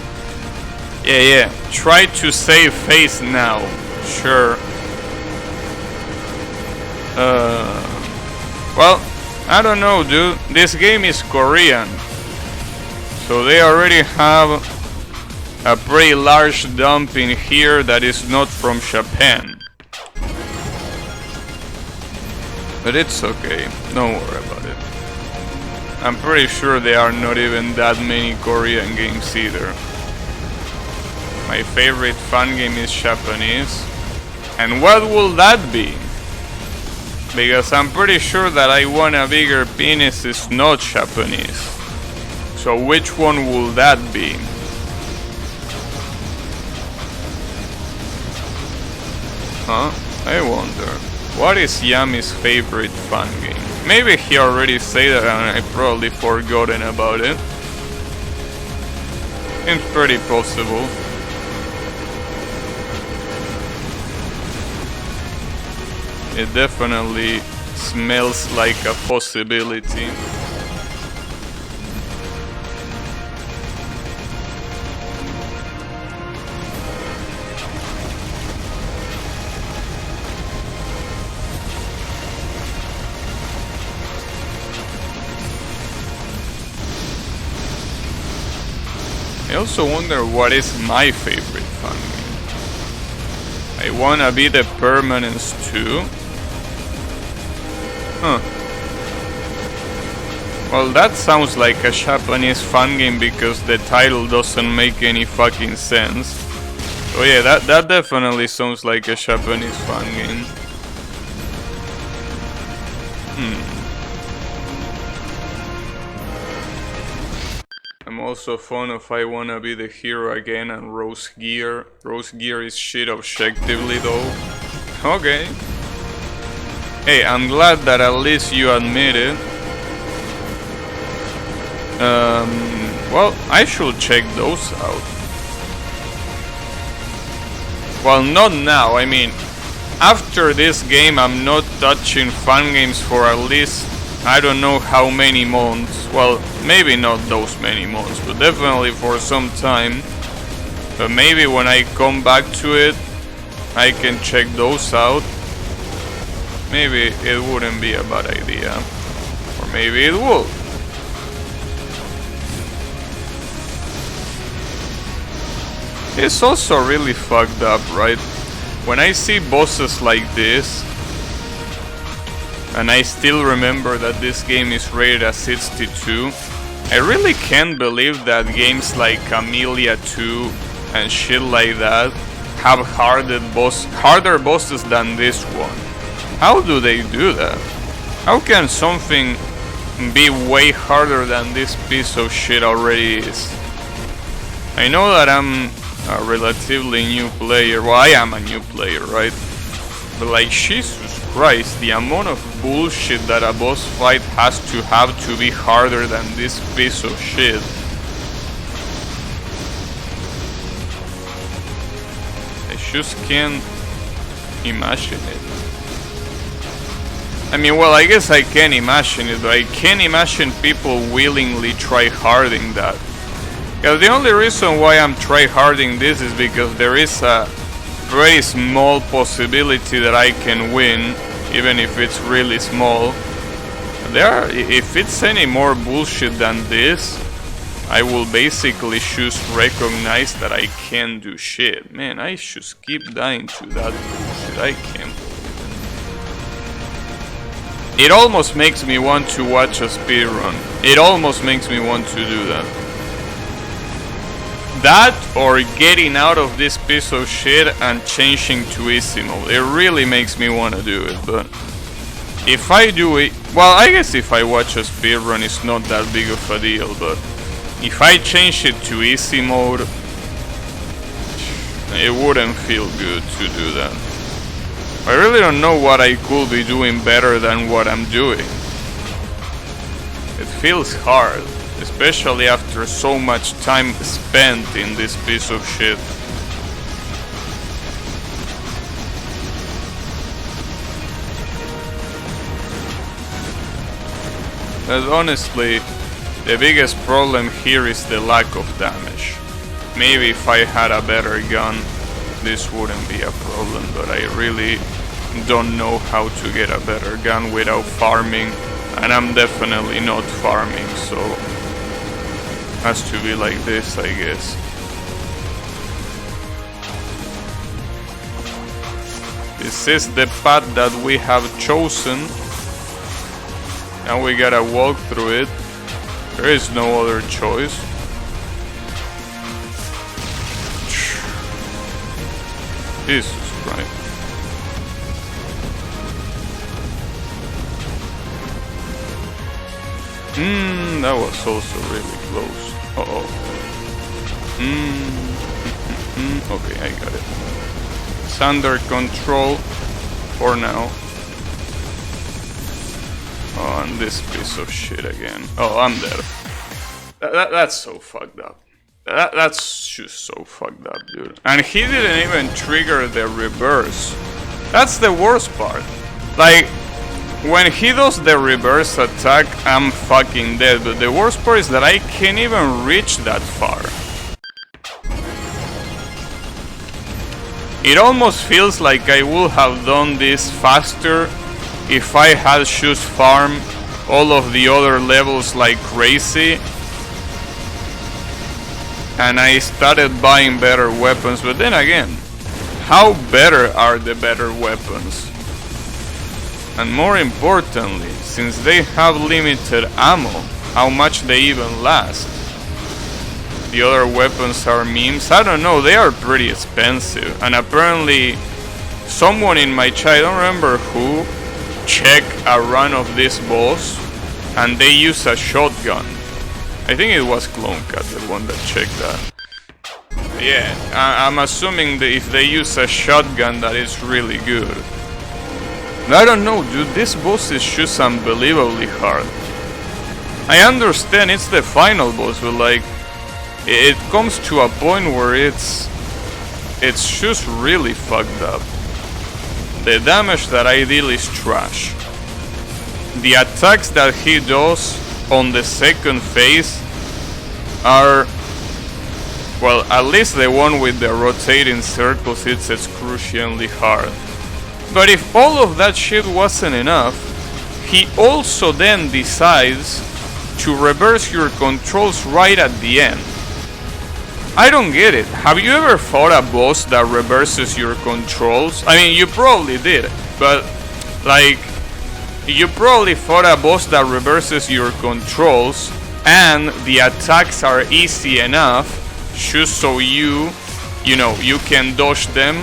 Yeah, try to save face now. Sure. Well, I don't know, dude. This game is Korean. So they already have a pretty large dump in here that is not from Japan. But it's okay. Don't worry about it. I'm pretty sure there are not even that many Korean games either. My favorite fun game is Japanese. And what will that be? Because I'm pretty sure that I Want a Bigger Penis is not Japanese. So which one will that be? Huh? I wonder. What is Yami's favorite fun game? Maybe he already said that and I probably forgotten about it. It's pretty possible. It definitely smells like a possibility. I also wonder what is my favorite fun game. I Wanna Be the Permanence too. Huh. Well, that sounds like a Japanese fan game because the title doesn't make any fucking sense. Oh yeah, that definitely sounds like a Japanese fan game. I'm also fond of I Wanna Be the Hero Again and Rose Gear. Rose Gear is shit objectively though. Okay. Hey, I'm glad that at least you admit it. Well, I should check those out. Well, not now, I mean, after this game I'm not touching fan games for at least, I don't know how many months. Well, maybe not those many months, but definitely for some time. But maybe when I come back to it, I can check those out. Maybe it wouldn't be a bad idea. Or maybe it would. It's also really fucked up, right? When I see bosses like this, and I still remember that this game is rated as 62, I really can't believe that games like Camellia 2 and shit like that have harder bosses than this one. How do they do that? How can something be way harder than this piece of shit already is? I know that I'm a relatively new player. Well, I am a new player, right? But like, Jesus Christ, the amount of bullshit that a boss fight has to be harder than this piece of shit. I just can't imagine it. I mean, well, I guess I can imagine it, but I can't imagine people willingly tryharding that. Because the only reason why I'm tryharding this is because there is a very small possibility that I can win, even if it's really small. If it's any more bullshit than this, I will basically just recognize that I can't do shit. Man, I just keep dying to that bullshit. I can't. It almost makes me want to watch a speedrun. It almost makes me want to do that. That or getting out of this piece of shit and changing to easy mode. It really makes me want to do it, but if I do it, well, I guess if I watch a speedrun it's not that big of a deal, but if I change it to easy mode, it wouldn't feel good to do that. I really don't know what I could be doing better than what I'm doing. It feels hard, especially after so much time spent in this piece of shit. But honestly, the biggest problem here is the lack of damage. Maybe if I had a better gun, this wouldn't be a problem, but I really don't know how to get a better gun without farming, and I'm definitely not farming, so has to be like this, I guess. This is the path that we have chosen, and we gotta walk through it. There is no other choice. Jesus Christ. That was also really close. Uh-oh. Okay, I got it. It's under control for now. Oh, and this piece of shit again. Oh, I'm dead. That's so fucked up. That's just so fucked up, dude. And he didn't even trigger the reverse. That's the worst part. Like, when he does the reverse attack, I'm fucking dead. But the worst part is that I can't even reach that far. It almost feels like I would have done this faster if I had just farmed all of the other levels like crazy. And I started buying better weapons, but then again, how better are the better weapons? And more importantly, since they have limited ammo, how much they even last. The other weapons are memes. I don't know, they are pretty expensive. And apparently someone in my chat, I don't remember who, checked a run of this boss and they use a shotgun. I think it was CloneCat, the one that checked that. Yeah, I'm assuming that if they use a shotgun that is really good. I don't know, dude, this boss is just unbelievably hard. I understand it's the final boss, but like, it comes to a point where it's just really fucked up. The damage that I deal is trash. The attacks that he does on the second phase are, well, at least the one with the rotating circles, it's excruciatingly hard. But if all of that shit wasn't enough, he also then decides to reverse your controls right at the end. I don't get it. Have you ever fought a boss that reverses your controls? I mean, you probably did, but like, you probably fought a boss that reverses your controls and the attacks are easy enough just so you know, you can dodge them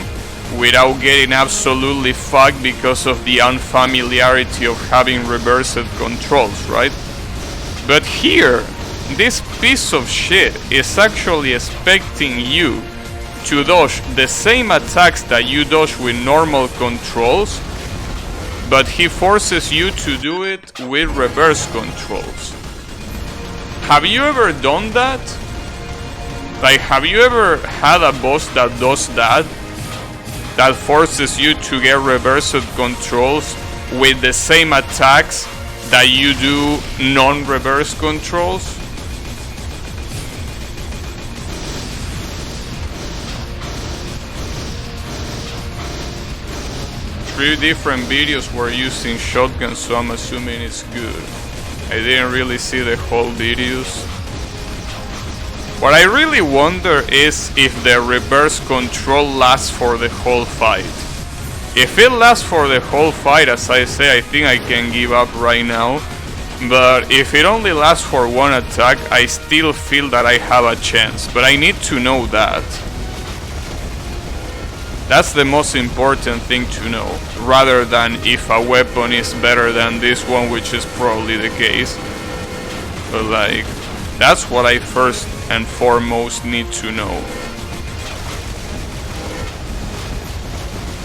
without getting absolutely fucked because of the unfamiliarity of having reversed controls, right? But here, this piece of shit is actually expecting you to dodge the same attacks that you dodge with normal controls, but he forces you to do it with reverse controls. Have you ever done that? Like, have you ever had a boss that does that? That forces you to get reversed controls with the same attacks that you do non-reverse controls? Three different videos were using shotguns, so I'm assuming it's good. I didn't really see the whole videos. What I really wonder is if the reverse control lasts for the whole fight. If it lasts for the whole fight, as I say, I think I can give up right now. But if it only lasts for one attack, I still feel that I have a chance. But I need to know that. That's the most important thing to know, rather than if a weapon is better than this one, which is probably the case. But like, that's what I first and foremost need to know.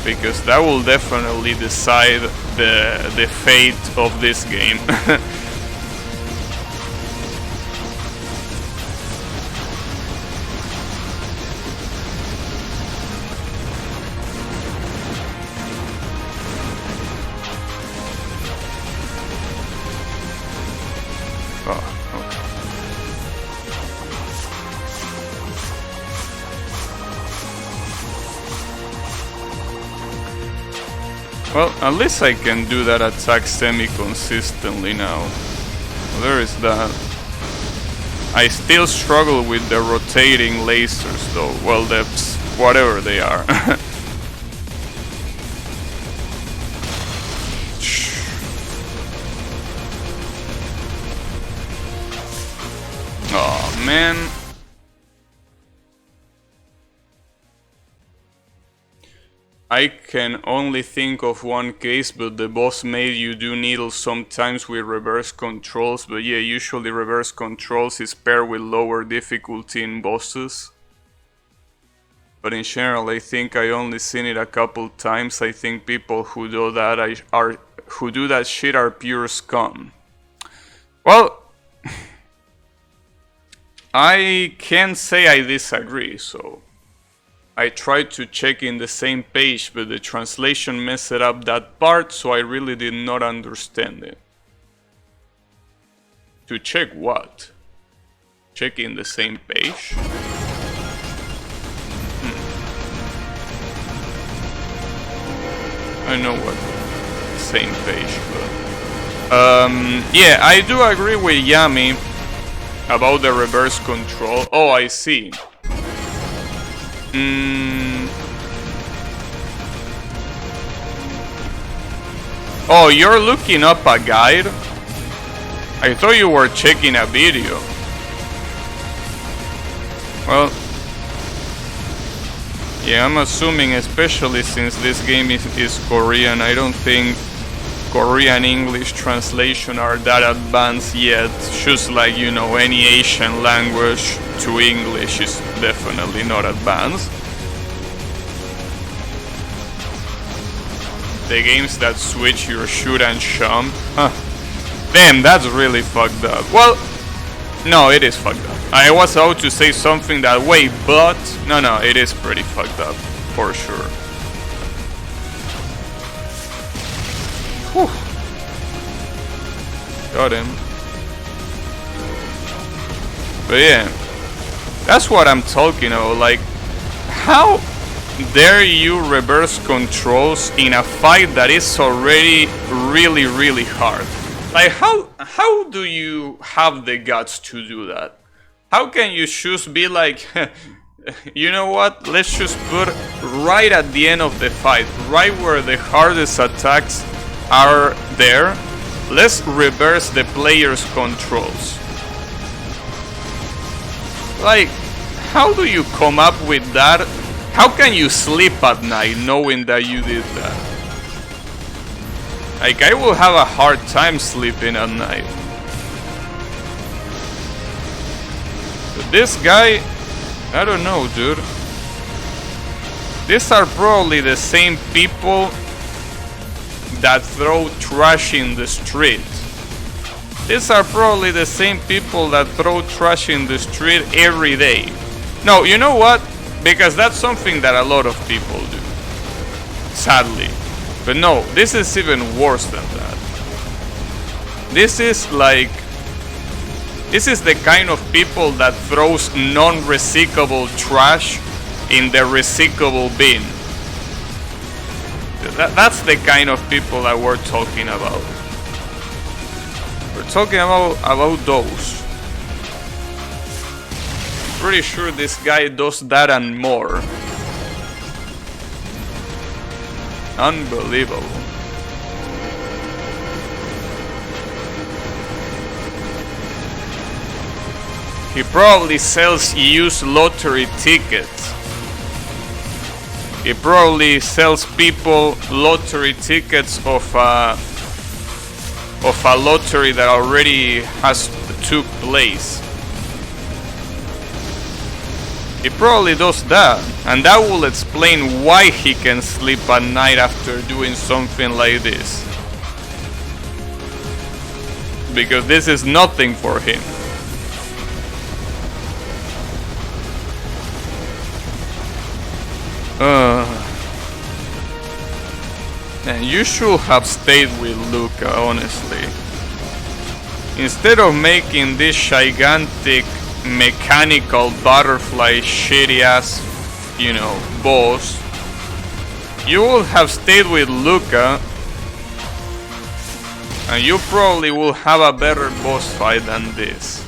Because that will definitely decide the fate of this game. Well, at least I can do that attack semi-consistently now. There is that. I still struggle with the rotating lasers though. Well, that's whatever they are. Oh man. I can only think of one case, but the boss made you do needles sometimes with reverse controls, but yeah, usually reverse controls is paired with lower difficulty in bosses. But in general, I think I only seen it a couple times. I think people who do that shit are pure scum. Well, I can't say I disagree, so I tried to check in the same page, but the translation messed up that part, so I really did not understand it. To check what? Check in the same page? I know what same page, but yeah, I do agree with Yami about the reverse control. Oh, I see. Oh, you're looking up a guide? I thought you were checking a video. Well, yeah, I'm assuming, especially since this game is Korean, I don't think Korean English translation are that advanced yet. Just like, you know, any Asian language to English is definitely not advanced. The games that switch your shoot and jump, huh. Damn, that's really fucked up. Well, no, it is fucked up. I was about to say something that way, but no, it is pretty fucked up, for sure. Whew. Got him. But yeah, that's what I'm talking about. Like, how dare you reverse controls in a fight that is already really, really hard? Like, how do you have the guts to do that? How can you just be like, you know what, let's just put right at the end of the fight, right where the hardest attacks are there, let's reverse the player's controls. Like, how do you come up with that? How can you sleep at night knowing that you did that? Like, I will have a hard time sleeping at night. But this guy, I don't know, dude. These are probably the same people that throw trash in the street. These are probably the same people that throw trash in the street every day. No, you know what? Because that's something that a lot of people do. Sadly. But no, this is even worse than that. This is like... This is the kind of people that throws non-recyclable trash in the recyclable bin. That's the kind of people that we're talking about. We're talking about those. Pretty sure this guy does that and more. Unbelievable. He probably sells used lottery tickets. He probably sells people lottery tickets of a lottery that already has took place. He probably does that, and that will explain why he can sleep at night after doing something like this. Because this is nothing for him. And you should have stayed with Luca, honestly. Instead of making this gigantic mechanical butterfly shitty ass, you know, boss, you would have stayed with Luca and you probably will have a better boss fight than this.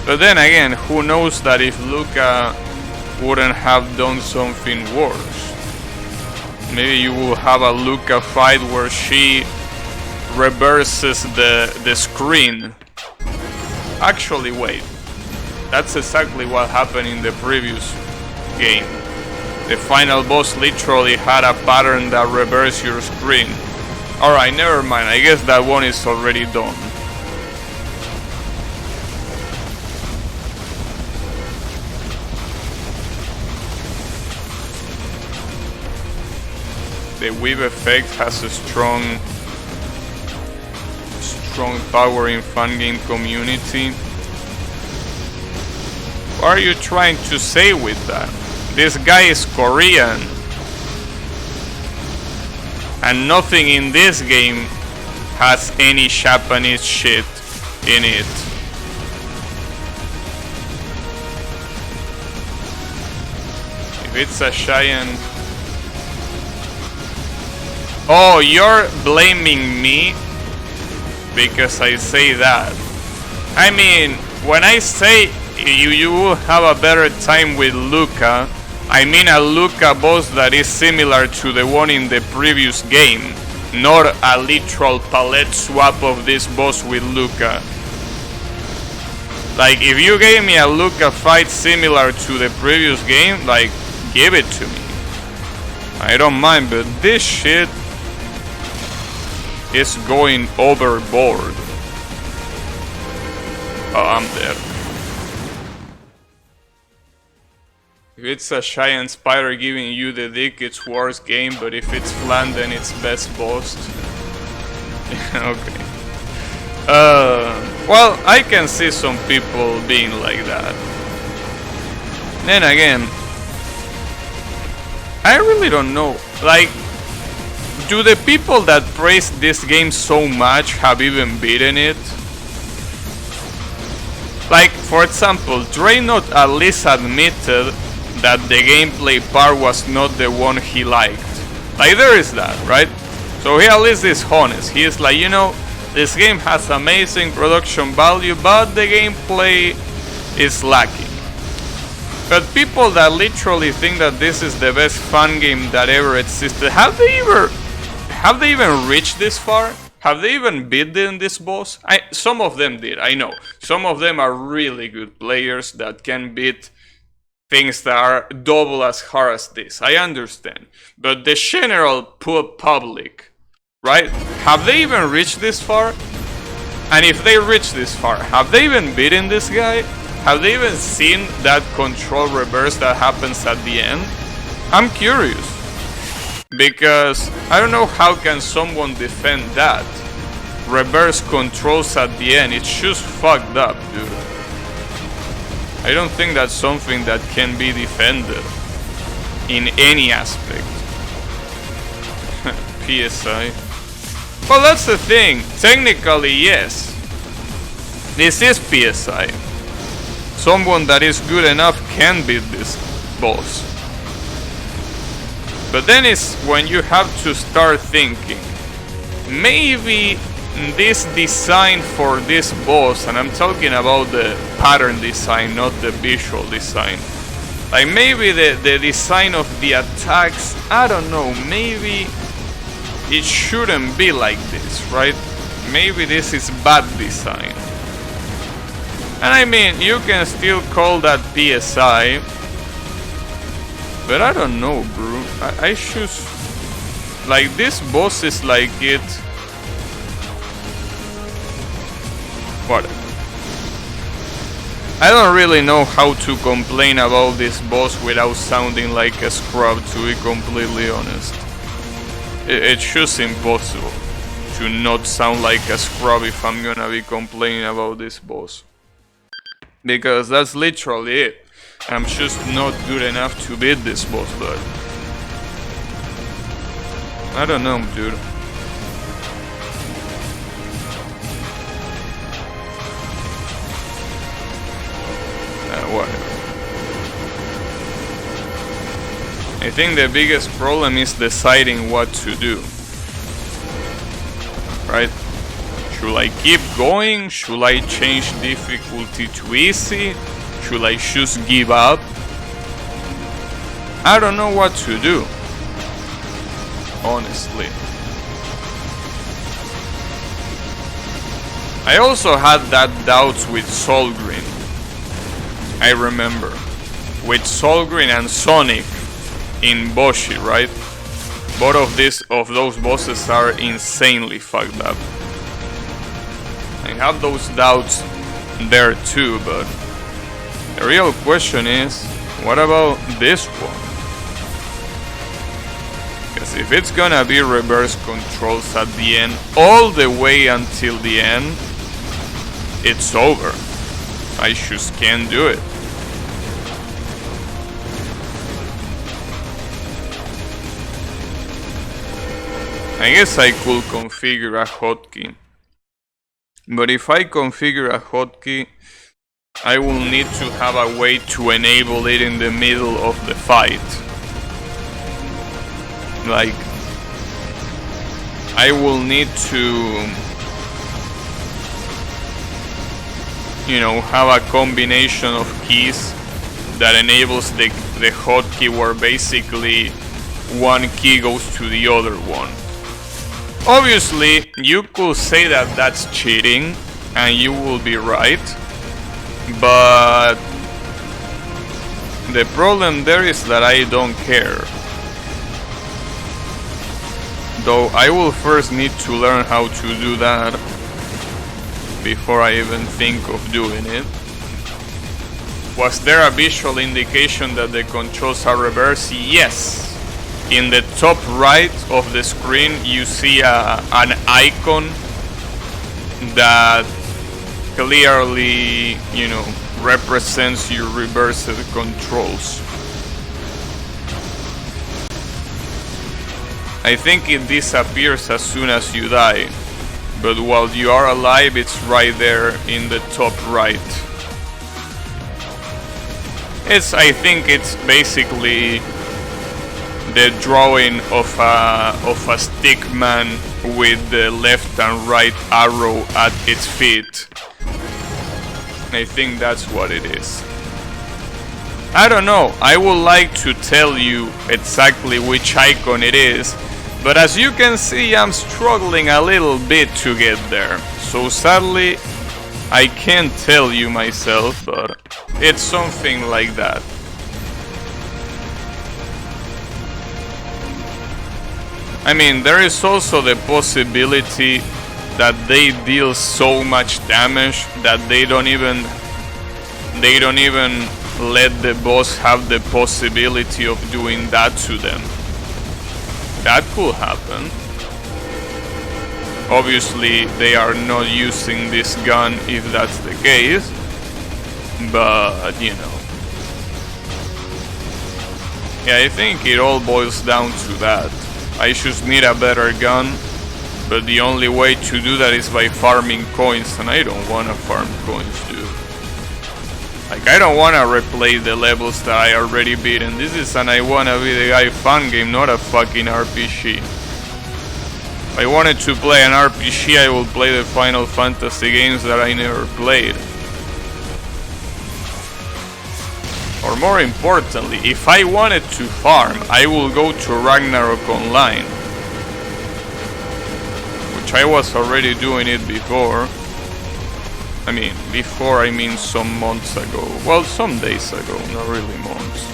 But then again, who knows that if Luca wouldn't have done something worse. Maybe you will have a Luca fight where she reverses the screen. Actually, wait. That's exactly what happened in the previous game. The final boss literally had a pattern that reversed your screen. Alright, never mind. I guess that one is already done. The whip effect has a strong power in fan game community. What are you trying to say with that? This guy is Korean. And nothing in this game has any Japanese shit in it. If it's a giant... Oh, you're blaming me because I say that. I mean, when I say you will have a better time with Luca, I mean a Luca boss that is similar to the one in the previous game, not a literal palette swap of this boss with Luca. Like, if you gave me a Luca fight similar to the previous game, like, give it to me. I don't mind, but this shit is going overboard. Oh, I'm dead. If it's a giant spider giving you the dick, it's worst game, but if it's flan, then it's best boss. Okay. Well, I can see some people being like that. Then again, I really don't know. Like, do the people that praise this game so much have even beaten it? Like, for example, Draynot at least admitted that the gameplay part was not the one he liked. Like, there is that, right? So he at least is honest. He is like, you know, this game has amazing production value, but the gameplay is lacking. But people that literally think that this is the best fun game that ever existed, have they even reached this far? Have they even beaten this boss? Some of them did, I know. Some of them are really good players that can beat things that are double as hard as this. I understand. But the general public, right? Have they even reached this far? And if they reach this far, have they even beaten this guy? Have they even seen that control reverse that happens at the end? I'm curious. Because I don't know how can someone defend that. Reverse controls at the end, it's just fucked up, dude. I don't think that's something that can be defended in any aspect. PSI. Well, that's the thing. Technically, yes. This is PSI. Someone that is good enough can beat this boss. But then it's when you have to start thinking, maybe this design for this boss, and I'm talking about the pattern design, not the visual design. Like, maybe the design of the attacks, I don't know, maybe it shouldn't be like this, right? Maybe this is bad design. And I mean, you can still call that PSI, but I don't know, bro. I choose, like, this boss is like it. What? I don't really know how to complain about this boss without sounding like a scrub, to be completely honest. It's just impossible to not sound like a scrub if I'm gonna be complaining about this boss. Because that's literally it. I'm just not good enough to beat this boss, but I don't know, dude. Whatever. I think the biggest problem is deciding what to do. Right? Should I keep going? Should I change difficulty to easy? Should I just give up? I don't know what to do. Honestly. I also had that doubts with Solgreen. I remember. With Solgreen and Sonic in Boshi, right? Both of those bosses are insanely fucked up. I have those doubts there too, but the real question is, what about this one? Because if it's gonna be reverse controls at the end, all the way until the end, it's over. I just can't do it. I guess I could configure a hotkey. But if I configure a hotkey, I will need to have a way to enable it in the middle of the fight. Like, I will need to, you know, have a combination of keys that enables the hotkey where basically one key goes to the other one. Obviously, you could say that that's cheating, and you will be right, But the problem there is that I don't care. Though I will first need to learn how to do that before I even think of doing it. Was there a visual indication that the controls are reversed? Yes. In the top right of the screen you see an icon that clearly, you know, represents your reversed controls. I think it disappears as soon as you die, but while you are alive it's right there in the top right. I think it's basically the drawing of a stick man with the left and right arrow at its feet. I think that's what it is. I don't know, I would like to tell you exactly which icon it is, but as you can see I'm struggling a little bit to get there. So sadly I can't tell you myself, but it's something like that. I mean, there is also the possibility that they deal so much damage that they don't even let the boss have the possibility of doing that to them. That could happen. Obviously they are not using this gun if that's the case, but you know. Yeah, I think it all boils down to that. I just need a better gun, but the only way to do that is by farming coins, and I don't wanna farm coins, dude. Like, I don't wanna replay the levels that I already beat, and this is an I Wanna Be the Guy fun game, not a fucking RPG. If I wanted to play an RPG, I would play the Final Fantasy games that I never played. Or more importantly, if I wanted to farm, I will go to Ragnarok Online. Which I was already doing it before. I mean some months ago. Well, some days ago, not really months.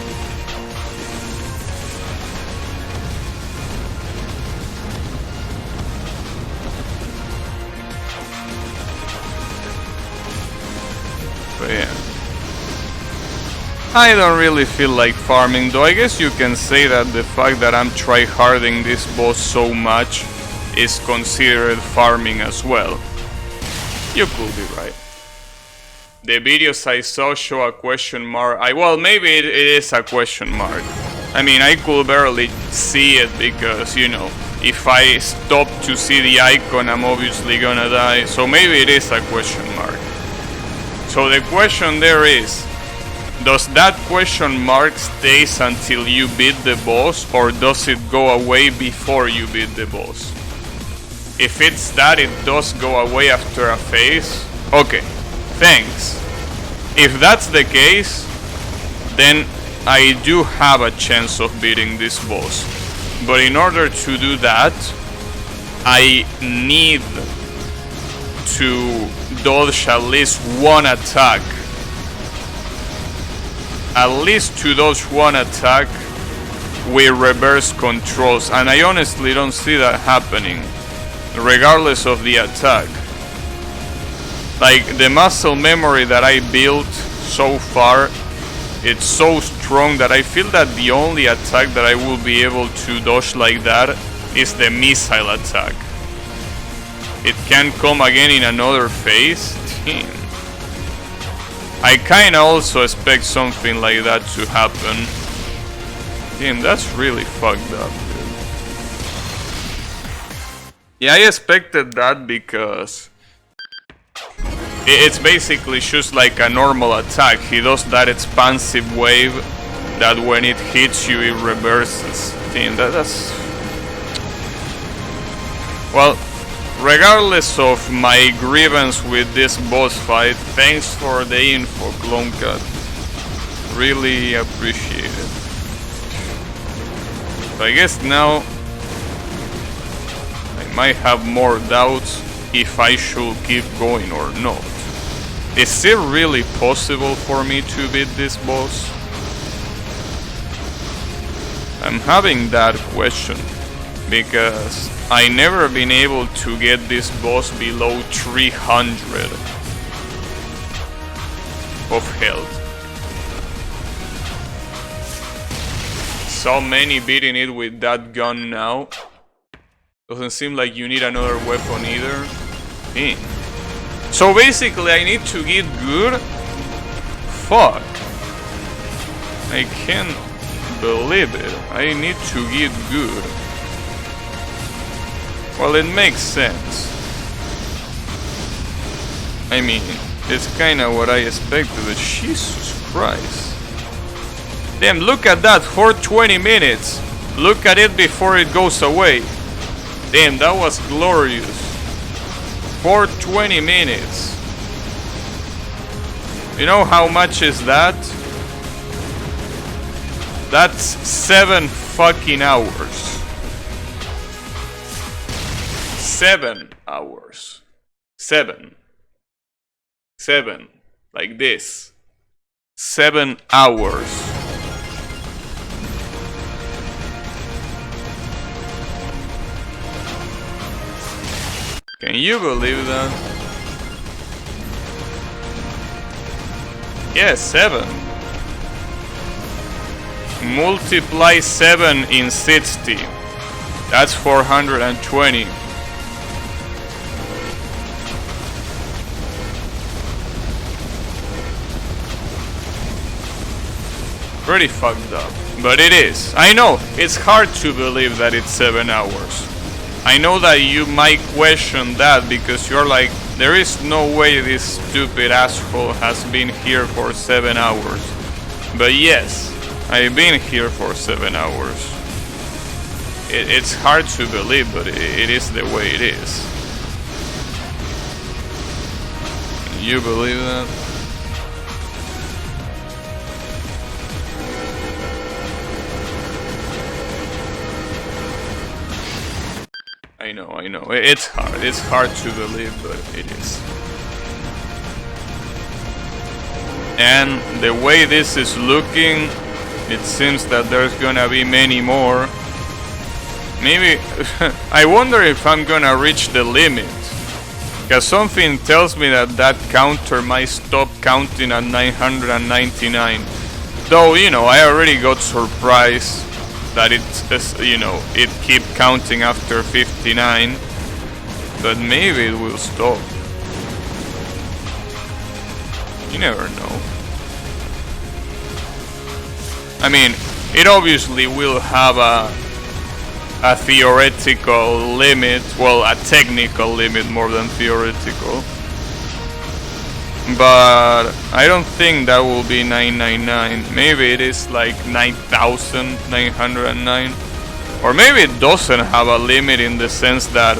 But yeah. I don't really feel like farming, though I guess you can say that the fact that I'm tryharding this boss so much is considered farming as well. You could be right. The videos I saw show a question mark. Well, maybe it is a question mark. I mean, I could barely see it because, you know, if I stop to see the icon, I'm obviously gonna die. So maybe it is a question mark. So the question there is, does that question mark stays until you beat the boss, or does it go away before you beat the boss? If it's that it does go away after a phase, okay, thanks. If that's the case, then I do have a chance of beating this boss. But in order to do that, I need to dodge at least one attack. At least to dodge one attack with reverse controls, and I honestly don't see that happening, regardless of the attack. Like, the muscle memory that I built so far, it's so strong that I feel that the only attack that I will be able to dodge like that is the missile attack. It can come again in another phase. Damn. I kinda also expect something like that to happen. Damn, that's really fucked up, dude. Yeah, I expected that because it's basically just like a normal attack. He does that expansive wave that when it hits you, it reverses. Damn, that's... Well, regardless of my grievance with this boss fight, thanks for the info, Clonecat. Really appreciate it. So I guess now I might have more doubts if I should keep going or not. Is it really possible for me to beat this boss? I'm having that question, because I never been able to get this boss below 300 of health. So many beating it with that gun now. Doesn't seem like you need another weapon either. Dang. So basically I need to get good? Fuck. I can't believe it. I need to get good. Well, it makes sense. I mean, it's kinda what I expected, but Jesus Christ. Damn, look at that for 20 minutes. Look at it before it goes away. Damn, that was glorious. For 20 minutes. You know how much is that? That's 7 fucking hours. 7 hours. 7. Like this. 7 hours. Can you believe that? Yeah, 7. Multiply 7 in 60. That's 420. Pretty fucked up. But it is. I know, it's hard to believe that it's 7 hours. I know that you might question that because you're like, there is no way this stupid asshole has been here for 7 hours. But yes, I've been here for 7 hours. It's hard to believe, but it is the way it is. Can you believe that? I know. It's hard to believe, but it is. And the way this is looking, it seems that there's gonna be many more. Maybe, I wonder if I'm gonna reach the limit. Because something tells me that that counter might stop counting at 999. Though, you know, I already got surprised that it's, you know, it keep counting after 59, but maybe it will stop. You never know. I mean, it obviously will have a theoretical limit, well, a technical limit more than theoretical. But I don't think that will be 999. Maybe it is like 9,909. Or maybe it doesn't have a limit in the sense that,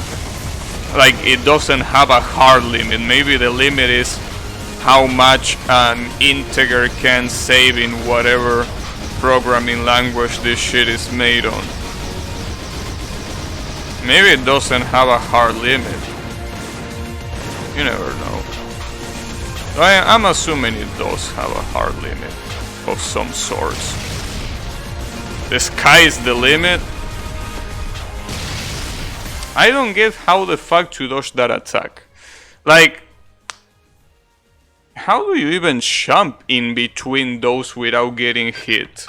like, it doesn't have a hard limit. Maybe the limit is how much an integer can save in whatever programming language this shit is made on. Maybe it doesn't have a hard limit. You never know. I'm assuming it does have a hard limit of some sorts. The sky's the limit. I don't get how the fuck to dodge that attack. Like, how do you even jump in between those without getting hit?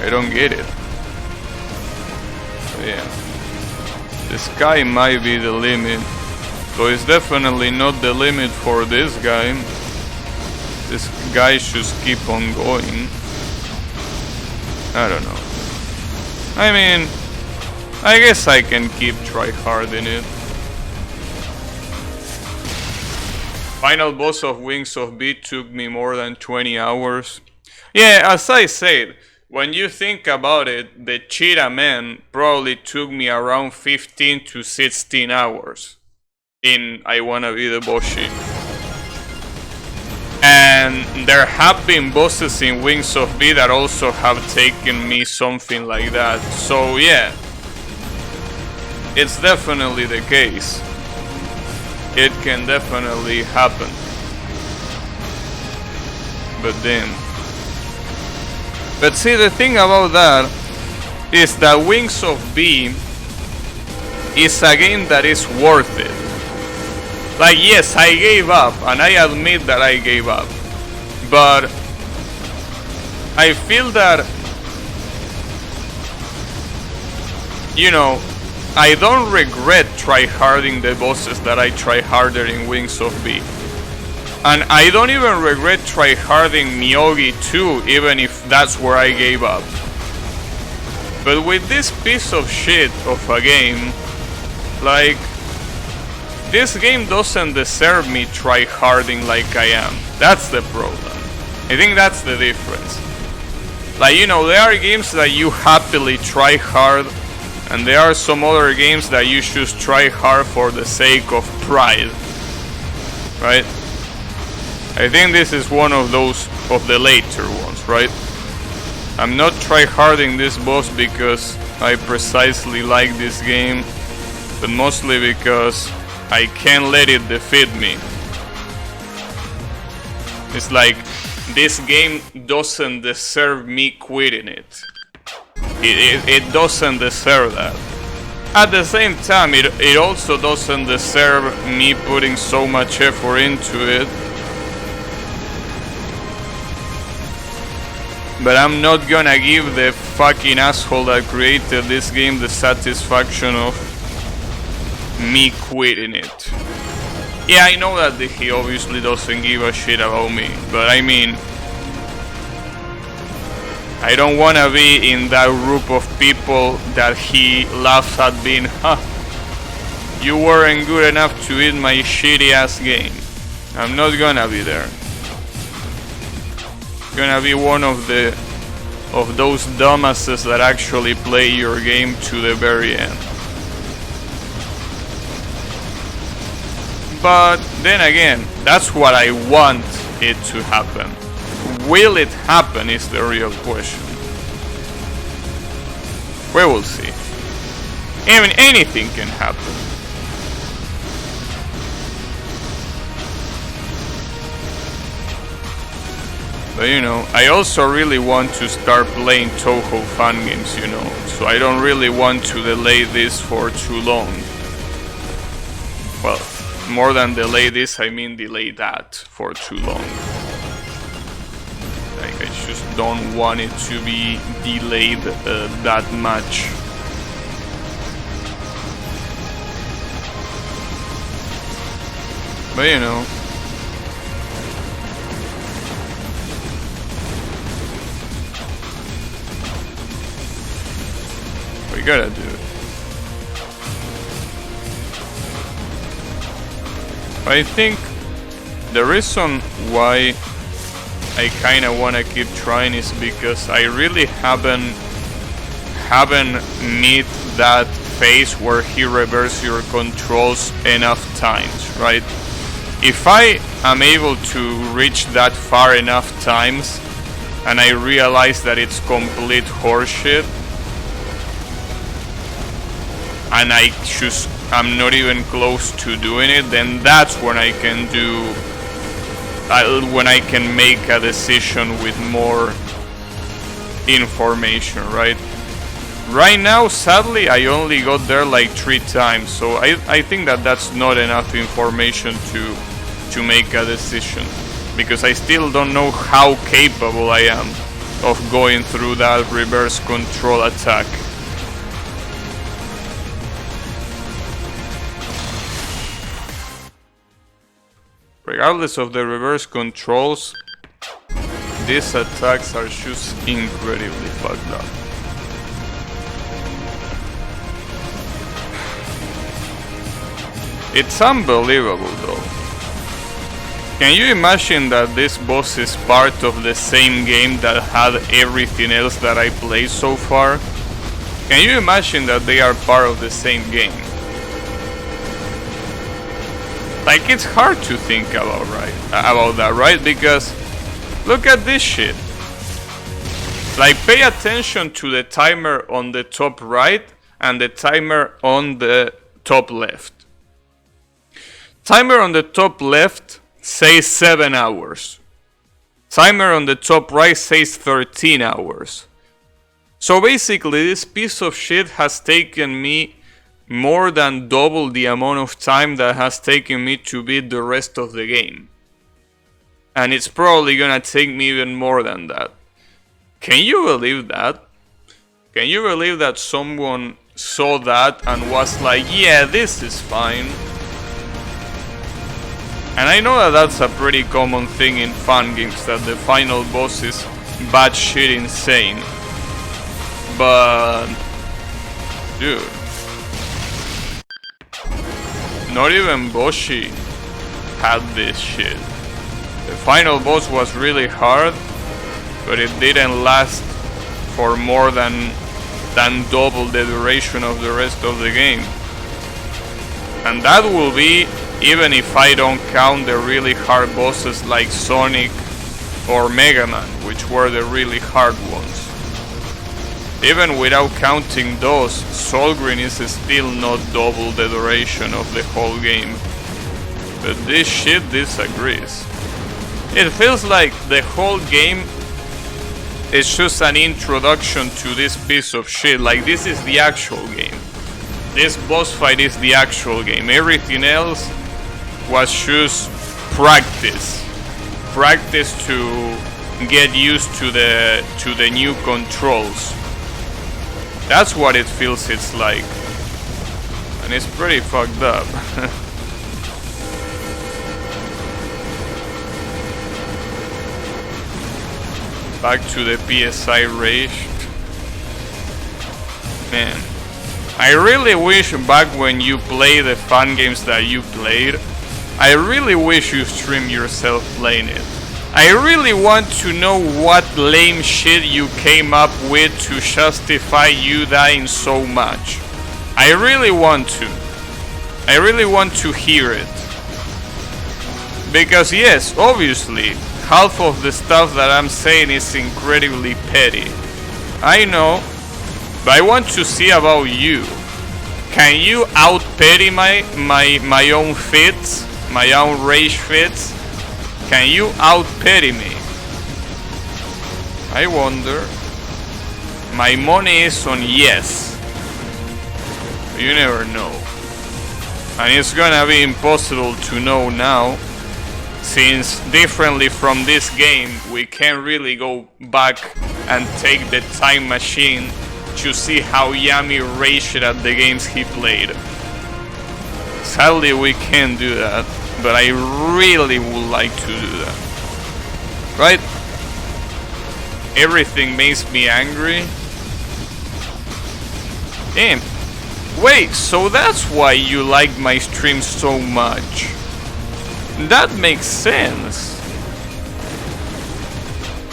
I don't get it. So yeah. The sky might be the limit, so it's definitely not the limit for this guy. This guy should keep on going. I don't know. I mean, I guess I can keep tryharding it. Final boss of Wings of Beat took me more than 20 hours. Yeah, as I said, when you think about it, the Cheetah Man probably took me around 15 to 16 hours in I Wanna Be the Boshi. And there have been bosses in Wings of B that also have taken me something like that. So yeah, it's definitely the case. It can definitely happen. But damn. But see, the thing about that is that Wings of B is a game that is worth it. Like, yes, I gave up, and I admit that I gave up. But I feel that, you know, I don't regret tryharding the bosses that I try harder in Wings of B. And I don't even regret tryharding Myogi 2, even if that's where I gave up. But with this piece of shit of a game, like, this game doesn't deserve me tryharding like I am. That's the problem. I think that's the difference. Like, you know, there are games that you happily try hard, and there are some other games that you should try hard for the sake of pride. Right? I think this is one of those, of the later ones, right? I'm not tryharding this boss because I precisely like this game, but mostly because I can't let it defeat me. It's like, this game doesn't deserve me quitting it. It doesn't deserve that. At the same time, it also doesn't deserve me putting so much effort into it. But I'm not gonna give the fucking asshole that created this game the satisfaction of me quitting it. Yeah, I know that he obviously doesn't give a shit about me, but I mean, I don't wanna be in that group of people that he laughs at being, you weren't good enough to eat my shitty ass game. I'm not gonna be there. Gonna be one of those dumbasses that actually play your game to the very end. But then again, that's what I want it to happen. Will it happen is the real question. We will see. I mean, anything can happen. But you know, I also really want to start playing Touhou fan games, you know, so I don't really want to delay this for too long. Well, more than delay this, I mean delay that for too long. Like, I just don't want it to be delayed that much. But you know, we gotta do it. I think the reason why I kinda wanna keep trying is because I really haven't met that phase where he reverses your controls enough times, right? If I am able to reach that far enough times and I realize that it's complete horseshit, and I'm not even close to doing it, then that's when I can when I can make a decision with more information, right? Right now, sadly, I only got there like 3 times, so I think that that's not enough information to make a decision, because I still don't know how capable I am of going through that reverse control attack. Regardless of the reverse controls, these attacks are just incredibly fucked up. It's unbelievable though. Can you imagine that this boss is part of the same game that had everything else that I played so far? Can you imagine that they are part of the same game? Like, it's hard to think about that, right? Because look at this shit. Like, pay attention to the timer on the top right and the timer on the top left. Timer on the top left says 7 hours. Timer on the top right says 13 hours. So basically this piece of shit has taken me more than double the amount of time that has taken me to beat the rest of the game. And it's probably gonna take me even more than that. Can you believe that? Can you believe that someone saw that and was like, yeah, this is fine? And I know that that's a pretty common thing in fun games, that the final boss is batshit insane. But... dude... not even Boshi had this shit. The final boss was really hard, but it didn't last for more than double the duration of the rest of the game. And that will be even if I don't count the really hard bosses like Sonic or Mega Man, which were the really hard ones. Even without counting those, Soul Green is still not double the duration of the whole game. But this shit disagrees. It feels like the whole game is just an introduction to this piece of shit. Like, this is the actual game. This boss fight is the actual game. Everything else was just practice. Practice to get used to the new controls. That's what it feels it's like. And it's pretty fucked up. Back to the PSI rage. Man. I really wish back when you play the fun games that you played, I really wish you streamed yourself playing it. I really want to know what lame shit you came up with to justify you dying so much. I really want to. I really want to hear it. Because yes, obviously, half of the stuff that I'm saying is incredibly petty. I know, but I want to see about you. Can you out-petty my own fits? My own rage fits? Can you out-petty me? I wonder. My money is on yes. You never know. And it's gonna be impossible to know now, since differently from this game, we can't really go back and take the time machine to see how Yami raged at the games he played. Sadly, we can't do that. But I really would like to do that. Right? Everything makes me angry. Damn. Wait, so that's why you like my stream so much. That makes sense.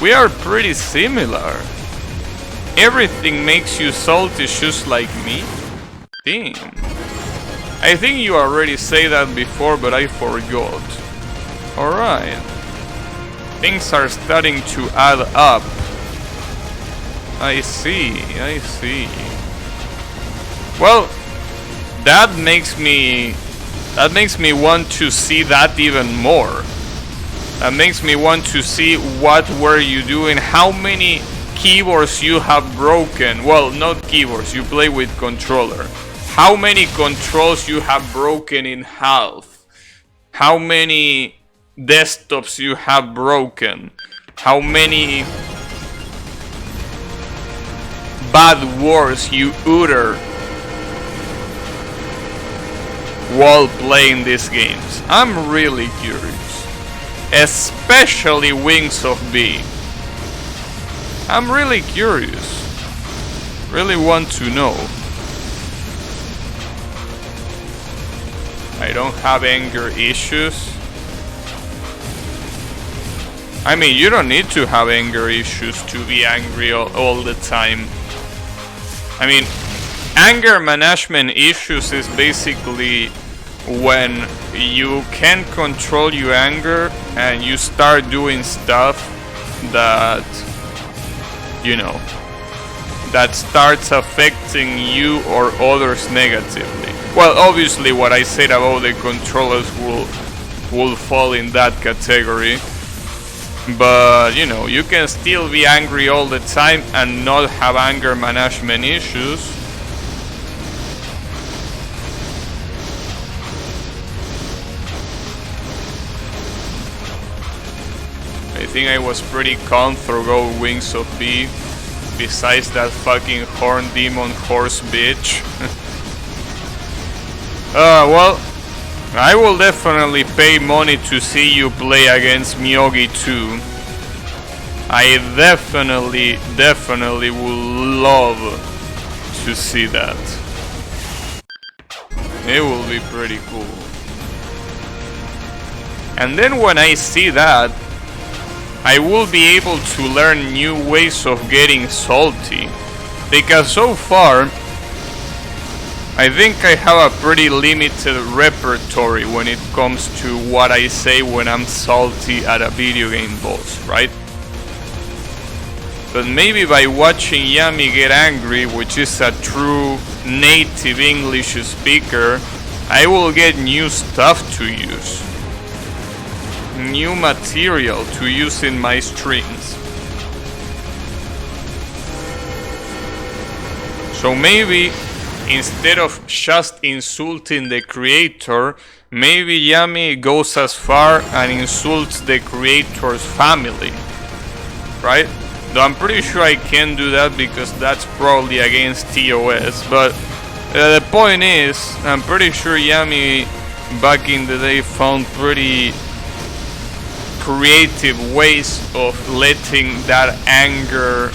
We are pretty similar. Everything makes you salty just like me. Damn. I think you already said that before, but I forgot. Alright. Things are starting to add up. I see, I see. Well, that makes me want to see that even more. That makes me want to see what were you doing, how many keyboards you have broken. Well, not keyboards, you play with controller. How many controls you have broken in half? How many desktops you have broken? How many bad words you utter while playing these games? I'm really curious. Especially Wings of B. I'm really curious. Really want to know. I don't have anger issues. I mean, you don't need to have anger issues to be angry all the time. I mean, anger management issues is basically when you can't control your anger and you start doing stuff that, you know, that starts affecting you or others negatively. Well, obviously what I said about the controllers will fall in that category. But, you know, you can still be angry all the time and not have anger management issues. I think I was pretty calm through Gold Wings of P. Besides that fucking horn demon horse bitch. Well, I will definitely pay money to see you play against Myogi 2. I definitely would love to see that. It will be pretty cool. And then when I see that, I will be able to learn new ways of getting salty. Because so far, I think I have a pretty limited repertoire when it comes to what I say when I'm salty at a video game boss, right? But maybe by watching Yami get angry, which is a true native English speaker, I will get new stuff to use. New material to use in my streams. So maybe instead of just insulting the creator, maybe Yami goes as far and insults the creator's family, right? Though I'm pretty sure I can't do that because that's probably against TOS, but the point is, I'm pretty sure Yami back in the day found pretty creative ways of letting that anger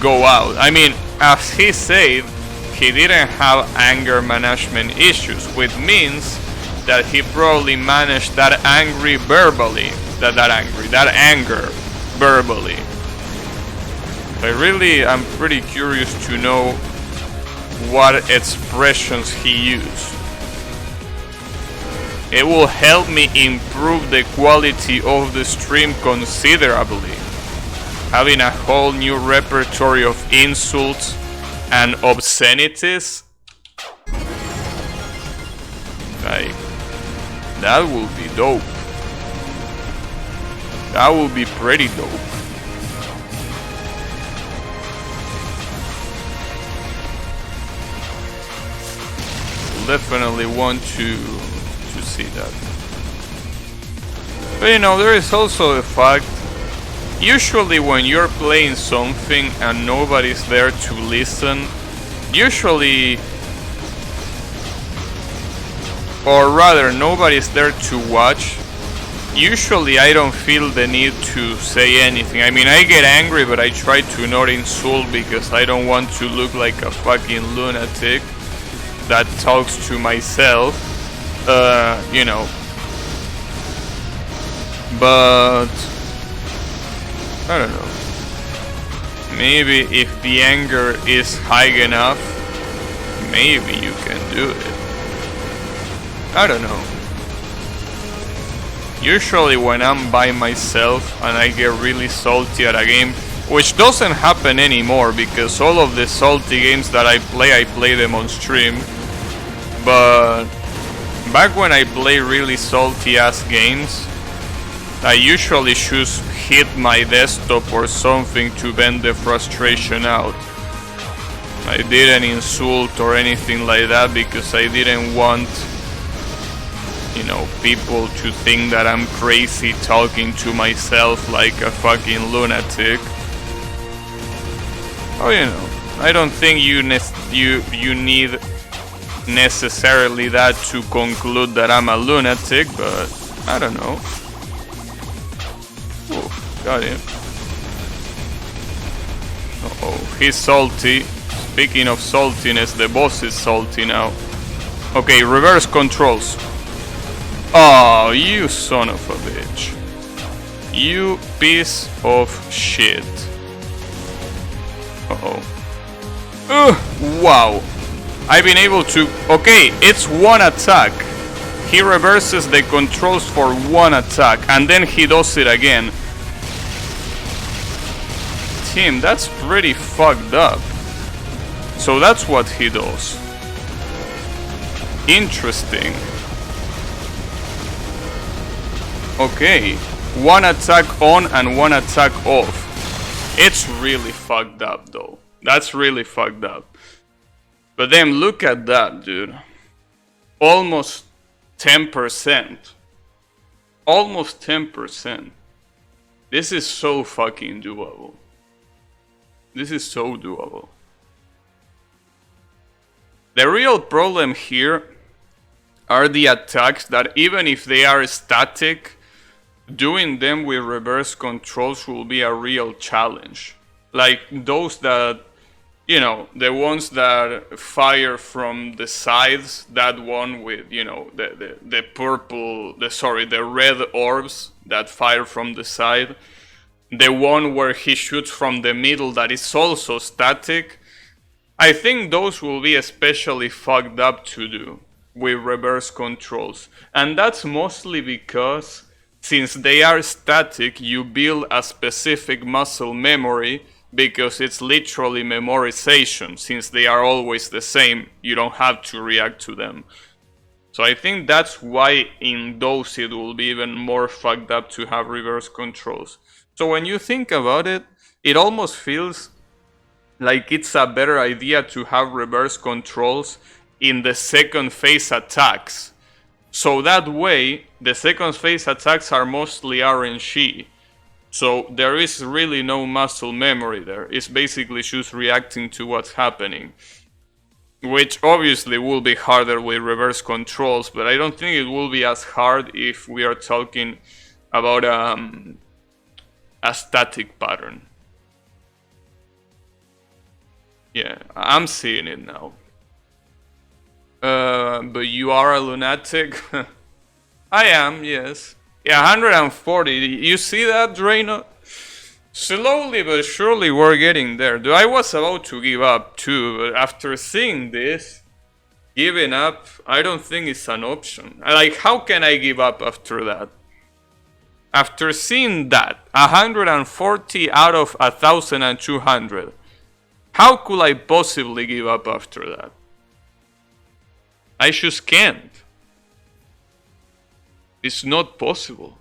go out. I mean, as he said, he didn't have anger management issues, which means that he probably managed that anger verbally. That anger verbally. I'm pretty curious to know what expressions he used. It will help me improve the quality of the stream considerably. Having a whole new repertoire of insults and obscenities, like, that will be dope. That will be pretty dope. Definitely want to see that. But you know, there is also the fact, usually when you're playing something and nobody's there to listen, usually, or rather nobody's there to watch, usually I don't feel the need to say anything. I mean, I get angry, but I try to not insult because I don't want to look like a fucking lunatic that talks to myself, you know. But I don't know. Maybe if the anger is high enough, maybe you can do it. I don't know. Usually when I'm by myself and I get really salty at a game, which doesn't happen anymore because all of the salty games that I play them on stream. But back when I play really salty ass games, I usually just hit my desktop or something to vent the frustration out. I didn't insult or anything like that because I didn't want, you know, people to think that I'm crazy talking to myself like a fucking lunatic. Oh, you know, I don't think you need necessarily that to conclude that I'm a lunatic, but I don't know. Oh, got him. Uh-oh, he's salty. Speaking of saltiness, the boss is salty now. Okay, reverse controls. Oh, you son of a bitch. You piece of shit. Uh-oh. Wow. I've been able to... Okay, it's one attack. He reverses the controls for one attack, and then he does it again. him. That's pretty fucked up. So that's what he does. Interesting. Okay. One attack on and one attack off. It's really fucked up though. That's really fucked up. But then look at that, dude. Almost 10%. Almost 10%. This is so fucking doable. This is so doable. The real problem here are the attacks that even if they are static, doing them with reverse controls will be a real challenge. Like those that, you know, the ones that fire from the sides, that one with, you know, the purple, the red orbs that fire from the side. The one where he shoots from the middle that is also static. I think those will be especially fucked up to do with reverse controls. And that's mostly because since they are static, you build a specific muscle memory because it's literally memorization. Since they are always the same, you don't have to react to them. So I think that's why in those it will be even more fucked up to have reverse controls. So when you think about it, it almost feels like it's a better idea to have reverse controls in the second phase attacks. So that way, the second phase attacks are mostly RNG. So there is really no muscle memory there. It's basically just reacting to what's happening. Which obviously will be harder with reverse controls, but I don't think it will be as hard if we are talking about a static pattern. Yeah, I'm seeing it now. But you are a lunatic? I am, yes. Yeah, 140. You see that, Drano? Slowly but surely we're getting there. Dude, I was about to give up too, but after seeing this, giving up, I don't think it's an option. Like, how can I give up after that? After seeing that, 140 out of 1,200, how could I possibly give up after that? I just can't. It's not possible.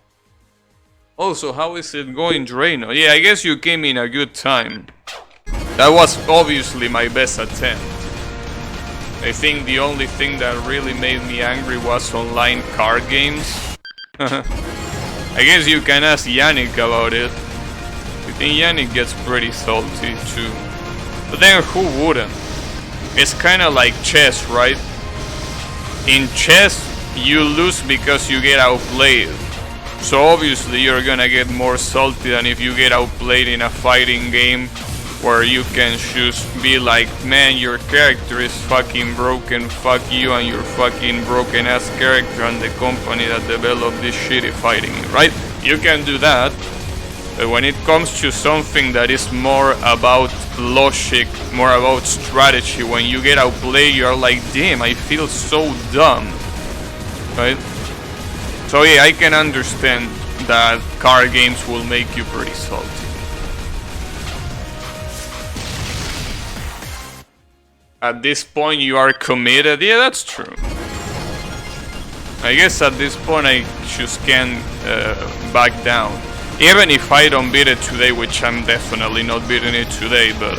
Also, how is it going, Drano? Yeah, I guess you came in a good time. That was obviously my best attempt. I think the only thing that really made me angry was online card games. I guess you can ask Yannick about it. I think Yannick gets pretty salty too. But then who wouldn't? It's kinda like chess, right? In chess, you lose because you get outplayed. So obviously you're gonna get more salty than if you get outplayed in a fighting game where you can just be like, man, your character is fucking broken, fuck you and your fucking broken ass character and the company that developed this shitty fighting, right? You can do that, but when it comes to something that is more about logic, more about strategy, when you get outplayed, you're like, damn, I feel so dumb, right? So yeah, I can understand that card games will make you pretty salty. At this point you are committed, yeah, that's true. I guess at this point I just can't back down. Even if I don't beat it today, which I'm definitely not beating it today, but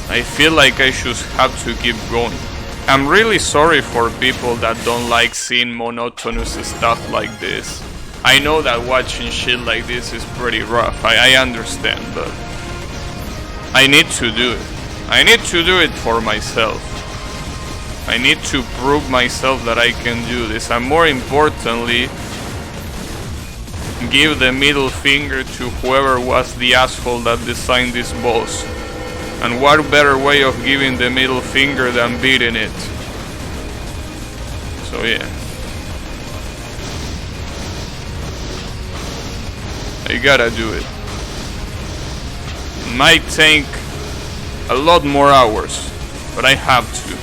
I feel like I just have to keep going. I'm really sorry for people that don't like seeing monotonous stuff like this. I know that watching shit like this is pretty rough, I understand, but I need to do it. I need to do it for myself. I need to prove myself that I can do this, and more importantly, give the middle finger to whoever was the asshole that designed this boss. And what better way of giving the middle finger than beating it? So yeah. I gotta do it. It might take a lot more hours, but I have to.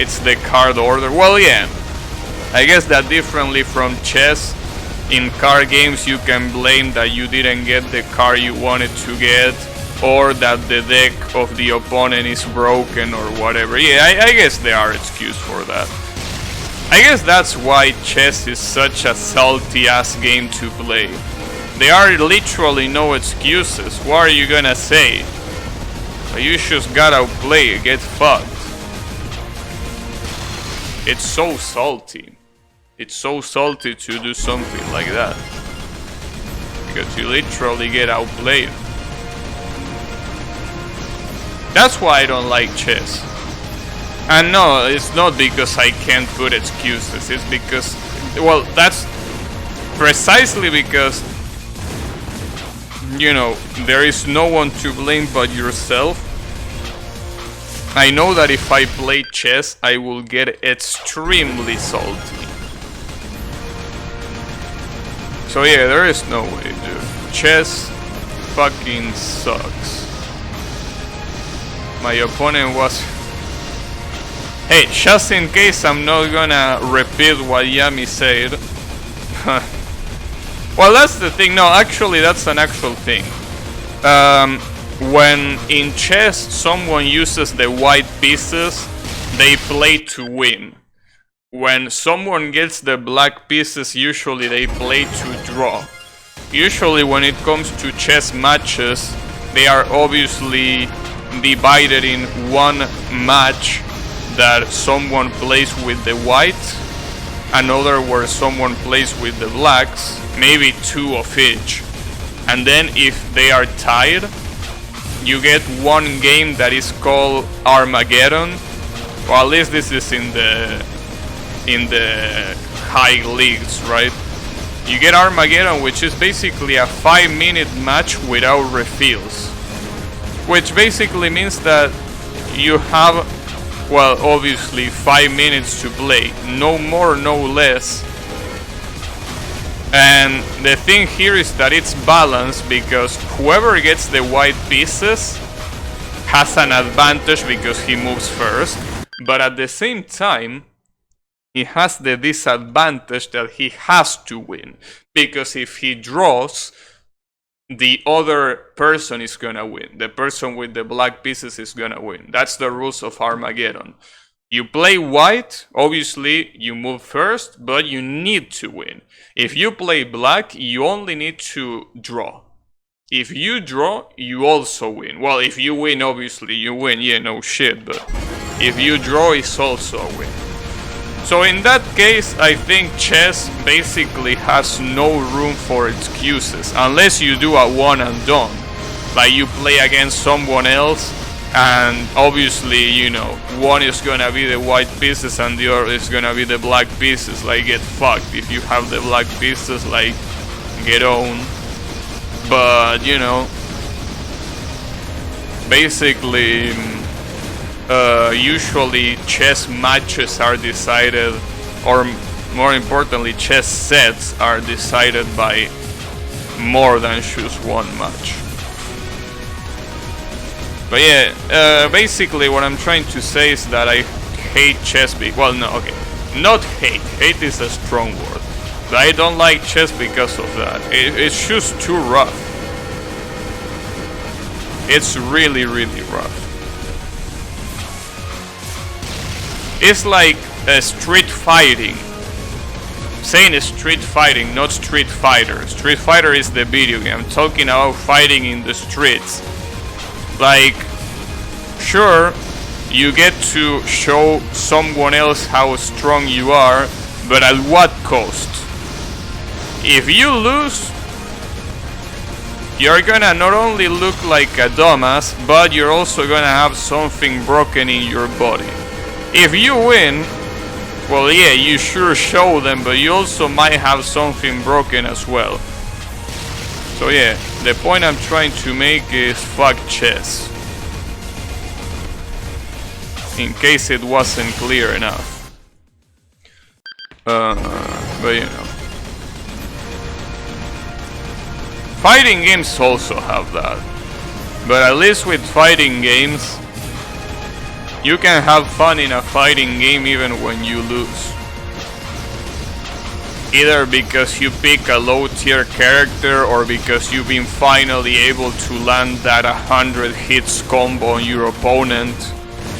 It's the card order. Well, yeah. I guess that differently from chess, in car games you can blame that you didn't get the car you wanted to get, or that the deck of the opponent is broken or whatever. Yeah, I guess there are excuses for that. I guess that's why chess is such a salty ass game to play. There are literally no excuses. What are you gonna say? You just gotta outplay, get fucked. It's so salty. It's so salty to do something like that. Because you literally get outplayed. That's why I don't like chess. And no, it's not because I can't put excuses. It's because, well, that's precisely because, you know, there is no one to blame but yourself. I know that if I play chess, I will get extremely salty. So yeah, there is no way, dude. Chess fucking sucks. My opponent was... Hey, just in case I'm not gonna repeat what Yami said. Well, that's the thing. No, actually, that's an actual thing. When in chess someone uses the white pieces, they play to win. When someone gets the black pieces, usually they play to draw. Usually when it comes to chess matches, they are obviously divided in one match that someone plays with the white, another where someone plays with the blacks, maybe two of each. And then if they are tied, you get one game that is called Armageddon. Well, at least this is in the high leagues, right? You get Armageddon, which is basically a 5-minute match without refills. Which basically means that you have, well, obviously 5 minutes to play. No more, no less. And the thing here is that it's balanced because whoever gets the white pieces has an advantage because he moves first. But at the same time, he has the disadvantage that he has to win. Because if he draws, the other person is gonna win. The person with the black pieces is gonna win. That's the rules of Armageddon. You play white, obviously you move first, but you need to win. If you play black, you only need to draw. If you draw, you also win. Well, if you win, obviously you win, yeah, no shit, but if you draw, it's also a win. So in that case, I think chess basically has no room for excuses, unless you do a one and done. Like you play against someone else, and obviously, you know, one is gonna be the white pieces and the other is gonna be the black pieces. Like, get fucked. If you have the black pieces, like, get on. But, you know, basically, usually chess matches are decided, or more importantly, chess sets are decided by more than just one match. But yeah, basically what I'm trying to say is that I hate chess well, no, okay, not hate. Hate is a strong word. But I don't like chess because of that. It's just too rough. It's really, really rough. It's like street fighting. I'm saying street fighting, not Street Fighter. Street Fighter is the video game. I'm talking about fighting in the streets. Like, sure, you get to show someone else how strong you are, but at what cost? If you lose, you're gonna not only look like a dumbass, but you're also gonna have something broken in your body. If you win, well, yeah, you sure show them, but you also might have something broken as well. So yeah, the point I'm trying to make is fuck chess. In case it wasn't clear enough. But you know. Fighting games also have that. But at least with fighting games, you can have fun in a fighting game even when you lose. either because you pick a low tier character or because you've been finally able to land that 100 hits combo on your opponent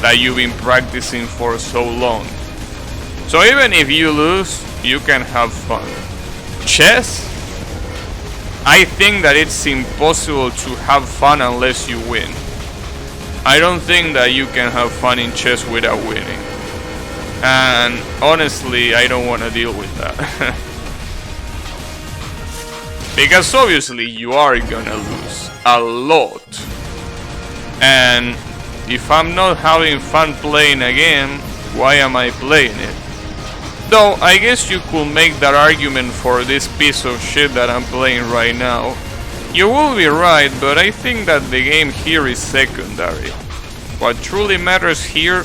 that you've been practicing for so long. So even if you lose, you can have fun. Chess? I think that it's impossible to have fun unless you win. I don't think that you can have fun in chess without winning. And honestly, I don't want to deal with that. Because obviously you are gonna lose a lot. And if I'm not having fun playing a game, why am I playing it? Though, I guess you could make that argument for this piece of shit that I'm playing right now. You will be right, but I think that the game here is secondary. What truly matters here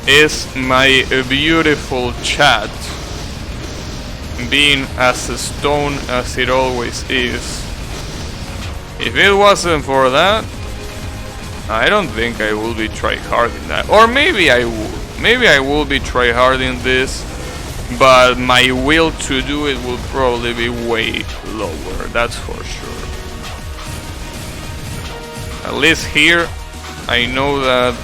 is my beautiful chat being as stone as it always is. If it wasn't for that, I don't think I will be tryharding that. Or maybe I would. Maybe I will be tryharding this, but my will to do it will probably be way lower, that's for sure. At least here, I know that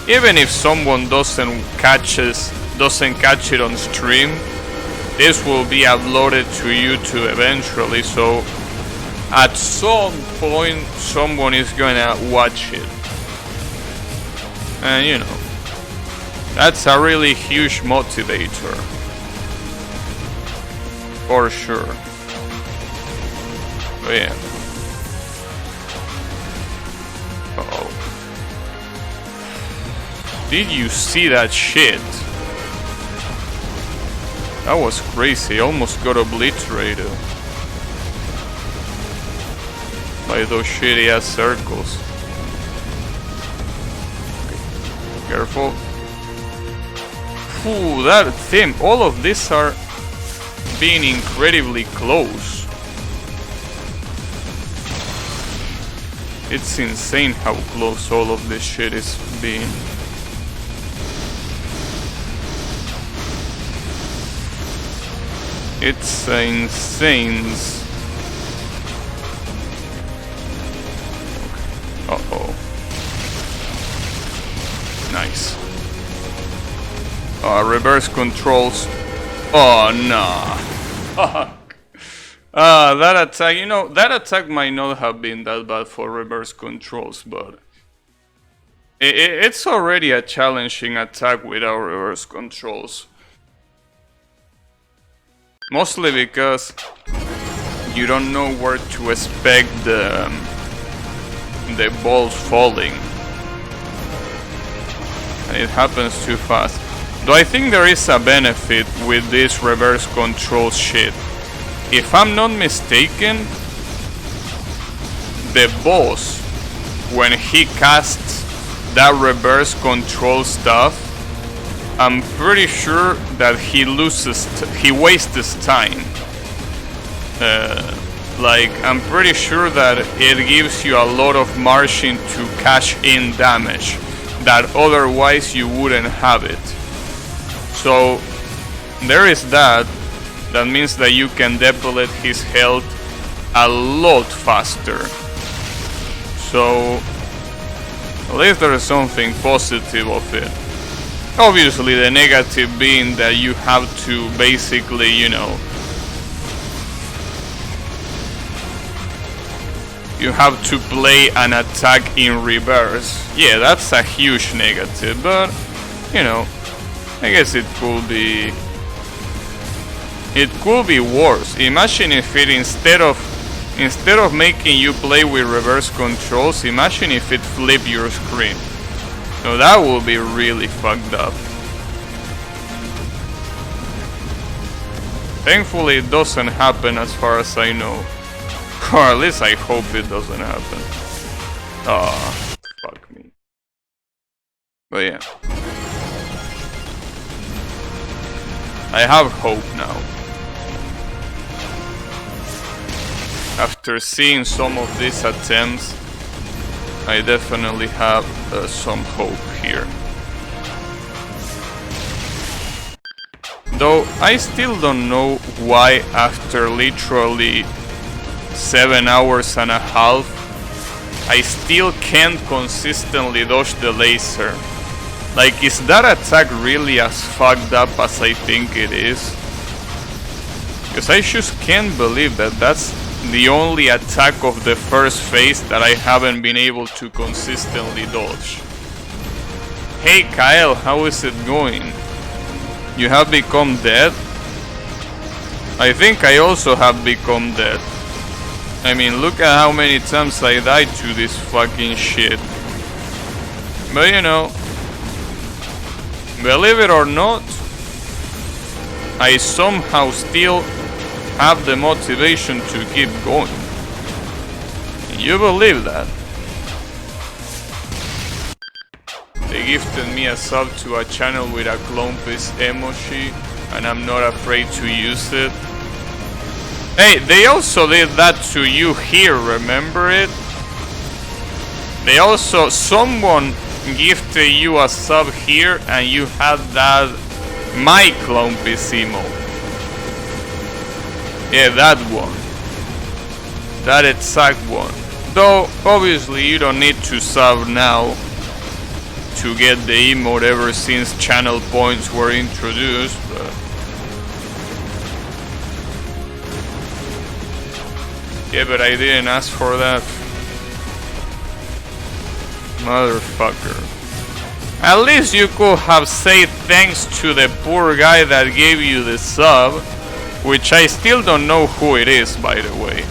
even if someone doesn't catch it on stream, this will be uploaded to YouTube eventually, so at some point someone is gonna watch it. And you know, that's a really huge motivator. For sure. But yeah. Uh-oh. Did you see that shit? That was crazy. Almost got obliterated by those shitty ass circles. Careful. Ooh, that thing. All of these are being incredibly close. It's insane how close all of this shit is being. It's insane. Uh-oh. Nice. Reverse controls. Oh, nah. Fuck. That attack, you know, that attack might not have been that bad for reverse controls, but it's already a challenging attack without reverse controls. Mostly because you don't know where to expect the balls falling. And it happens too fast. Though I think there is a benefit with this reverse control shit. If I'm not mistaken, the boss, when he casts that reverse control stuff, I'm pretty sure that he wastes time. Like, I'm pretty sure that it gives you a lot of margin to cash in damage that otherwise you wouldn't have it. So there is that. That means that you can deplete his health a lot faster. So at least there is something positive of it. Obviously the negative being that you have to basically, you know, you have to play an attack in reverse. Yeah, that's a huge negative, but you know, I guess it could be worse. Imagine if it instead of making you play with reverse controls, imagine if it flipped your screen. So that would be really fucked up. Thankfully it doesn't happen as far as I know. Or at least I hope it doesn't happen. Ah, fuck me. But yeah. I have hope now. After seeing some of these attempts, I definitely have some hope here. Though I still don't know why after literally 7 hours and a half I still can't consistently dodge the laser. Like, is that attack really as fucked up as I think it is? Because I just can't believe that that's the only attack of the first phase that I haven't been able to consistently dodge. Hey Kyle, how is it going? You have become dead? I think I also have become dead. I mean, look at how many times I died to this fucking shit. But you know, believe it or not, I somehow still have the motivation to keep going. You believe that? They gifted me a sub to a channel with a Clompis emoji, and I'm not afraid to use it. Hey, they also did that to you here, remember it? They also, someone gifted you a sub here and you had that my Clompis emote. Yeah, that one. That exact one. Though, obviously you don't need to sub now to get the emote ever since channel points were introduced, but... yeah, but I didn't ask for that. Motherfucker. At least you could have said thanks to the poor guy that gave you the sub, which I still don't know who it is, by the way,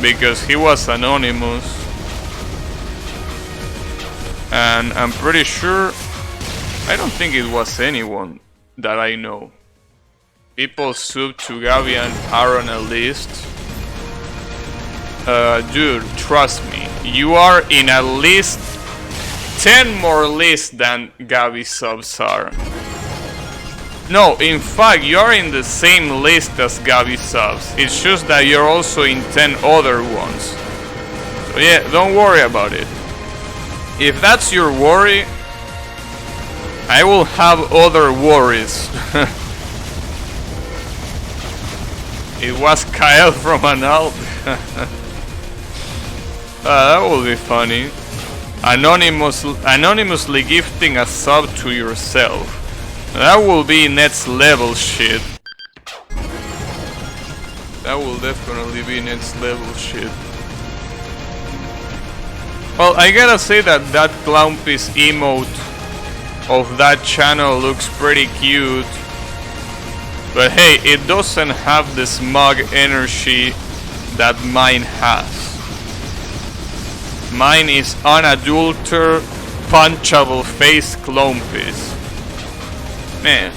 because he was anonymous. And I'm pretty sure, I don't think it was anyone that I know. People sub to Gabi and are on a list. Dude, trust me, you are in at least 10 more lists than Gabi subs are. No, in fact, you are in the same list as Gabi subs. It's just that you're also in 10 other ones. So yeah, don't worry about it. If that's your worry, I will have other worries. It was Kyle from Anal. That will be funny. Anonymously gifting a sub to yourself. That will be next level shit. That will definitely be next level shit. Well, I gotta say that Clownpiece emote of that channel looks pretty cute. But hey, it doesn't have the smug energy that mine has. Mine is unadulterated, punchable face Clownpiece. Man,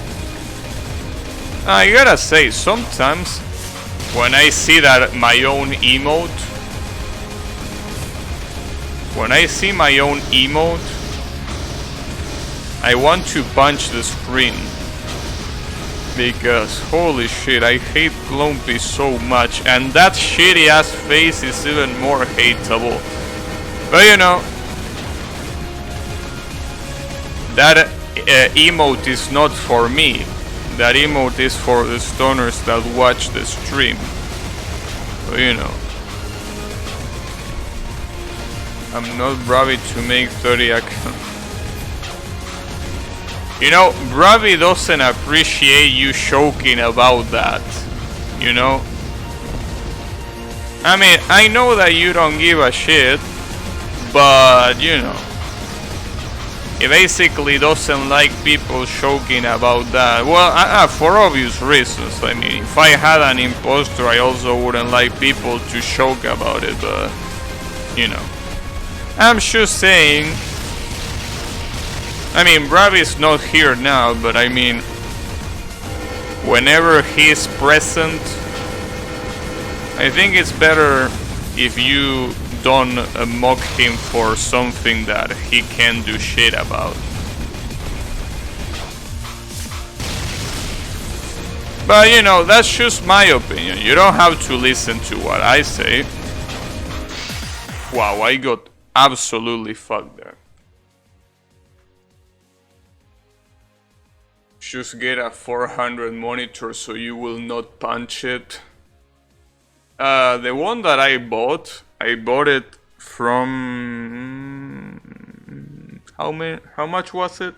I gotta say, sometimes when I see that my own emote, I want to punch the screen. Because holy shit, I hate Clownpiece so much, and that shitty ass face is even more hateable. But you know, that emote is not for me. That emote is for the stoners that watch the stream. So you know, I'm not Bravi to make 30 accounts. You know, Bravi doesn't appreciate you joking about that. You know? I mean, I know that you don't give a shit, but you know, he basically doesn't like people joking about that. Well, for obvious reasons. I mean, if I had an imposter, I also wouldn't like people to joke about it, but you know, I'm just saying. I mean, Bravi is not here now, but I mean, whenever he is present, I think it's better if you don't mock him for something that he can't do shit about. But you know, that's just my opinion. You don't have to listen to what I say. Wow, I got absolutely fucked there. just get a 400 monitor so you will not punch it. The one that I bought it from... How much was it?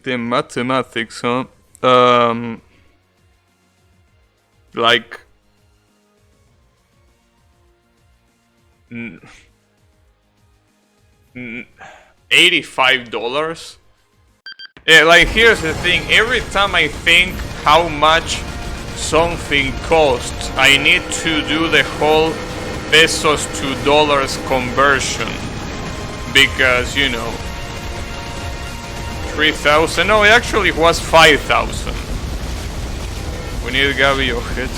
The mathematics, huh? Like... $85? Yeah, like here's the thing, every time I think how much something costs, I need to do the whole pesos to dollars conversion. Because, you know, 3,000, no, it actually was 5,000. We need Gabi Ojet.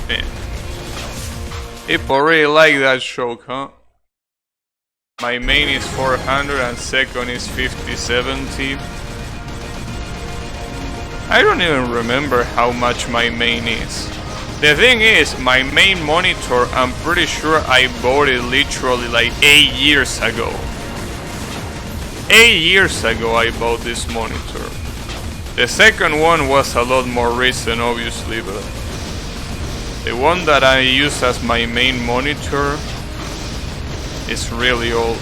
Man. People really like that joke, huh? My main is 400 and second is 5070. I don't even remember how much my main is. The thing is, my main monitor, I'm pretty sure I bought it literally like 8 years ago. 8 years ago I bought this monitor. The second one was a lot more recent, obviously, but the one that I use as my main monitor is really old.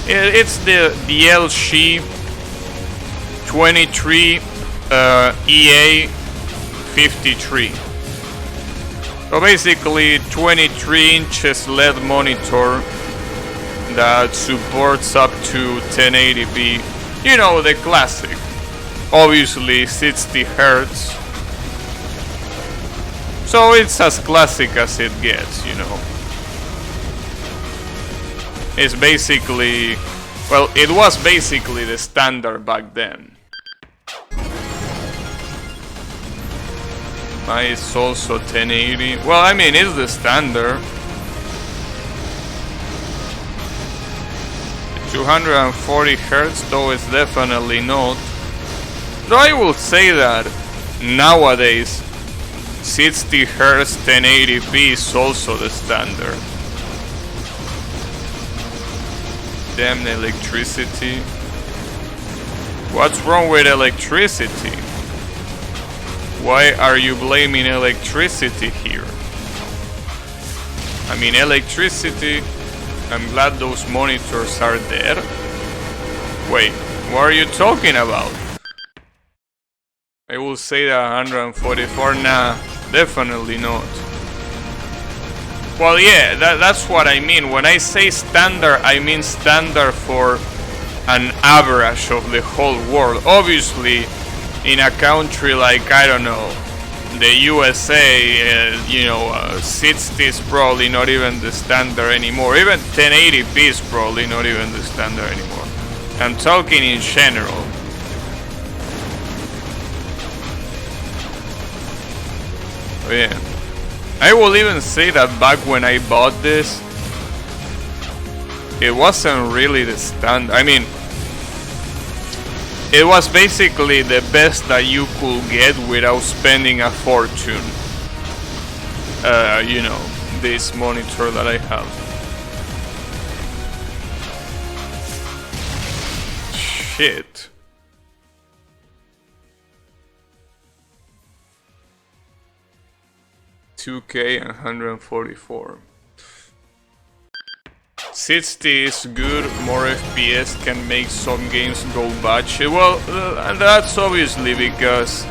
It's the LG 23 EA 53. So basically 23 inches LED monitor that supports up to 1080p. You know, the classic. Obviously 60 Hz. So it's as classic as it gets, you know. It's basically, well, it was basically the standard back then. It's also 1080. Well, I mean, it's the standard. 240 Hz, though it's definitely not. Though I will say that nowadays 60 Hz 1080p is also the standard. Damn electricity. What's wrong with electricity? Why are you blaming electricity here? I mean, electricity, I'm glad those monitors are there. Wait, what are you talking about? I will say that 144, nah, definitely not. Well, yeah, that's what I mean. When I say standard, I mean standard for an average of the whole world. Obviously, in a country like, I don't know, the USA, you know, 60 is probably not even the standard anymore. Even 1080p is probably not even the standard anymore. I'm talking in general. Oh, yeah. I will even say that back when I bought this, it wasn't really the standard. I mean, it was basically the best that you could get without spending a fortune. You know, this monitor that I have. Shit. $2K and 144. 60 is good, more FPS can make some games go batshit. Well, that's obviously because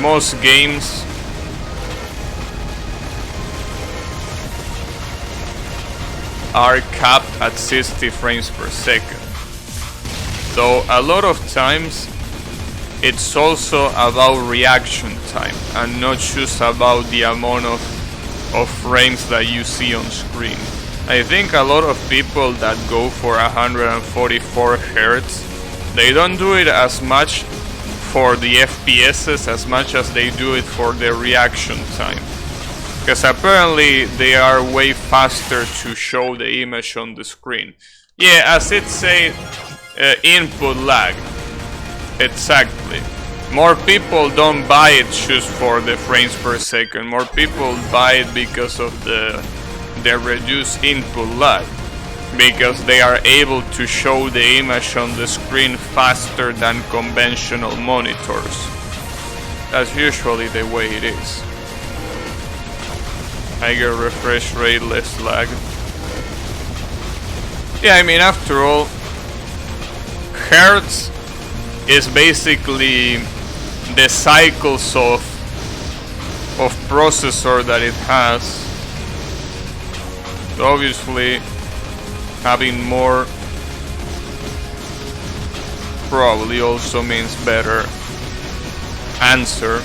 most games are capped at 60 frames per second. So a lot of times it's also about reaction time and not just about the amount of frames that you see on screen. I think a lot of people that go for 144 Hz, they don't do it as much for the FPSs as much as they do it for the reaction time. Because apparently they are way faster to show the image on the screen. Yeah, as it says, input lag. Exactly. More people don't buy it just for the frames per second. More people buy it because of the reduced input lag. Because they are able to show the image on the screen faster than conventional monitors. That's usually the way it is. Higher refresh rate, less lag. Yeah, I mean, after all, Hertz is basically the cycles of processor that it has. So obviously, having more probably also means better answer,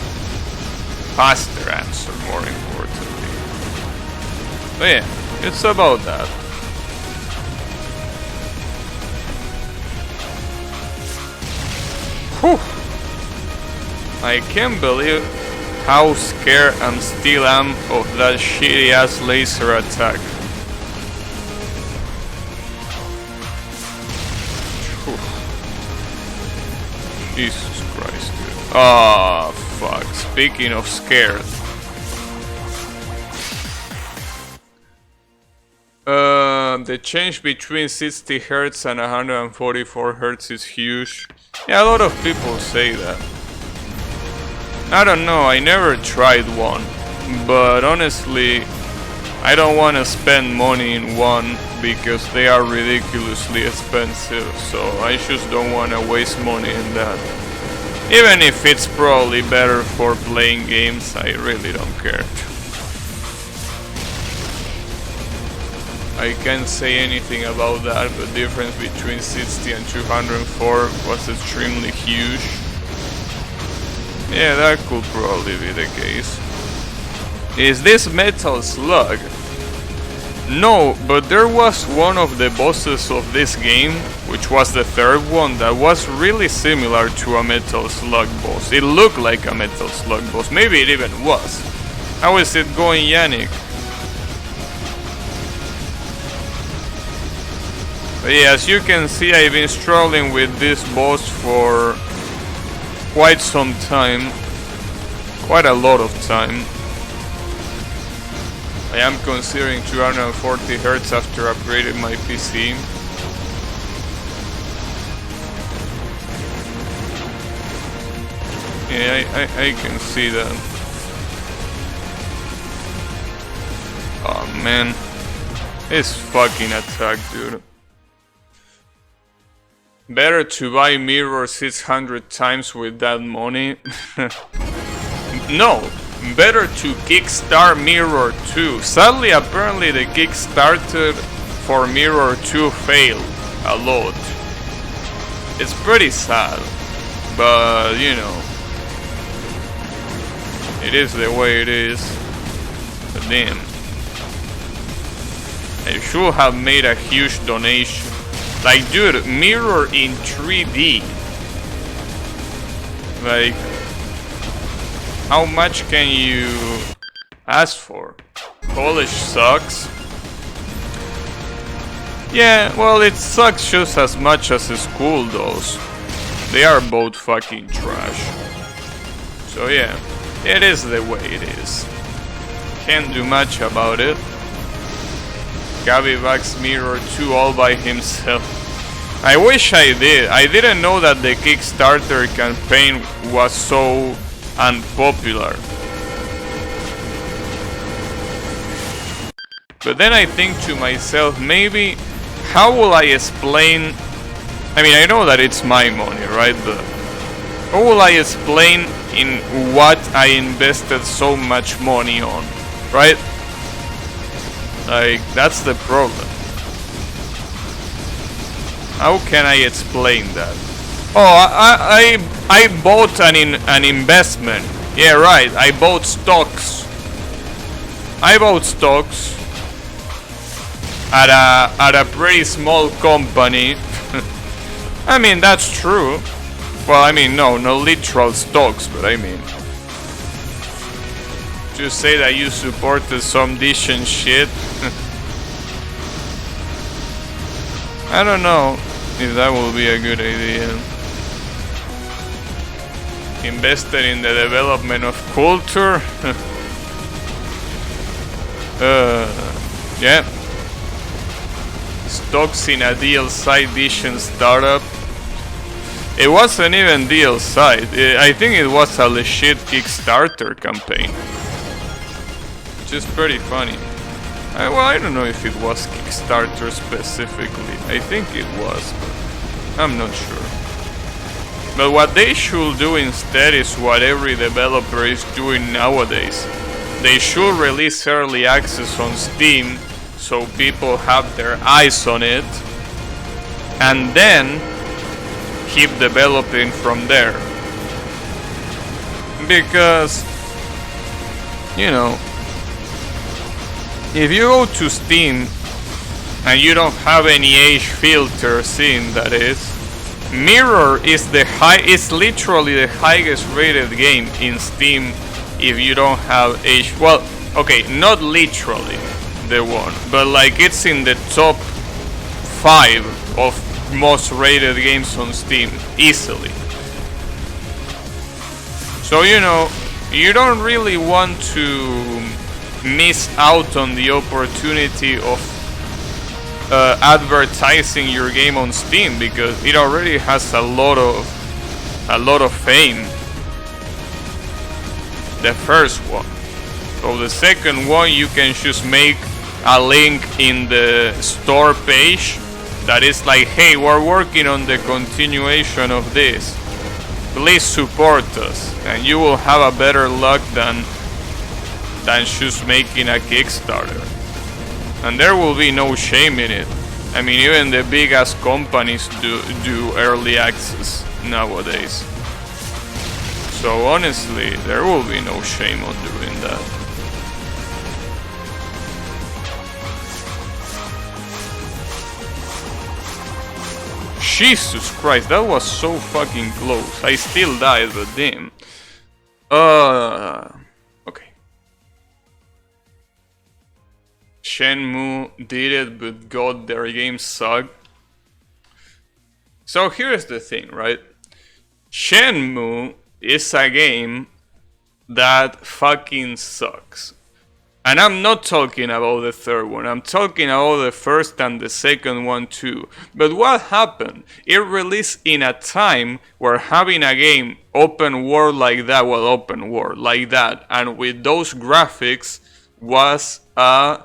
faster answer, more importantly. So yeah, it's about that. Whew. I can't believe how scared I still am of that shitty ass laser attack. Whew. Jesus Christ, dude. Oh, fuck. Speaking of scared. The change between 60 Hz and 144 Hz is huge. Yeah, a lot of people say that. I don't know, I never tried one. But honestly, I don't want to spend money in one because they are ridiculously expensive. So I just don't want to waste money in that. Even if it's probably better for playing games, I really don't care. I can't say anything about that, but the difference between 60 and 204 was extremely huge. Yeah, that could probably be the case. Is this Metal Slug? No, but there was one of the bosses of this game, which was the third one, that was really similar to a Metal Slug boss. It looked like a Metal Slug boss, maybe it even was. How is it going, Yannick? But yeah, as you can see, I've been struggling with this boss for quite some time. Quite a lot of time. I am considering 240 Hz after upgrading my PC. Yeah, I can see that. Oh man. This fucking attack, dude. Better to buy Mirror 600 times with that money. No, better to kickstart Mirror 2. Sadly, apparently the Kickstarter for Mirror 2 failed a lot. It's pretty sad, but you know, it is the way it is. But damn, I should have made a huge donation. Like, dude, Mirror in 3D. Like, how much can you ask for? Polish sucks. Yeah, well, it sucks just as much as School does. They are both fucking trash. So yeah, it is the way it is. Can't do much about it. Gabi backs Mirror 2 all by himself. I wish I did. I didn't know that the Kickstarter campaign was so unpopular. But then I think to myself, maybe, how will I explain... I mean, I know that it's my money, right? But how will I explain in what I invested so much money on, right? Like, that's the problem. How can I explain that? Oh, I bought an investment. Yeah, right. I bought stocks. I bought stocks at a pretty small company. I mean, that's true. Well, I mean, no literal stocks, but I mean, just say that you supported some decent shit. I don't know if that will be a good idea. invested in the development of culture. Yeah. Stocks in a DLC edition startup. It wasn't even DLC. I think it was a legit Kickstarter campaign, which is pretty funny. Well, I don't know if it was Kickstarter specifically. I think it was, but I'm not sure. But what they should do instead is what every developer is doing nowadays. They should release early access on Steam so people have their eyes on it, and then keep developing from there. Because, you know, if you go to Steam and you don't have any age filters in, that is, Mirror is literally the highest rated game in Steam if you don't have age. Well, okay, not literally the one, but like it's in the top 5 of most rated games on Steam easily. So, you know, you don't really want to miss out on the opportunity of advertising your game on Steam, because it already has a lot of fame. The first one. So the second one, you can just make a link in the store page that is like, hey, we're working on the continuation of this, please support us, and you will have a better luck than just making a Kickstarter. And there will be no shame in it. I mean, even the big ass companies do early access nowadays. So honestly, there will be no shame on doing that. Jesus Christ, that was so fucking close. I still died, but damn. Okay. Shenmue did it, but god, their game sucked. So here's the thing, right? Shenmue is a game that fucking sucks. And I'm not talking about the third one, I'm talking about the first and the second one too. But what happened? It released in a time where having a game open world like that, well, open world like that, and with those graphics was a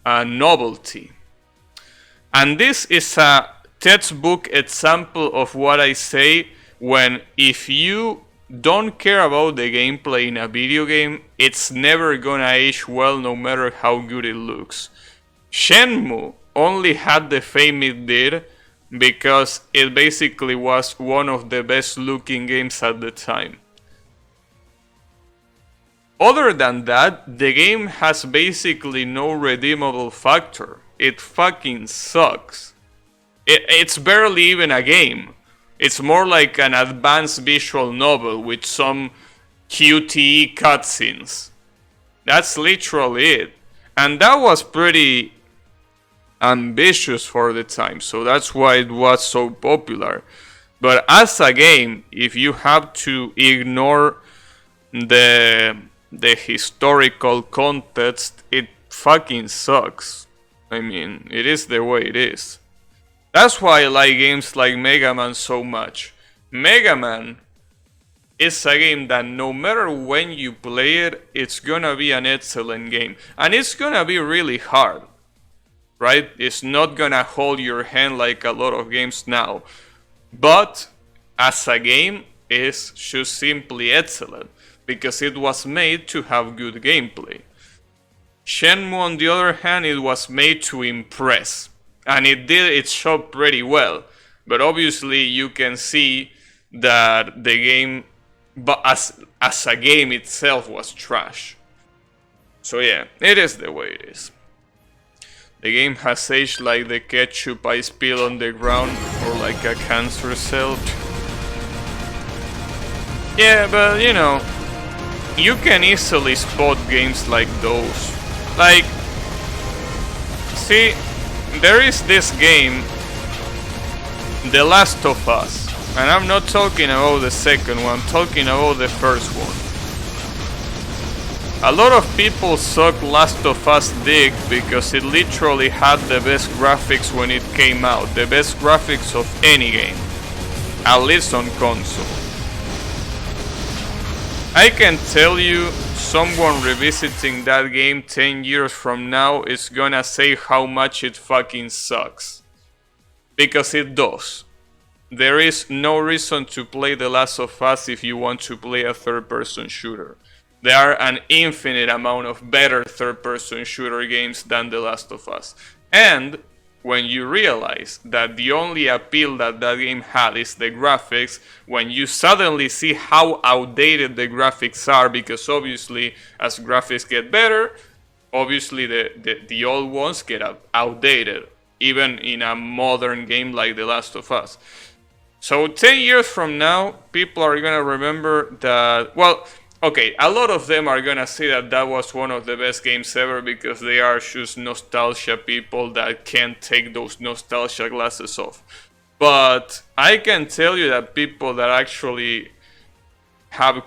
novelty. And this is a textbook example of what I say when if you don't care about the gameplay in a video game, it's never gonna age well no matter how good it looks. Shenmue only had the fame it did because it basically was one of the best looking games at the time. Other than that, the game has basically no redeemable factor. It fucking sucks. It's barely even a game. It's more like an advanced visual novel with some QTE cutscenes. That's literally it. And that was pretty ambitious for the time, so that's why it was so popular. But as a game, if you have to ignore the historical context, it fucking sucks. I mean, it is the way it is. That's why I like games like Mega Man so much. Mega Man is a game that no matter when you play it, it's gonna be an excellent game. And it's gonna be really hard, right? It's not gonna hold your hand like a lot of games now. But as a game, it's just simply excellent, because it was made to have good gameplay. Shenmue, on the other hand, it was made to impress. And it did its job pretty well. But obviously you can see that the game, but as a game itself, was trash. So yeah, it is the way it is. The game has aged like the ketchup I spill on the ground, or like a cancer cell. Yeah, but you know, you can easily spot games like those. Like, see, there is this game, The Last of Us. And I'm not talking about the second one, I'm talking about the first one. A lot of people suck Last of Us dick because it literally had the best graphics when it came out. The best graphics of any game. At least on console. I can tell you, someone revisiting that game 10 years from now is gonna say how much it fucking sucks. Because it does. There is no reason to play The Last of Us if you want to play a third-person shooter. There are an infinite amount of better third-person shooter games than The Last of Us. And when you realize that the only appeal that that game had is the graphics, when you suddenly see how outdated the graphics are, because obviously as graphics get better, obviously the old ones get outdated, even in a modern game like The Last of Us. So 10 years from now, people are gonna remember that, well, okay, a lot of them are gonna say that that was one of the best games ever because they are just nostalgia people that can't take those nostalgia glasses off. But I can tell you that people that actually have,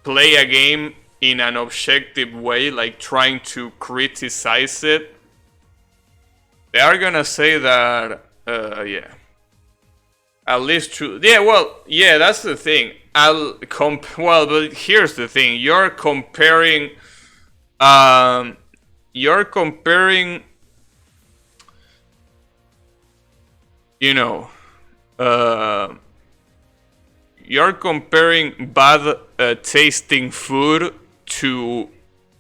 play a game in an objective way, like trying to criticize it, they are gonna say that, yeah. At least true. Yeah, well, yeah, that's the thing. Well, but here's the thing. You're comparing, you're comparing bad tasting food to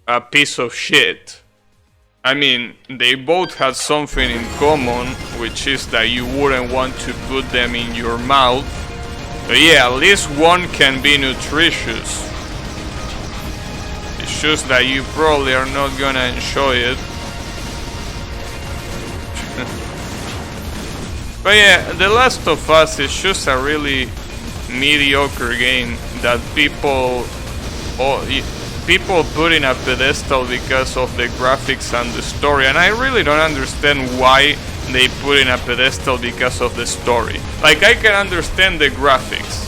a piece of shit. I mean, they both had something in common, which is that you wouldn't want to put them in your mouth. But yeah, at least one can be nutritious. It's just that you probably are not gonna enjoy it. But yeah, The Last of Us is just a really mediocre game that people put in a pedestal because of the graphics and the story, and I really don't understand why they put in a pedestal because of the story. Like, I can understand the graphics.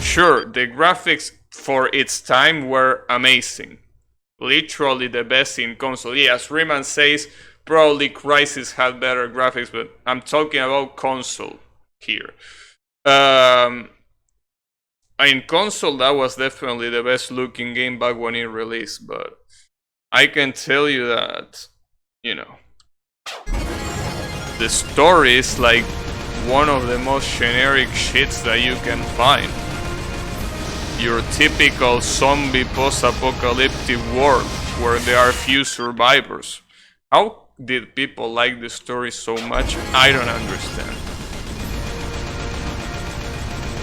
Sure, the graphics for its time were amazing. Literally the best in console. Yeah, as Riemann says, probably Crysis had better graphics, but I'm talking about console here. In console, that was definitely the best looking game back when it released, but I can tell you that, the story is like one of the most generic shits that you can find. Your typical zombie post-apocalyptic world where there are few survivors. How did people like the story so much? I don't understand.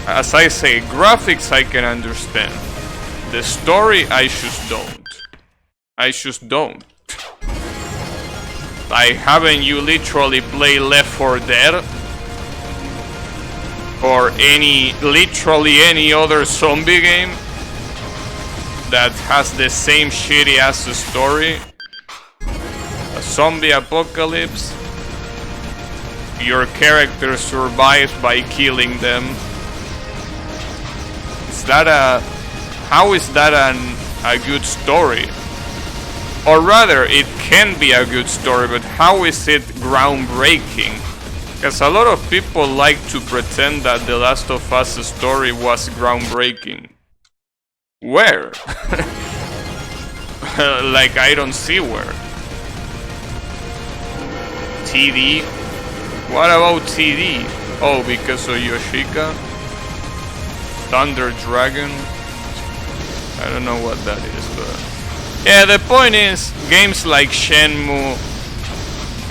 As I say, graphics I can understand. The story I just don't. Like, haven't you literally played Left 4 Dead? Or literally any other zombie game that has the same shitty ass story? A zombie apocalypse. Your character survives by killing them. How is that a good story? Or rather, it can be a good story, but how is it groundbreaking? Because a lot of people like to pretend that The Last of Us story was groundbreaking. Where? Like, I don't see where. TD? What about TD? Oh, because of Yoshika? Thunder Dragon? I don't know what that is, but... yeah, the point is, games like Shenmue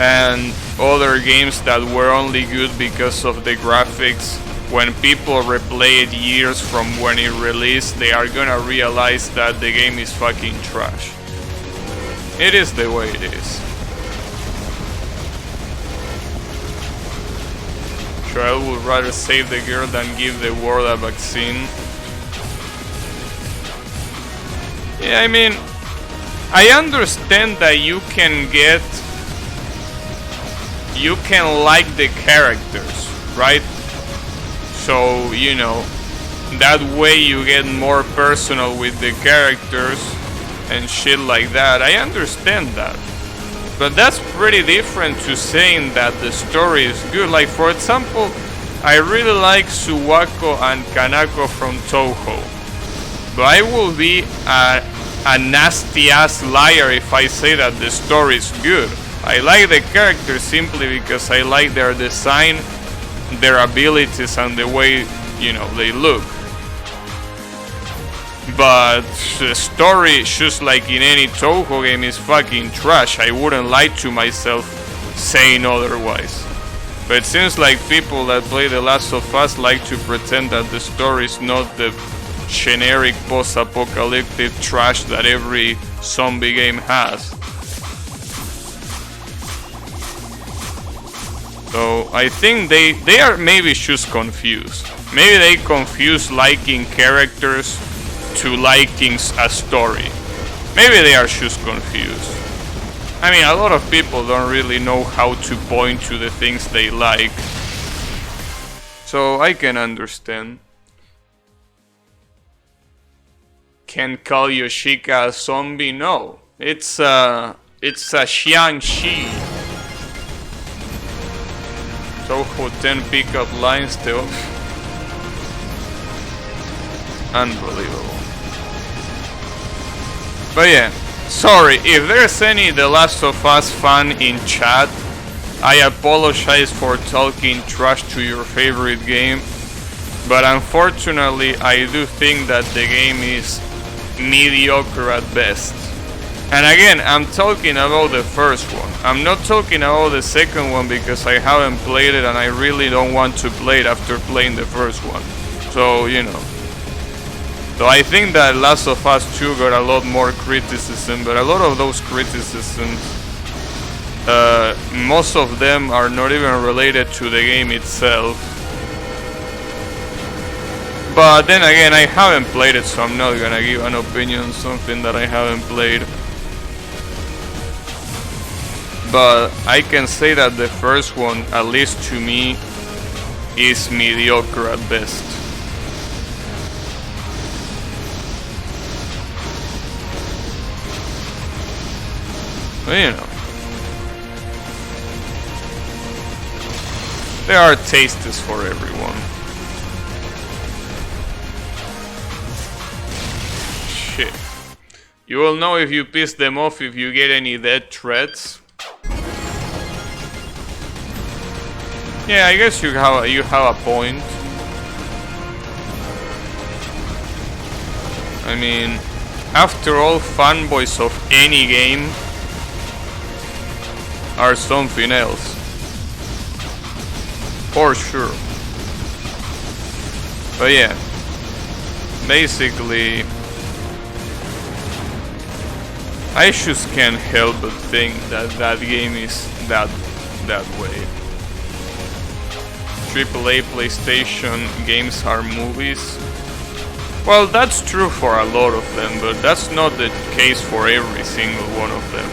and other games that were only good because of the graphics, when people replay it years from when it released, they are gonna realize that the game is fucking trash. It is the way it is. Joel would rather save the girl than give the world a vaccine. Yeah, I mean, I understand that you can like the characters, right? So, you know, that way you get more personal with the characters and shit like that. I understand that. But that's pretty different to saying that the story is good. Like, for example, I really like Suwako and Kanako from Touhou. But I will be a nasty ass liar if I say that the story is good. I like the characters simply because I like their design, their abilities, and the way, you know, they look. But the story, just like in any Touhou game, is fucking trash. I wouldn't lie to myself saying otherwise. But it seems like people that play The Last of Us like to pretend that the story is not the generic post-apocalyptic trash that every zombie game has. So I think they are maybe just confused. Maybe they confuse liking characters to liking a story. Maybe they are just confused. I mean, a lot of people don't really know how to point to the things they like. So I can understand. Can call Yoshika a zombie? No. It's a Xiangxi. Touhou 10 pickup lines still. Unbelievable. But yeah, sorry, if there's any The Last of Us fan in chat, I apologize for talking trash to your favorite game, but unfortunately I do think that the game is mediocre at best. And again, I'm talking about the first one. I'm not talking about the second one because I haven't played it and I really don't want to play it after playing the first one. So, you know. So I think that Last of Us 2 got a lot more criticism, but a lot of those criticisms, most of them are not even related to the game itself. But then again, I haven't played it, so I'm not gonna give an opinion on something that I haven't played. But I can say that the first one, at least to me, is mediocre at best. But you know, there are tastes for everyone. Shit. You will know if you piss them off if you get any death threats. Yeah, I guess you have a point. I mean, after all, fanboys of any game are something else. For sure. But yeah, basically, I just can't help but think that that game is that way. AAA PlayStation games are movies. Well, that's true for a lot of them, but that's not the case for every single one of them.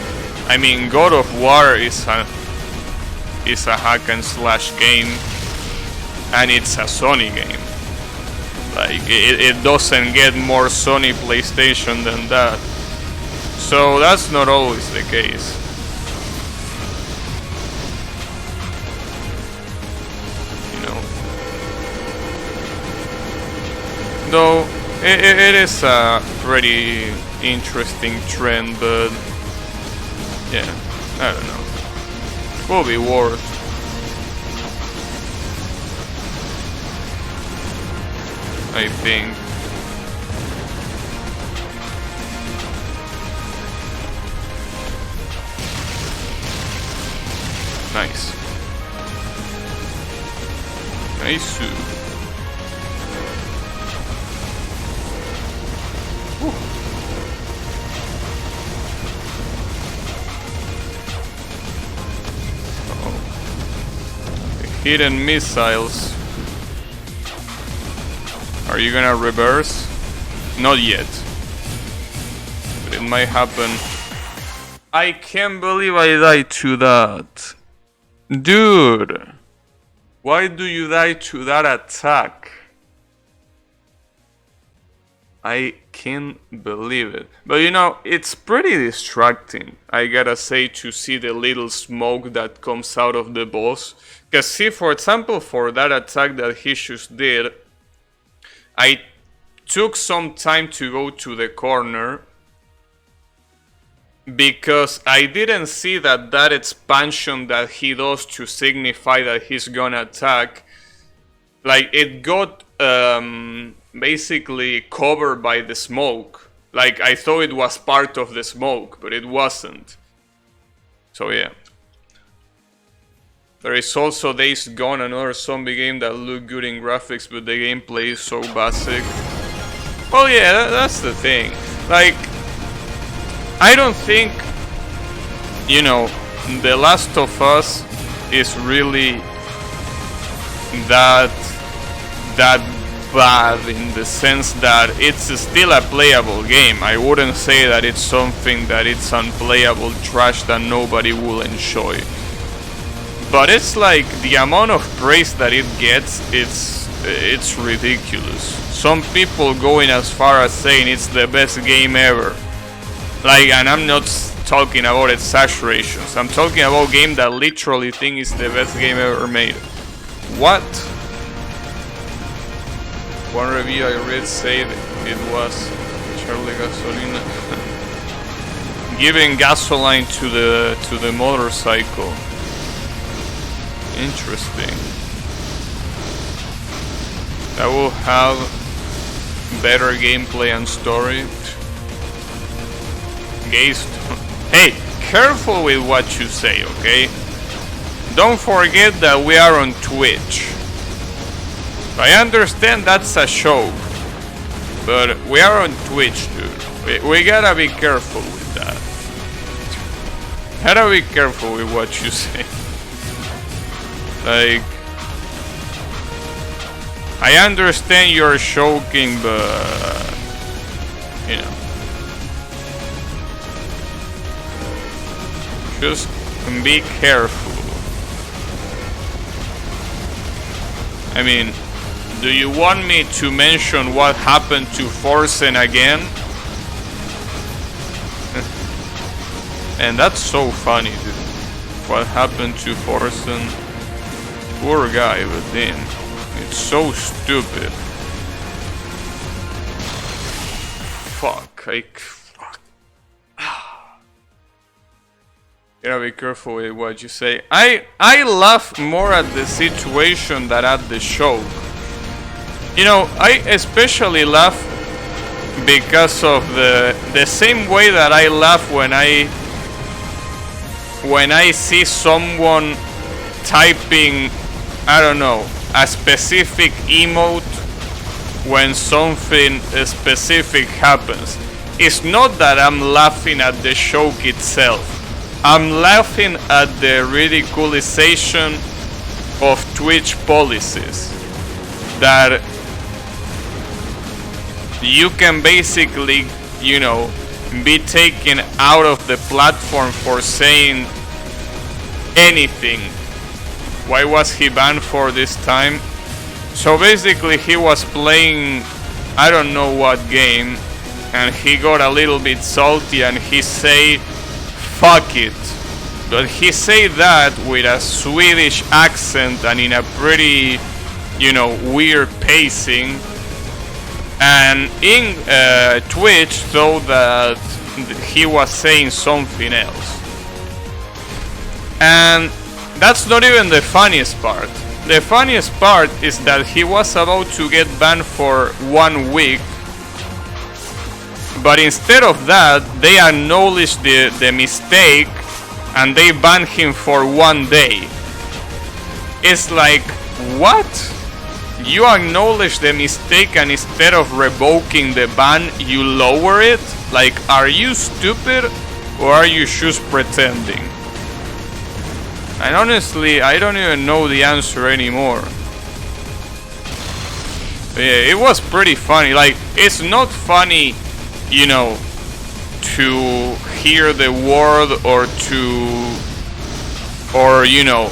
I mean, God of War is a hack and slash game, and it's a Sony game. Like, it doesn't get more Sony PlayStation than that. So that's not always the case. Though it is a pretty interesting trend, but yeah, I don't know. Will be worth. I think. Nice. Nice. Hidden missiles. Are you gonna reverse? Not yet. But it might happen. I can't believe I died to that. Dude. Why do you die to that attack? I can't believe it. But you know, it's pretty distracting, I gotta say, to see the little smoke that comes out of the boss. Because see, for example, for that attack that he just did, I took some time to go to the corner because I didn't see that expansion that he does to signify that he's gonna attack. Like, it got basically covered by the smoke. Like, I thought it was part of the smoke, but it wasn't. So yeah. There is also Days Gone, another zombie game that looked good in graphics, but the gameplay is so basic. Well, yeah, that's the thing. Like, I don't think, you know, The Last of Us is really that bad, in the sense that it's still a playable game. I wouldn't say that it's something that it's unplayable trash that nobody will enjoy. But it's like the amount of praise that it gets, it's ridiculous. Some people going as far as saying it's the best game ever. Like, and I'm not talking about exaggerations. I'm talking about a game that literally think is the best game ever made. What? One review I read said it was Charlie Gasolina giving gasoline to the motorcycle. Interesting. That will have better gameplay and story. Hey, careful with what you say, okay? Don't forget that we are on Twitch. I understand that's a show, but we are on Twitch, dude. We gotta be careful with that. Gotta be careful with what you say. Like, I understand you're joking, but you know, just be careful. I mean, do you want me to mention what happened to Forsen again? And that's so funny, dude. What happened to Forsen? Poor guy, but then it's so stupid. Fuck. Gotta be careful with what you say. I laugh more at the situation than at the show. You know, I especially laugh because of the same way that I laugh when I see someone typing, I don't know, a specific emote when something specific happens. It's not that I'm laughing at the joke itself. I'm laughing at the ridiculization of Twitch policies. That you can basically, you know, be taken out of the platform for saying anything. Why was he banned for this time? So basically he was playing, I don't know what game, and he got a little bit salty and he say, fuck it. But he say that with a Swedish accent and in a pretty, you know, weird pacing. And in Twitch thought that he was saying something else. And that's not even the funniest part. The funniest part is that he was about to get banned for 1 week. But instead of that, they acknowledged the mistake and they banned him for 1 day. It's like, what? You acknowledge the mistake and instead of revoking the ban, you lower it? Like, are you stupid or are you just pretending? And honestly, I don't even know the answer anymore. But yeah, it was pretty funny. Like, it's not funny, you know, to hear the word or you know,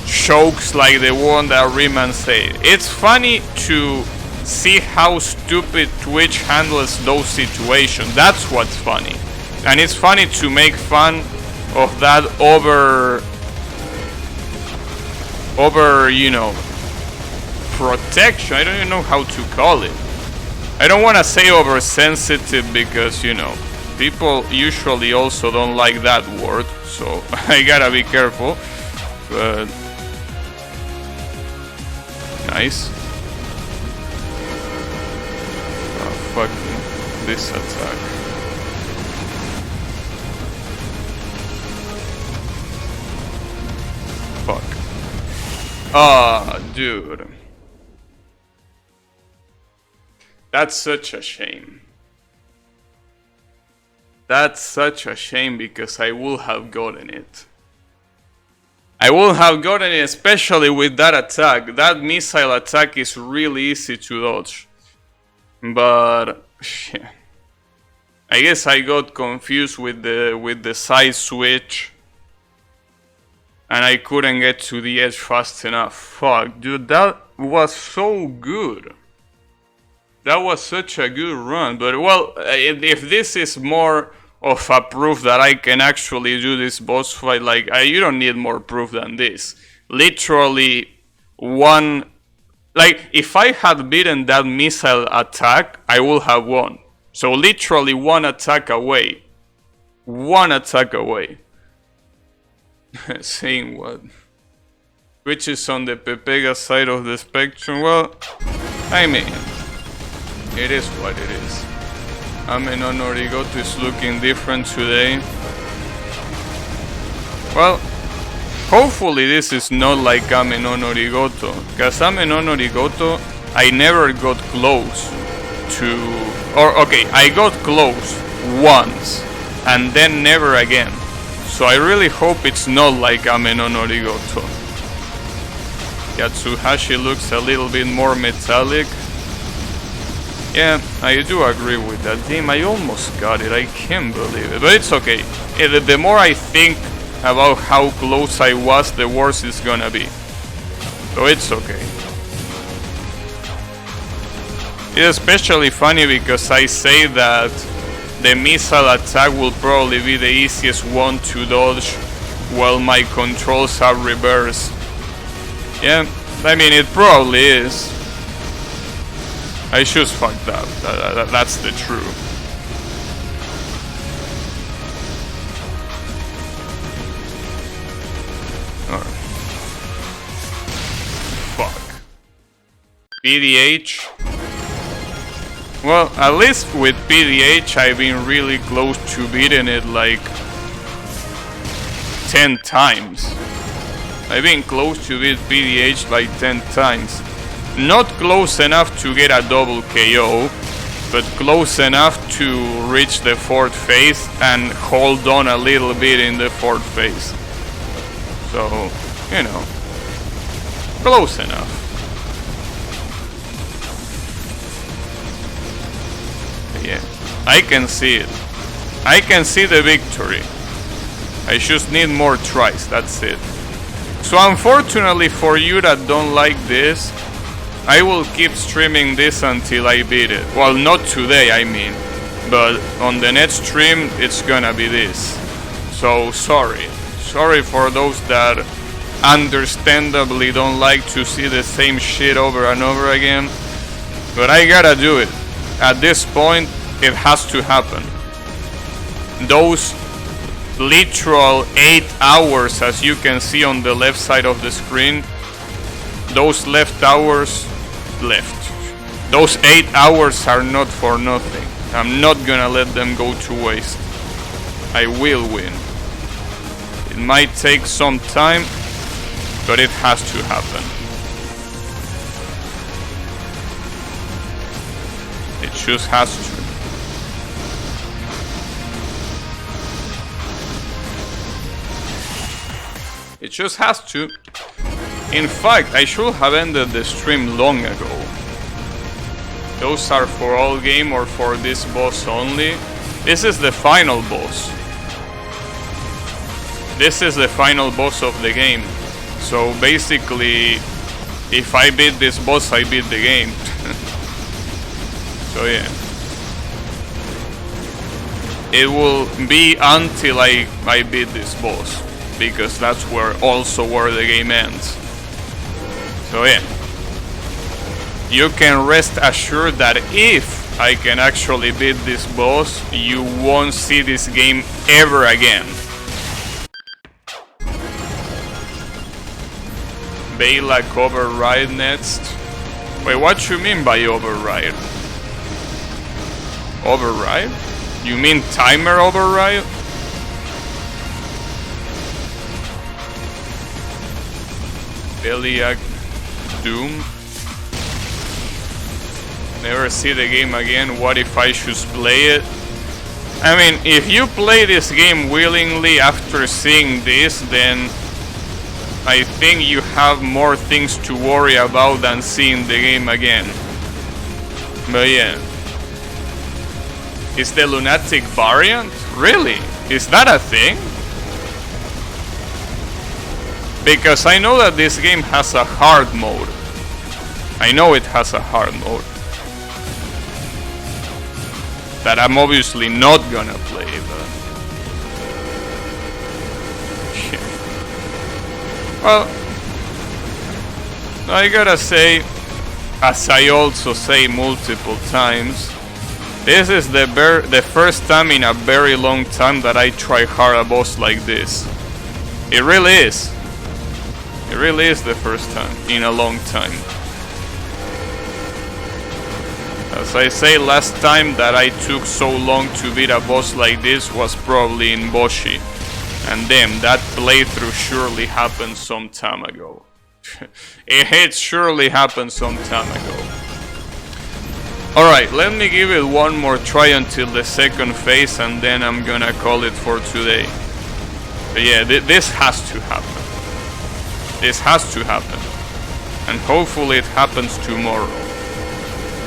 jokes like the one that Riemann said. It's funny to see how stupid Twitch handles those situations. That's what's funny. And it's funny to make fun of that over, you know, protection. I don't even know how to call it. I don't want to say oversensitive because, you know, people usually also don't like that word, so I gotta be careful. But nice. Oh, fuck this attack. Fuck. Ah, dude. That's such a shame. That's such a shame because I would have gotten it. I would have gotten it, especially with that attack. That missile attack is really easy to dodge. But yeah. I guess I got confused with the side switch. And I couldn't get to the edge fast enough. Fuck, dude, that was so good. That was such a good run. But well, if this is more of a proof that I can actually do this boss fight, like, you don't need more proof than this. Literally one... Like, if I had beaten that missile attack, I would have won. So literally one attack away. One attack away. Saying what? Which is on the Pepega side of the spectrum? Well, I mean, it is what it is. Ame no Norigoto is looking different today. Well, hopefully this is not like Ame no Norigoto. Because Ame no Norigoto, I never got close to... Or, okay, I got close once. And then never again. So I really hope it's not like Ame no Norigoto. Yatsuhashi looks a little bit more metallic. Yeah, I do agree with that. Damn, I almost got it. I can't believe it. But it's okay. The more I think about how close I was, the worse it's gonna be. So it's okay. It's especially funny because I say that the missile attack will probably be the easiest one to dodge while my controls are reversed. Yeah, I mean, it probably is. I just fucked up. That's the truth. Alright. Fuck. PDH. Well, at least with PDH I've been really close to beating it like 10 times. I've been close to beat PDH like 10 times. Not close enough to get a double KO, but close enough to reach the fourth phase and hold on a little bit in the fourth phase. So, you know, close enough. Yeah, I can see it. I can see the victory. I just need more tries, that's it. So unfortunately for you that don't like this, I will keep streaming this until I beat it. Well, not today, I mean. But on the next stream, it's gonna be this. So sorry. Sorry for those that understandably don't like to see the same shit over and over again. But I gotta do it. At this point, it has to happen. Those literal 8 hours, as you can see on the left side of the screen, those left hours left. Those 8 hours are not for nothing. I'm not gonna let them go to waste. I will win. It might take some time, but it has to happen. It just has to. It just has to. In fact, I should have ended the stream long ago. Those are for all game or for this boss only. This is the final boss. This is the final boss of the game. So basically, if I beat this boss, I beat the game. So yeah. It will be until I beat this boss, because that's where the game ends. So yeah. You can rest assured that if I can actually beat this boss, you won't see this game ever again. Balak override next. Wait, what you mean by override? Override? You mean timer override? Beliak Doom. Never see the game again. What if I should play it? I mean, if you play this game willingly after seeing this, then I think you have more things to worry about than seeing the game again. But yeah. Is the lunatic variant? Really? Is that a thing? Because I know that this game has a hard mode. I know it has a hard mode. That I'm obviously not gonna play, but... Well, I gotta say, as I also say multiple times, this is the first time in a very long time that I try hard a boss like this. It really is. It really is the first time in a long time. As I say, last time that I took so long to beat a boss like this was probably in Boshi. And damn, that playthrough surely happened some time ago. It surely happened some time ago. Alright, let me give it one more try until the second phase, and then I'm gonna call it for today. But yeah, this has to happen. This has to happen. And hopefully it happens tomorrow.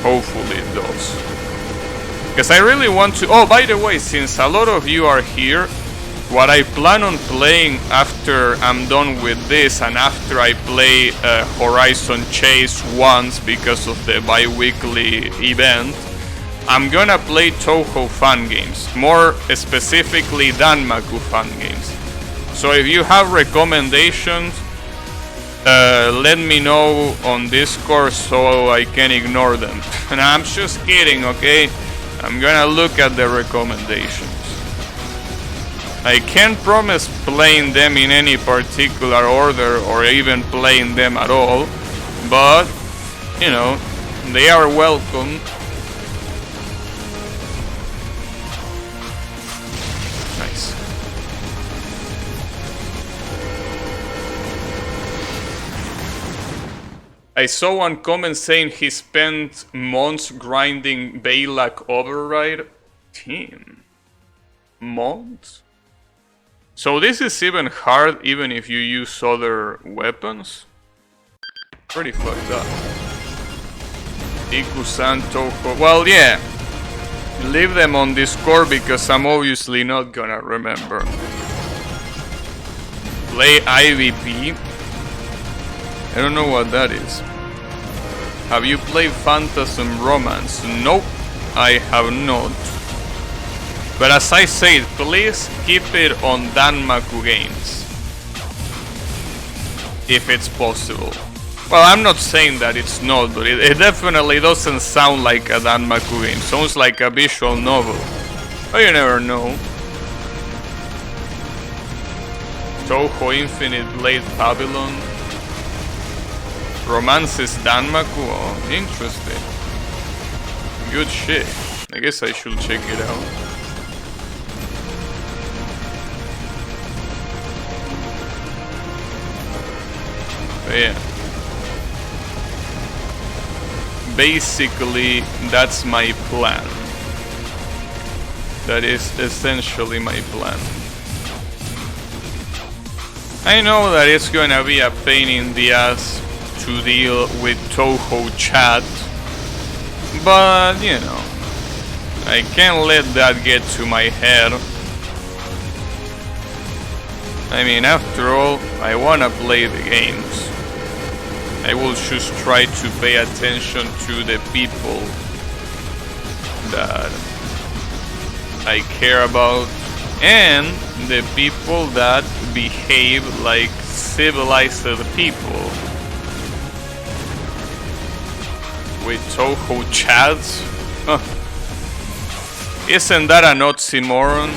Hopefully it does. Because I really want to... Oh, by the way, since a lot of you are here, what I plan on playing after I'm done with this and after I play Horizon Chase once because of the bi-weekly event, I'm gonna play Touhou fan games, more specifically Danmaku fan games. So if you have recommendations, let me know on Discord so I can ignore them. And I'm just kidding, okay? I'm gonna look at the recommendations. I can't promise playing them in any particular order or even playing them at all, but, you know, they are welcome. Nice. I saw one comment saying he spent months grinding Balak Override. Team. Months? So this is even hard, even if you use other weapons? Pretty fucked up. Iku-san, Touhou... Well, yeah. Leave them on Discord because I'm obviously not gonna remember. Play IVP? I don't know what that is. Have you played Phantasm Romance? Nope, I have not. But as I said, please keep it on Danmaku games. If it's possible. Well, I'm not saying that it's not, but it definitely doesn't sound like a Danmaku game. Sounds like a visual novel. But you never know. Touhou Infinite Blade Babylon. Romances Danmaku? Oh, interesting. Good shit. I guess I should check it out. But yeah. Basically, that's my plan. That is essentially my plan. I know that it's gonna be a pain in the ass to deal with Touhou chat, but you know, I can't let that get to my head. I mean, after all, I wanna play the games. I will just try to pay attention to the people that I care about and the people that behave like civilized people. With Touhou chads? Huh. Isn't that an oxymoron?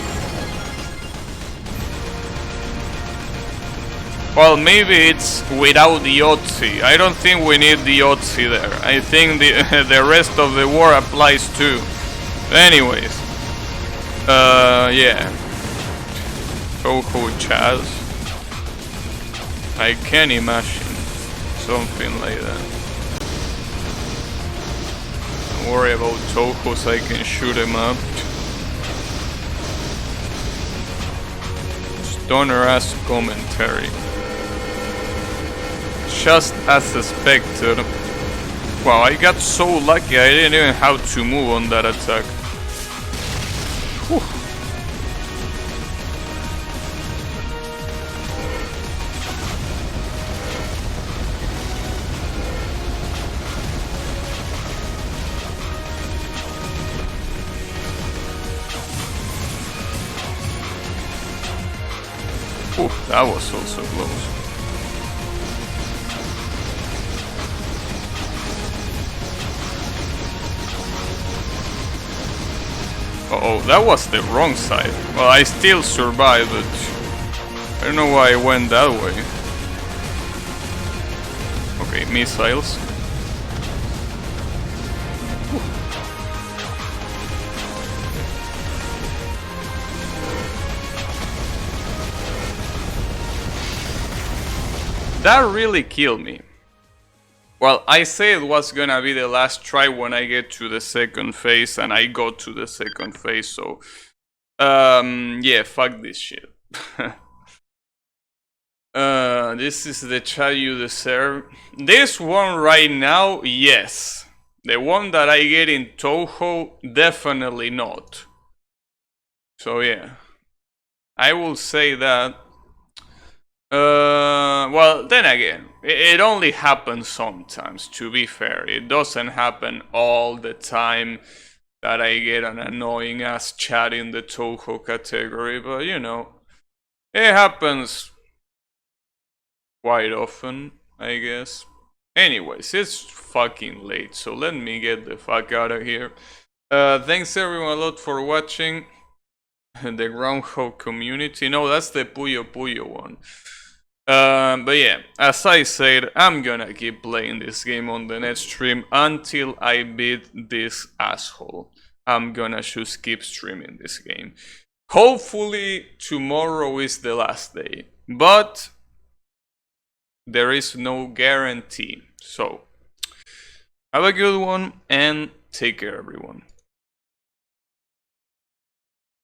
Well, maybe it's without the Otzi. I don't think we need the Otzi there. I think the rest of the war applies too. Anyways. Yeah. Touhou Chaz. I can imagine something like that. Don't worry about Touhous, I can shoot him up. Stoner ass commentary. Just as suspected. Wow, I got so lucky I didn't even have to move on that attack. Whew. Whew, that was also close. Uh-oh, that was the wrong side. Well, I still survived, but I don't know why I went that way. Okay, missiles. That really killed me. Well, I said it was gonna be the last try when I get to the second phase, and I got to the second phase, so... yeah, fuck this shit. This is the child you deserve. This one right now, yes. The one that I get in Touhou, definitely not. So yeah. I will say that. Well, then again, it only happens sometimes, to be fair. It doesn't happen all the time that I get an annoying ass chat in the Touhou category, but you know, it happens quite often, I guess. Anyways, it's fucking late, so let me get the fuck out of here. Thanks everyone a lot for watching. The Groundhog community. No, that's the Puyo Puyo one. But yeah, as I said, I'm gonna keep playing this game on the next stream until I beat this asshole. I'm gonna just keep streaming this game. Hopefully tomorrow is the last day, but there is no guarantee. So, have a good one and take care everyone.